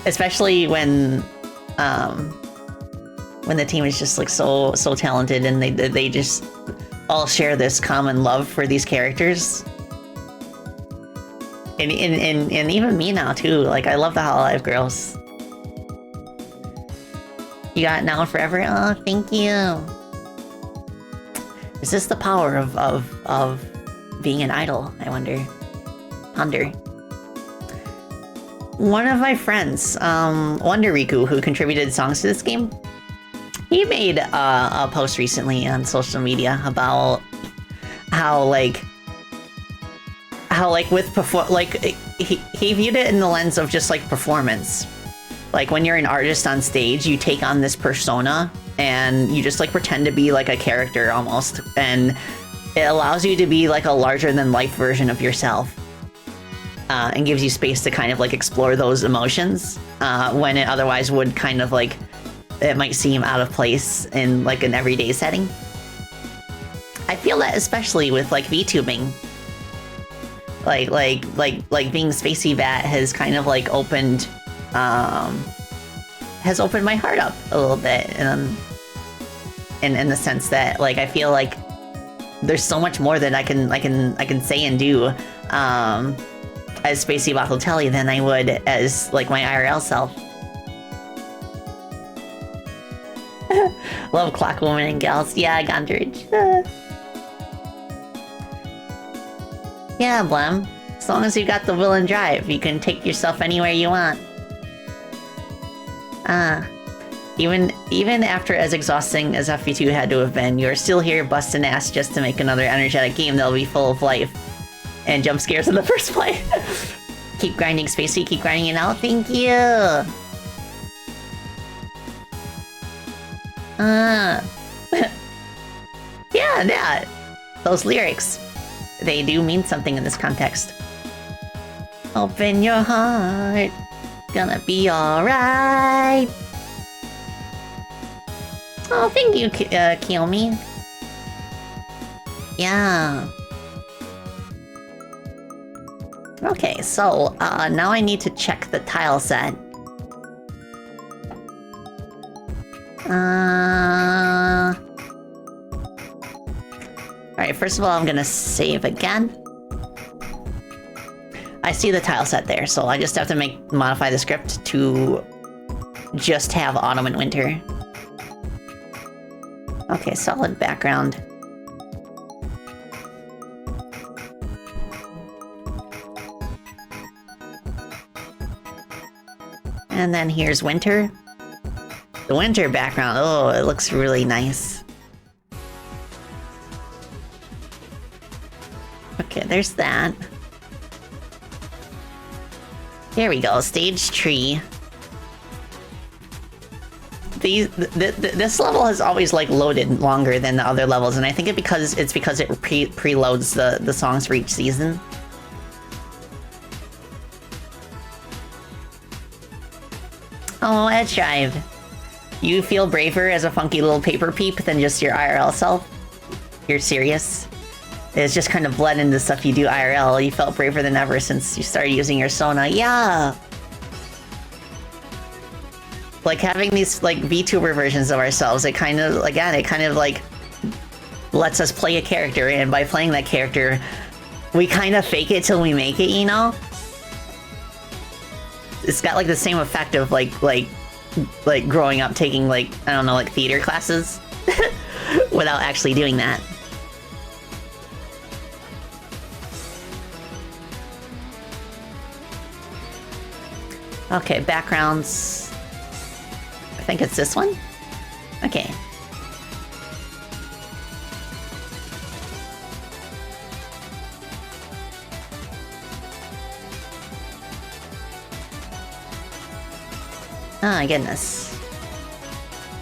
Especially when the team is just like so talented and they just all share this common love for these characters. And even me now too. Like I love the Hololive girls. You got it now and forever? Oh, thank you. Is this the power of being an idol? I wonder. Ponder. One of my friends, Wonder Riku, who contributed songs to this game, he made a post recently on social media about how he viewed it in the lens of just like performance. Like when you're an artist on stage, you take on this persona and you just like pretend to be like a character almost, and it allows you to be like a larger than life version of yourself. And gives you space to kind of like explore those emotions when it otherwise would kind of like, it might seem out of place in like an everyday setting. I feel that especially with like VTubing. Like being Spacey Bat has kind of like opened my heart up a little bit, in the sense that like I feel like there's so much more that I can say and do as Spacey Bottlitelli than I would as like my IRL self. Love Clock Woman and Gals. Yeah, Gondridge. Yeah, Blem. As long as you got the will and drive, you can take yourself anywhere you want. Even after as exhausting as FP2 had to have been, you're still here busting ass just to make another energetic game that'll be full of life and jump scares in the first play. Keep grinding, Spacey. Keep grinding it out. Thank you. Yeah. Those lyrics, they do mean something in this context. Open your heart. Gonna be alright. Oh, thank you, Kiyomi. Yeah. Okay, so now I need to check the tile set. Alright, first of all, I'm gonna save again. I see the tile set there, so I just have to modify the script to just have autumn and winter. Okay, solid background. And then here's winter. The winter background, oh, it looks really nice. Okay, there's that. Here we go, stage tree. This level has always like loaded longer than the other levels, and I think it's because it preloads the songs for each season. Oh, Edge Drive. You feel braver as a funky little paper peep than just your IRL self? you're serious? It's just kind of bled into stuff you do IRL. You felt braver than ever since you started using your Sona. Yeah! Like, having these, like, VTuber versions of ourselves, it kind of, again, it kind of, like, lets us play a character, and by playing that character, we kind of fake it till we make it, you know? It's got, like, the same effect of, like growing up taking, like, I don't know, like, theater classes without actually doing that. Okay, backgrounds. I think it's this one? Okay. Oh my goodness.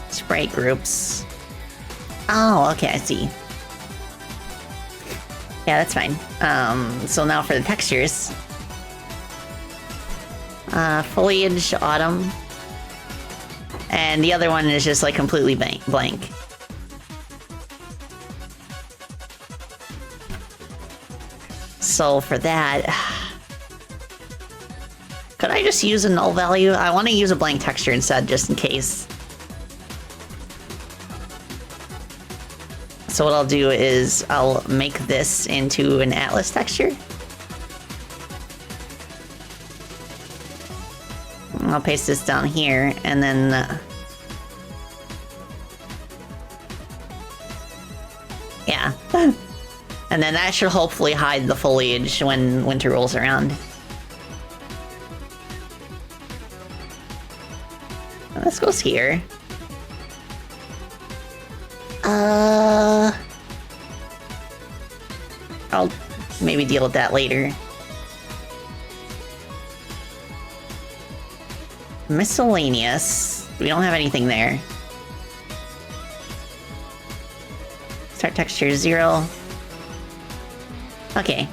Sprite groups. Oh, okay, I see. Yeah, that's fine. So now for the textures. Foliage, autumn. And the other one is just like completely blank. So for that, could I just use a null value? I want to use a blank texture instead, just in case. So what I'll do is I'll make this into an atlas texture. I'll paste this down here, and then yeah. And then that should hopefully hide the foliage when winter rolls around. And this goes here. I'll maybe deal with that later. Miscellaneous. We don't have anything there. Start texture 0. Okay.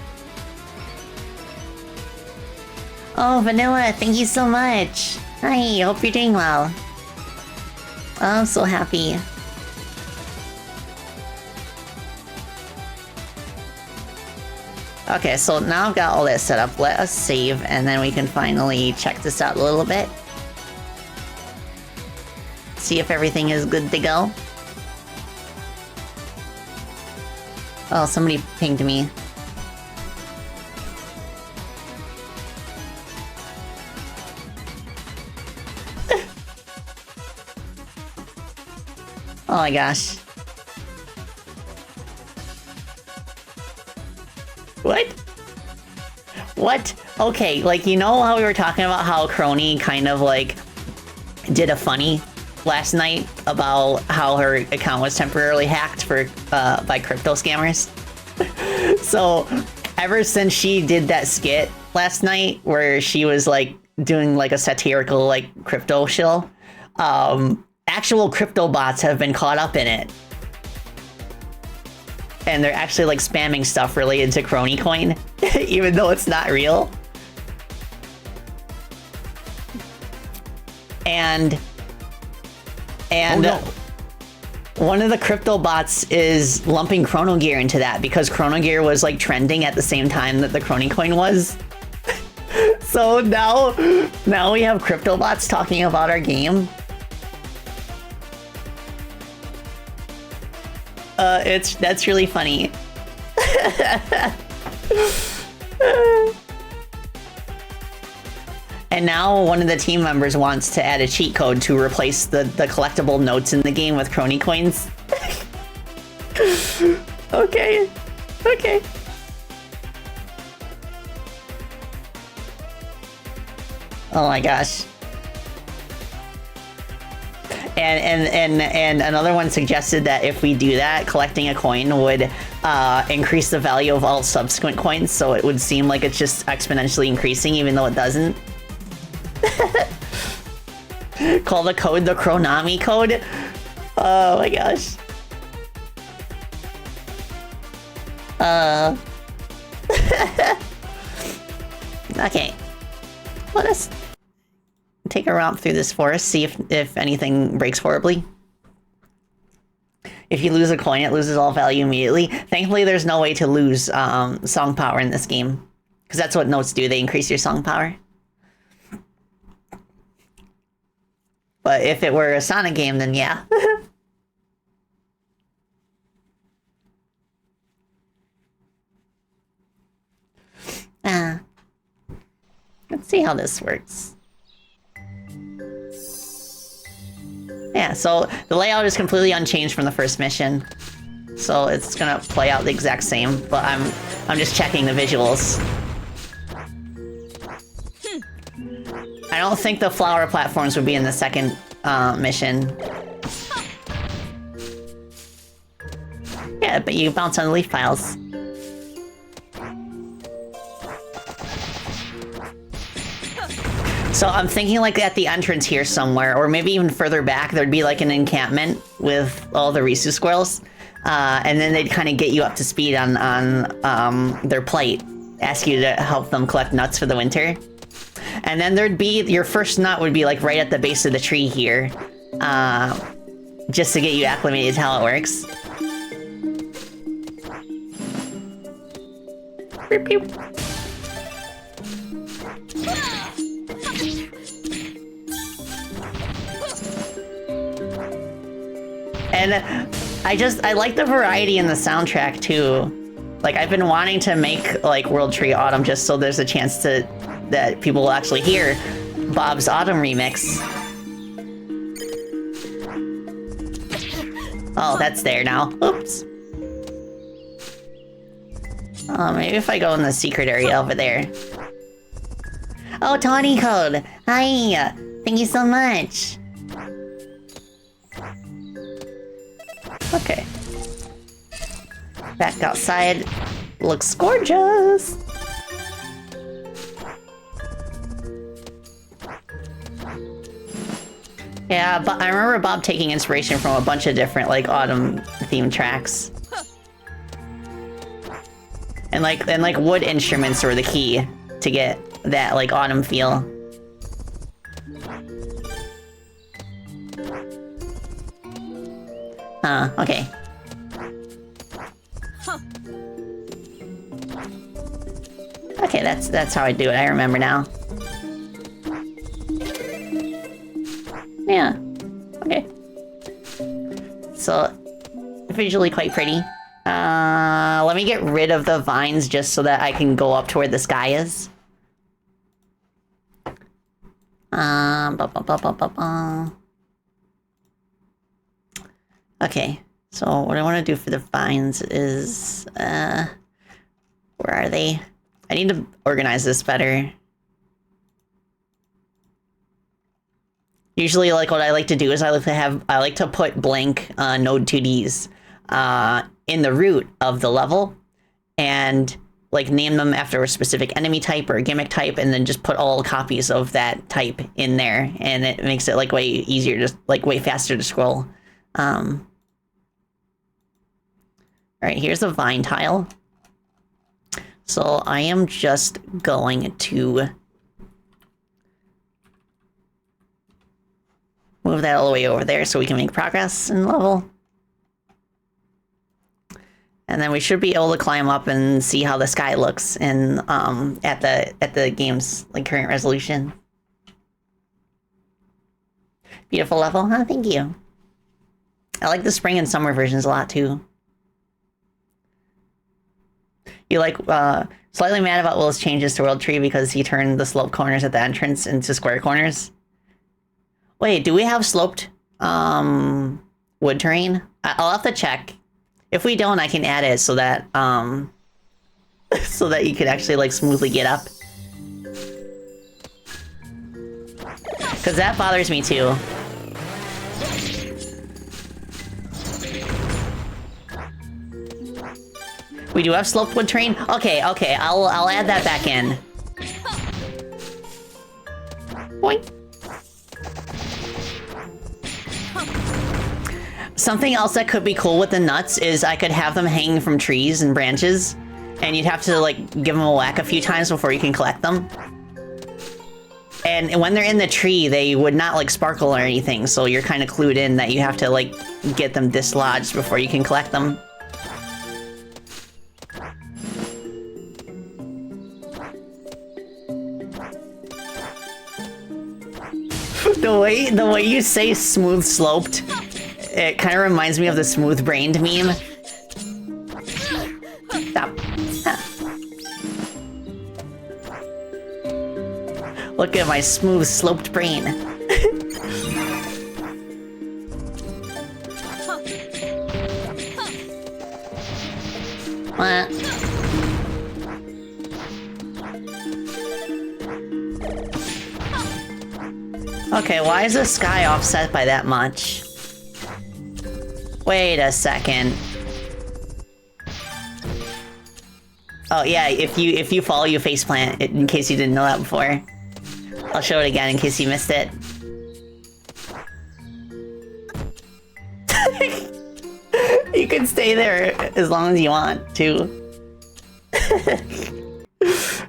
Oh, Vanilla, thank you so much. Hi, hope you're doing well. Oh, I'm so happy. Okay, so now I've got all that set up. Let us save, and then we can finally check this out a little bit. See if everything is good to go. Oh, somebody pinged me. Oh my gosh. What? What? Okay, like, you know how we were talking about how Crony kind of, like, did a funny last night about how her account was temporarily hacked for by crypto scammers? So, ever since she did that skit last night where she was, like, doing, like, a satirical, like, crypto shill, actual crypto bots have been caught up in it. And they're actually, like, spamming stuff related to Crony Coin, even though it's not real. And oh, no. One of the crypto bots is lumping Chrono Gear into that because Chrono Gear was, like, trending at the same time that the Crony Coin was. So now we have crypto bots talking about our game. That's really funny. And now one of the team members wants to add a cheat code to replace the collectible notes in the game with Crony coins. Okay. Okay. Oh my gosh. And another one suggested that if we do that, collecting a coin would increase the value of all subsequent coins, so it would seem like it's just exponentially increasing, even though it doesn't. Call the code the Chronami code. Oh my gosh. Okay. Let us take a romp through this forest, see if anything breaks horribly. If you lose a coin, it loses all value immediately. Thankfully, there's no way to lose song power in this game. Because that's what notes do. They increase your song power. But if it were a Sonic game, then yeah. Let's see how this works. Yeah, so the layout is completely unchanged from the first mission. So it's gonna play out the exact same, but I'm just checking the visuals. I don't think the flower platforms would be in the second mission. Yeah, but you bounce on the leaf piles. So I'm thinking like at the entrance here somewhere, or maybe even further back, there'd be like an encampment with all the Risu squirrels. And then they'd kind of get you up to speed on their plight. Ask you to help them collect nuts for the winter. And then there'd be, your first nut would be like right at the base of the tree here. Just to get you acclimated to how it works. Beep, beep. And I like the variety in the soundtrack too. Like I've been wanting to make like World Tree Autumn just so there's a chance that people will actually hear Bob's Autumn remix. Oh, that's there now. Oops. Maybe if I go in the secret area over there. Oh, Tawny Code. Hi. Thank you so much. Okay. Back outside. Looks gorgeous. Yeah, but I remember Bob taking inspiration from a bunch of different like autumn themed tracks. And like wood instruments were the key to get that like autumn feel. Okay. Okay, that's how I do it. I remember now. Yeah. Okay. So, visually quite pretty. Let me get rid of the vines just so that I can go up to where the sky is. Okay, so what I want to do for the vines is, where are they? I need to organize this better. Usually, like, what I like to do is I like to put blank node 2Ds in the root of the level and like name them after a specific enemy type or a gimmick type, and then just put all copies of that type in there, and it makes it like way easier, just like way faster to scroll. All right, here's a vine tile. So I am just going to move that all the way over there so we can make progress in level. And then we should be able to climb up and see how the sky looks in at the game's like current resolution. Beautiful level, huh? Thank you. I like the spring and summer versions a lot too. You like slightly mad about Will's changes to World Tree because he turned the slope corners at the entrance into square corners. Wait, do we have sloped wood terrain? I'll have to check. If we don't, I can add it so that so that you could actually like smoothly get up. Cause that bothers me too. We do have sloped wood terrain? Okay, I'll add that back in. Boink. Something else that could be cool with the nuts is I could have them hanging from trees and branches, and you'd have to like give them a whack a few times before you can collect them. And when they're in the tree, they would not like sparkle or anything, so you're kind of clued in that you have to like get them dislodged before you can collect them. The way you say smooth sloped, it kind of reminds me of the smooth brained meme. Stop. Look at my smooth sloped brain. What? Okay, why is the sky offset by that much? Wait a second. Oh yeah, if you fall, you faceplant, in case you didn't know that before. I'll show it again in case you missed it. You can stay there as long as you want to.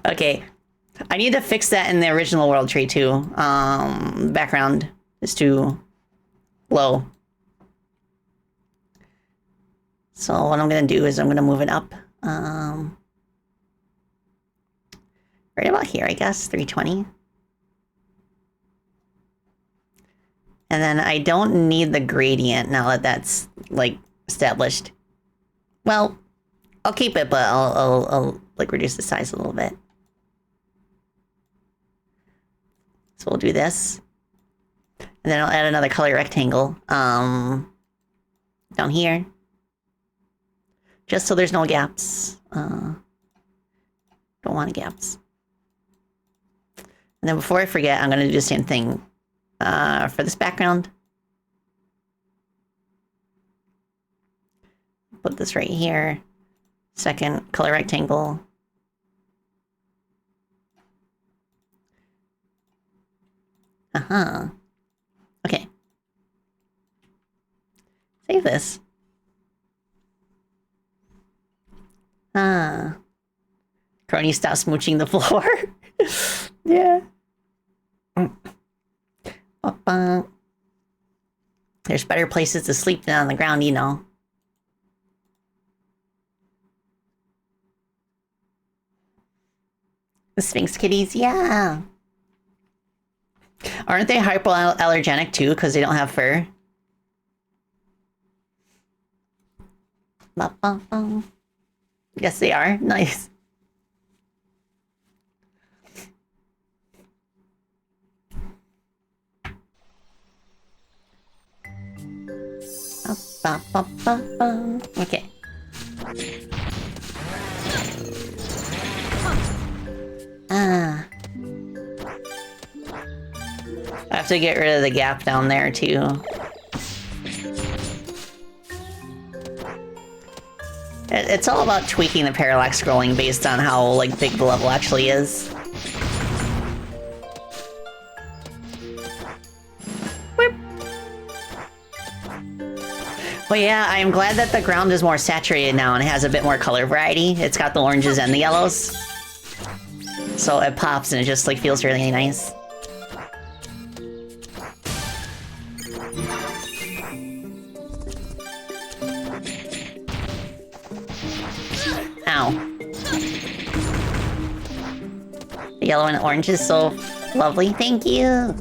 Okay. I need to fix that in the original world tree too. Background is too low. So what I'm gonna do is I'm gonna move it up. Right about here, I guess, 320. And then I don't need the gradient now that that's like established. Well, I'll keep it, but I'll like reduce the size a little bit. So we'll do this. And then I'll add another color rectangle down here. Just so there's no gaps. Don't want gaps. And then before I forget, I'm going to do the same thing for this background. Put this right here. Second color rectangle. Okay. Save this. Crony, stop smooching the floor. Yeah. There's better places to sleep than on the ground, you know. The Sphinx kitties, yeah. Aren't they hypoallergenic too because they don't have fur? Yes, they are. Nice. Okay. I have to get rid of the gap down there too. It's all about tweaking the parallax scrolling based on how like big the level actually is. But yeah, I am glad that the ground is more saturated now and it has a bit more color variety. It's got the oranges and the yellows. So it pops and it just like feels really nice. Ow. The yellow and orange is so lovely. Thank you.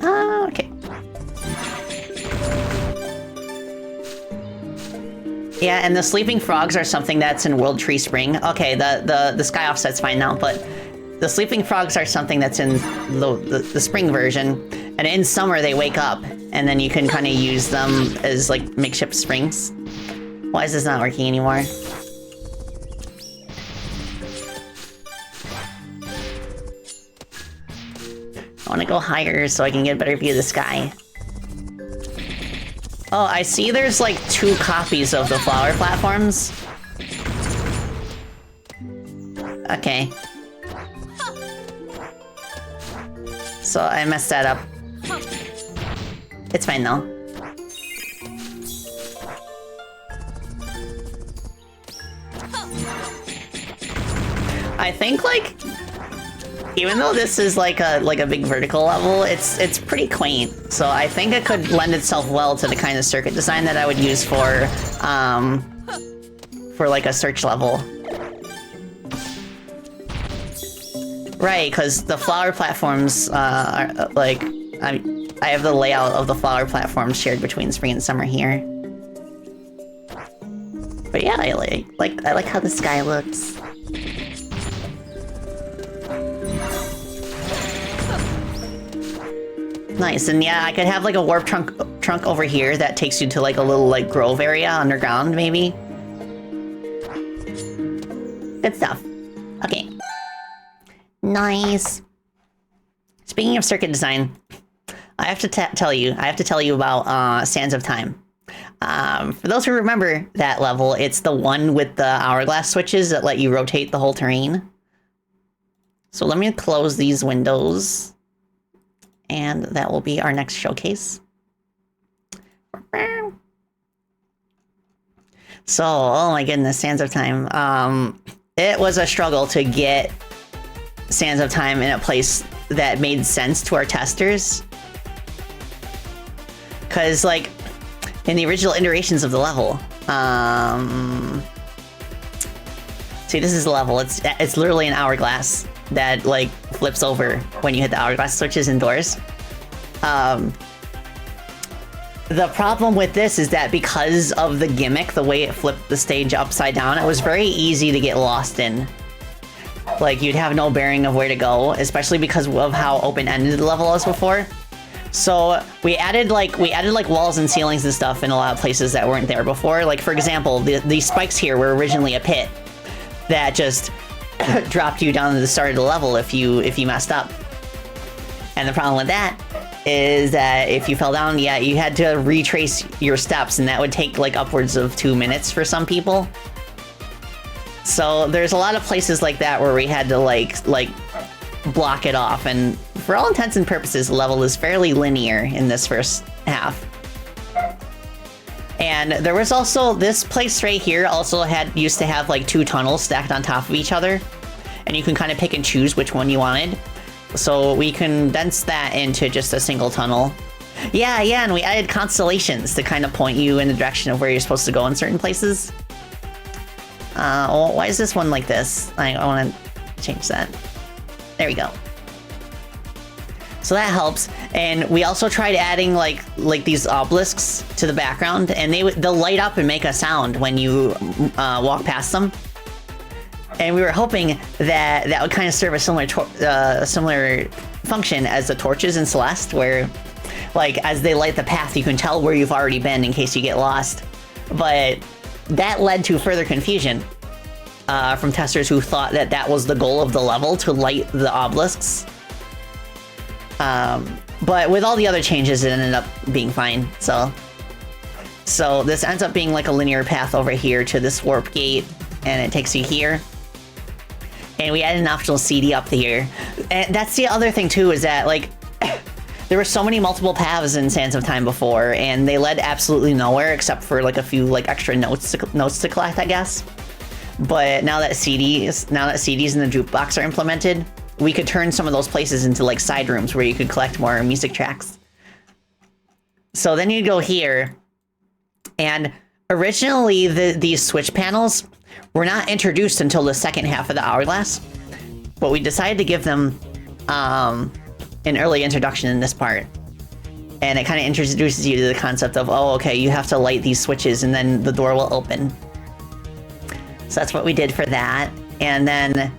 Oh, okay. Yeah, and the sleeping frogs are something that's in World Tree Spring. Okay, the sky offset's fine now, but the sleeping frogs are something that's in the spring version. And in summer they wake up, and then you can kind of use them as like makeshift springs. Why is this not working anymore? I want to go higher so I can get a better view of the sky. Oh, I see there's like 2 copies of the flower platforms. Okay. So I messed that up. It's fine though. I think like even though this is like a big vertical level, it's pretty quaint. So I think it could lend itself well to the kind of circuit design that I would use for like a search level. Right, because the flower platforms are like I have the layout of the flower platforms shared between spring and summer here. But yeah, I like how the sky looks. Nice, and yeah, I could have like a warp trunk over here that takes you to like a little like grove area underground, maybe. Good stuff. Okay. Nice. Speaking of circuit design, I have to tell you about Sands of Time. For those who remember that level, it's the one with the hourglass switches that let you rotate the whole terrain. So let me close these windows, and that will be our next showcase. So, oh my goodness, Sands of Time. It was a struggle to get Sands of Time in a place that made sense to our testers. Because, like, in the original iterations of the level, see, this is the level. It's literally an hourglass that, like, flips over when you hit the hourglass switches indoors. The problem with this is that because of the gimmick, the way it flipped the stage upside down, it was very easy to get lost in. Like, you'd have no bearing of where to go, especially because of how open-ended the level was before. So we added like walls and ceilings and stuff in a lot of places that weren't there before. Like, for example, these spikes here were originally a pit that just dropped you down to the start of the level if you messed up. And the problem with that is that if you fell down, yeah, you had to retrace your steps, and that would take like upwards of 2 minutes for some people. So there's a lot of places like that where we had to like block it off, and for all intents and purposes, the level is fairly linear in this first half. And there was also this place right here also used to have like 2 tunnels stacked on top of each other, and you can kind of pick and choose which one you wanted. So we condensed that into just a single tunnel. Yeah, and we added constellations to kind of point you in the direction of where you're supposed to go in certain places. Well, why is this one like this? I want to change that. There we go. So that helps. And we also tried adding like these obelisks to the background, and they'll light up and make a sound when you walk past them. And we were hoping that would kind of serve a similar function as the torches in Celeste, where, like, as they light the path, you can tell where you've already been in case you get lost. But that led to further confusion from testers who thought that was the goal of the level, to light the obelisks. But with all the other changes, it ended up being fine. So this ends up being like a linear path over here to this warp gate, and it takes you here. And we added an optional CD up here. And that's the other thing too, is that like there were so many multiple paths in Sands of Time before, and they led absolutely nowhere except for like a few like extra notes to collect, I guess. But now that CDs and the jukebox are implemented, we could turn some of those places into like side rooms where you could collect more music tracks. So then you go here, and originally these switch panels were not introduced until the second half of the hourglass, but we decided to give them an early introduction in this part. And it kind of introduces you to the concept of, oh, okay, you have to light these switches and then the door will open. So that's what we did for that. And then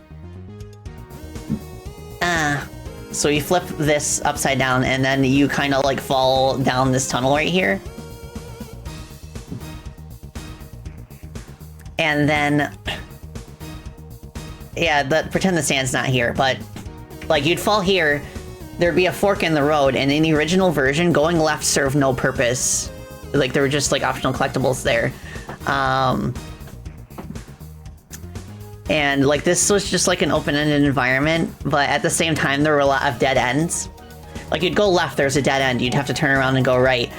so you flip this upside down, and then you kind of like fall down this tunnel right here. And then, yeah, pretend the sand's not here, but like you'd fall here, there'd be a fork in the road, and in the original version, going left served no purpose. Like there were just like optional collectibles there. And like this was just like an open-ended environment, but at the same time there were a lot of dead ends. Like you'd go left, there's a dead end, you'd have to turn around and go right.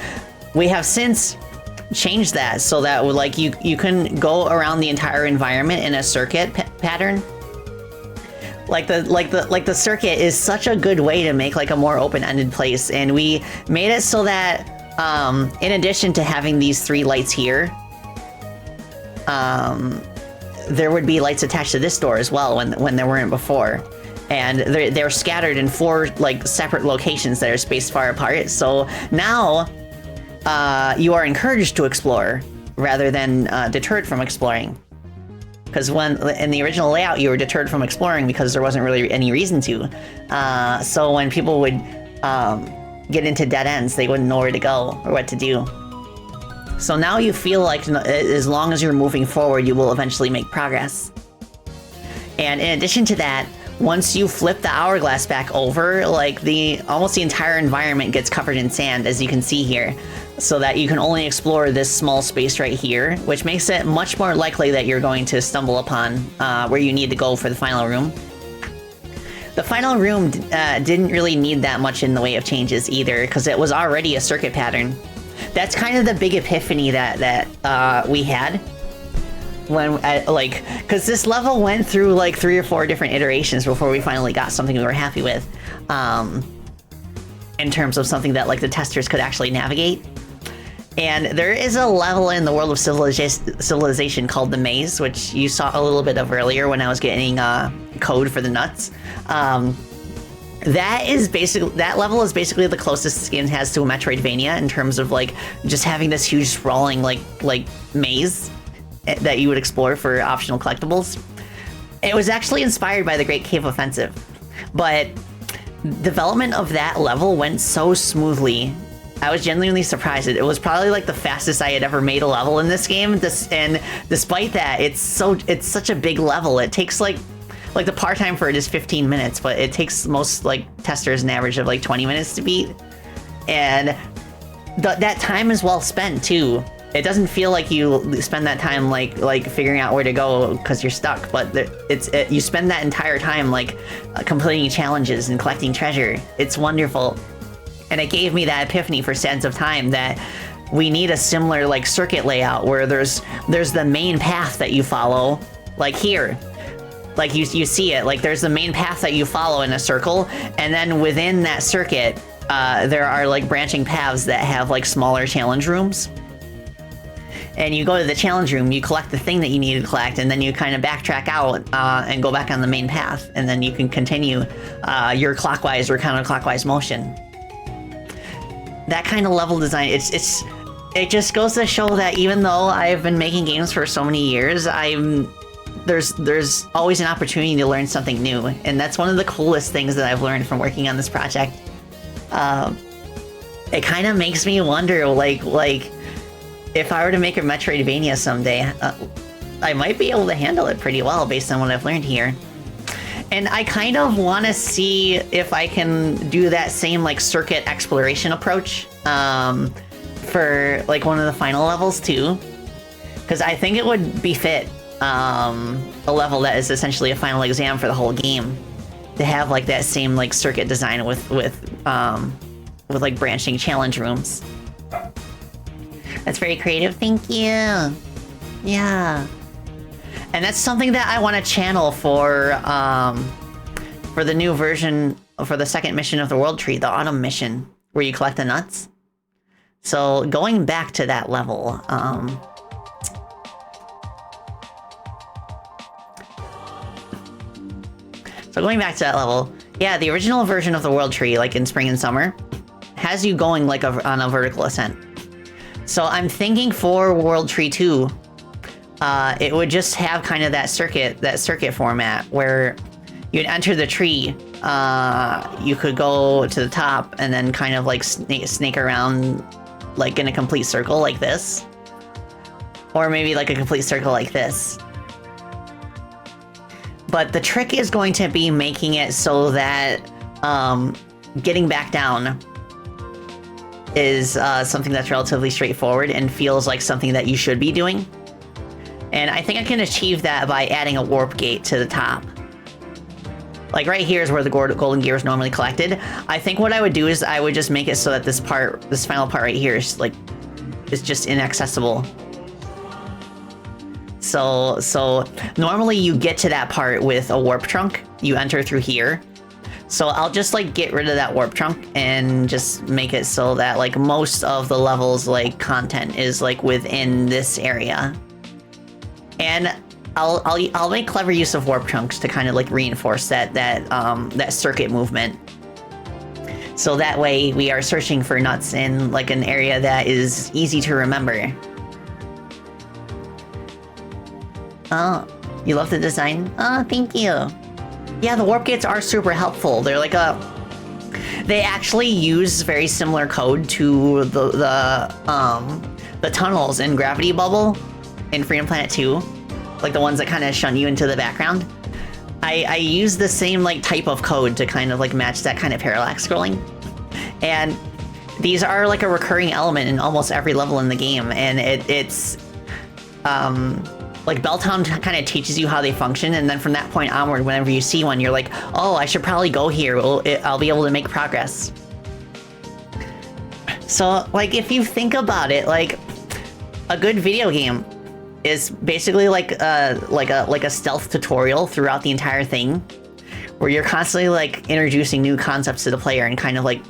We have since changed that so that like you can go around the entire environment in a circuit pattern. the circuit is such a good way to make like a more open-ended place, and we made it so that in addition to having these 3 lights here, there would be lights attached to this door as well when there weren't before. And they're scattered in 4 like separate locations that are spaced far apart. So now you are encouraged to explore rather than deterred from exploring. Because in the original layout, you were deterred from exploring because there wasn't really any reason to. So when people would get into dead ends, they wouldn't know where to go or what to do. So now you feel like as long as you're moving forward, you will eventually make progress. And in addition to that, once you flip the hourglass back over, like almost the entire environment gets covered in sand, as you can see here, so that you can only explore this small space right here, which makes it much more likely that you're going to stumble upon where you need to go for the final room. The final room didn't really need that much in the way of changes either, because it was already a circuit pattern. That's kind of the big epiphany that we had. When because this level went through like 3 or 4 different iterations before we finally got something we were happy with, in terms of something that like the testers could actually navigate. And there is a level in the world of civilization called the Maze, which you saw a little bit of earlier when I was getting code for the nuts. That level is basically the closest this game has to a Metroidvania in terms of like just having this huge sprawling like maze that you would explore for optional collectibles. It was actually inspired by the Great Cave Offensive, but development of that level went so smoothly. I was genuinely surprised. It was probably like the fastest I had ever made a level in this game. And despite that, it's such a big level. It takes like the par time for it is 15 minutes, but it takes most like testers an average of like 20 minutes to beat. And that time is well spent too. It doesn't feel like you spend that time like figuring out where to go because you're stuck, but you spend that entire time like completing challenges and collecting treasure. It's wonderful. And it gave me that epiphany for Sands of Time that we need a similar like circuit layout where there's the main path that you follow, like here. Like you see it, like there's the main path that you follow in a circle, and then within that circuit, there are like branching paths that have like smaller challenge rooms. And you go to the challenge room, you collect the thing that you need to collect, and then you kind of backtrack out and go back on the main path, and then you can continue your clockwise or counterclockwise motion. That kind of level design, it just goes to show that even though I've been making games for so many years, there's always an opportunity to learn something new, and that's one of the coolest things that I've learned from working on this project. It kind of makes me wonder, like if I were to make a Metroidvania someday, I might be able to handle it pretty well based on what I've learned here. And I kind of want to see if I can do that same like circuit exploration approach for like one of the final levels too, because I think it would befit a level that is essentially a final exam for the whole game to have like that same like circuit design with like branching challenge rooms. That's very creative, thank you. Yeah. And that's something that I want to channel for the new version, for the second mission of the World Tree, the Autumn mission, where you collect the nuts. So going back to that level, yeah, the original version of the World Tree, like in spring and summer, has you going like on a vertical ascent. So I'm thinking for World Tree 2, it would just have kind of that circuit format where you'd enter the tree, you could go to the top and then kind of like snake around like in a complete circle like this. Or maybe like a complete circle like this. But the trick is going to be making it so that getting back down is something that's relatively straightforward and feels like something that you should be doing. And I think I can achieve that by adding a warp gate to the top. Like right here is where the golden gear is normally collected. I think what I would do is I would just make it so that this final part right here is just inaccessible. So normally you get to that part with a warp trunk, you enter through here. So I'll just like get rid of that warp trunk and just make it so that like most of the levels like content is like within this area. And I'll make clever use of warp trunks to kind of like reinforce that circuit movement. So that way we are searching for nuts in like an area that is easy to remember. Oh, you love the design? Oh, thank you. Yeah, the warp gates are super helpful. They're like they actually use very similar code to the tunnels in Gravity Bubble in Freedom Planet 2, like the ones that kind of shunt you into the background. I use the same like type of code to kind of like match that kind of parallax scrolling, and these are like a recurring element in almost every level in the game, and it's like Belltown kind of teaches you how they function, and then from that point onward, whenever you see one, you're like, oh, I should probably go here. I'll be able to make progress. So, like, if you think about it, like, a good video game is basically like a stealth tutorial throughout the entire thing, where you're constantly like introducing new concepts to the player and kind of like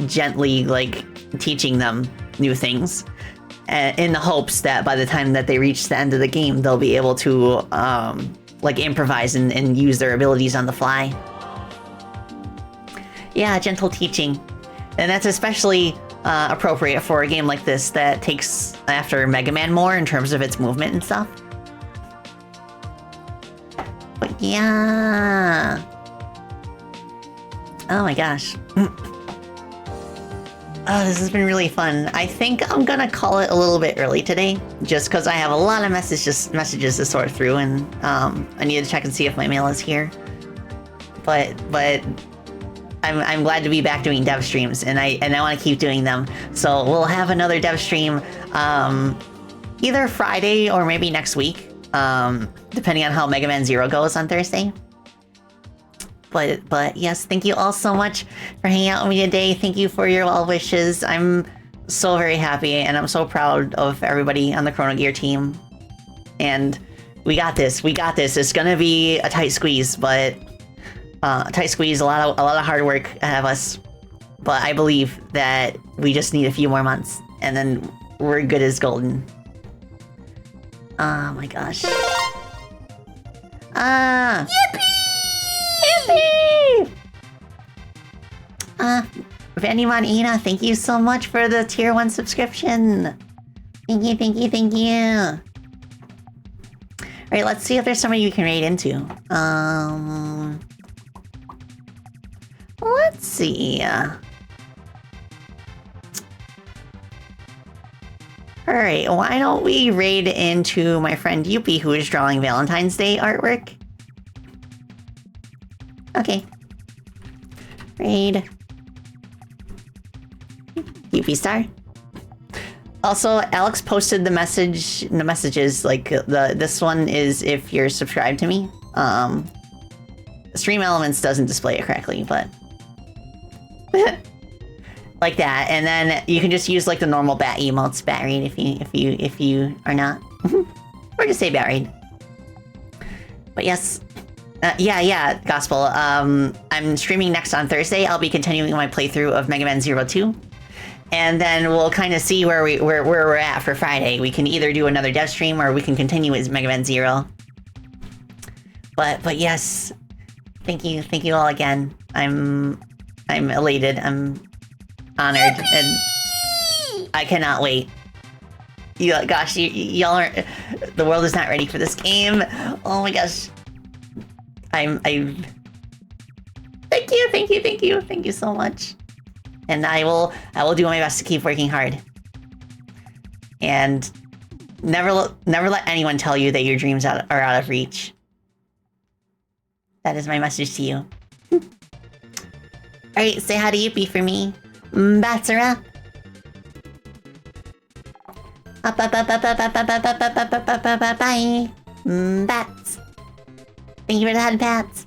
gently like teaching them new things. In the hopes that by the time that they reach the end of the game, they'll be able to like improvise and use their abilities on the fly. Yeah, gentle teaching. And that's especially appropriate for a game like this that takes after Mega Man more in terms of its movement and stuff. But yeah. Oh my gosh. Oh, this has been really fun. I think I'm gonna call it a little bit early today, just because I have a lot of messages to sort through, and I need to check and see if my mail is here. But I'm glad to be back doing dev streams, and I want to keep doing them. So we'll have another dev stream either Friday or maybe next week, depending on how Mega Man Zero goes on Thursday. But yes, thank you all so much for hanging out with me today. Thank you for your well wishes. I'm so very happy, and I'm so proud of everybody on the Chrono Gear team. And we got this. We got this. It's gonna be a tight squeeze, but a tight squeeze. A lot of hard work ahead of us. But I believe that we just need a few more months, and then we're good as golden. Oh my gosh. Yippee! Vandymon Ina, thank you so much for the tier 1 subscription. Thank you, thank you, thank you. Alright, let's see if there's somebody we can raid into. Let's see. Alright, why don't we raid into my friend Yuppie, who is drawing Valentine's Day artwork? Okay. Raid. UP Star. Also, Alex posted the messages, like, this one is if you're subscribed to me. Stream Elements doesn't display it correctly, but... like that, and then you can just use, like, the normal bat emotes, bat raid, if you are not. Or just say bat raid. But yes... yeah, Gospel. I'm streaming next on Thursday. I'll be continuing my playthrough of Mega Man Zero 2. And then we'll kind of see where we're at for Friday. We can either do another dev stream or we can continue with Mega Man Zero. But yes, thank you all again. I'm elated. I'm honored, and I cannot wait. Gosh, y'all aren't. The world is not ready for this game. Oh my gosh. Thank you so much. And I will do my best to keep working hard. And never let anyone tell you that your dreams are out of reach. That is my message to you. Alright, say hi to Yippee for me. Bats are up. Bye. Bats. Thank you for the head pats.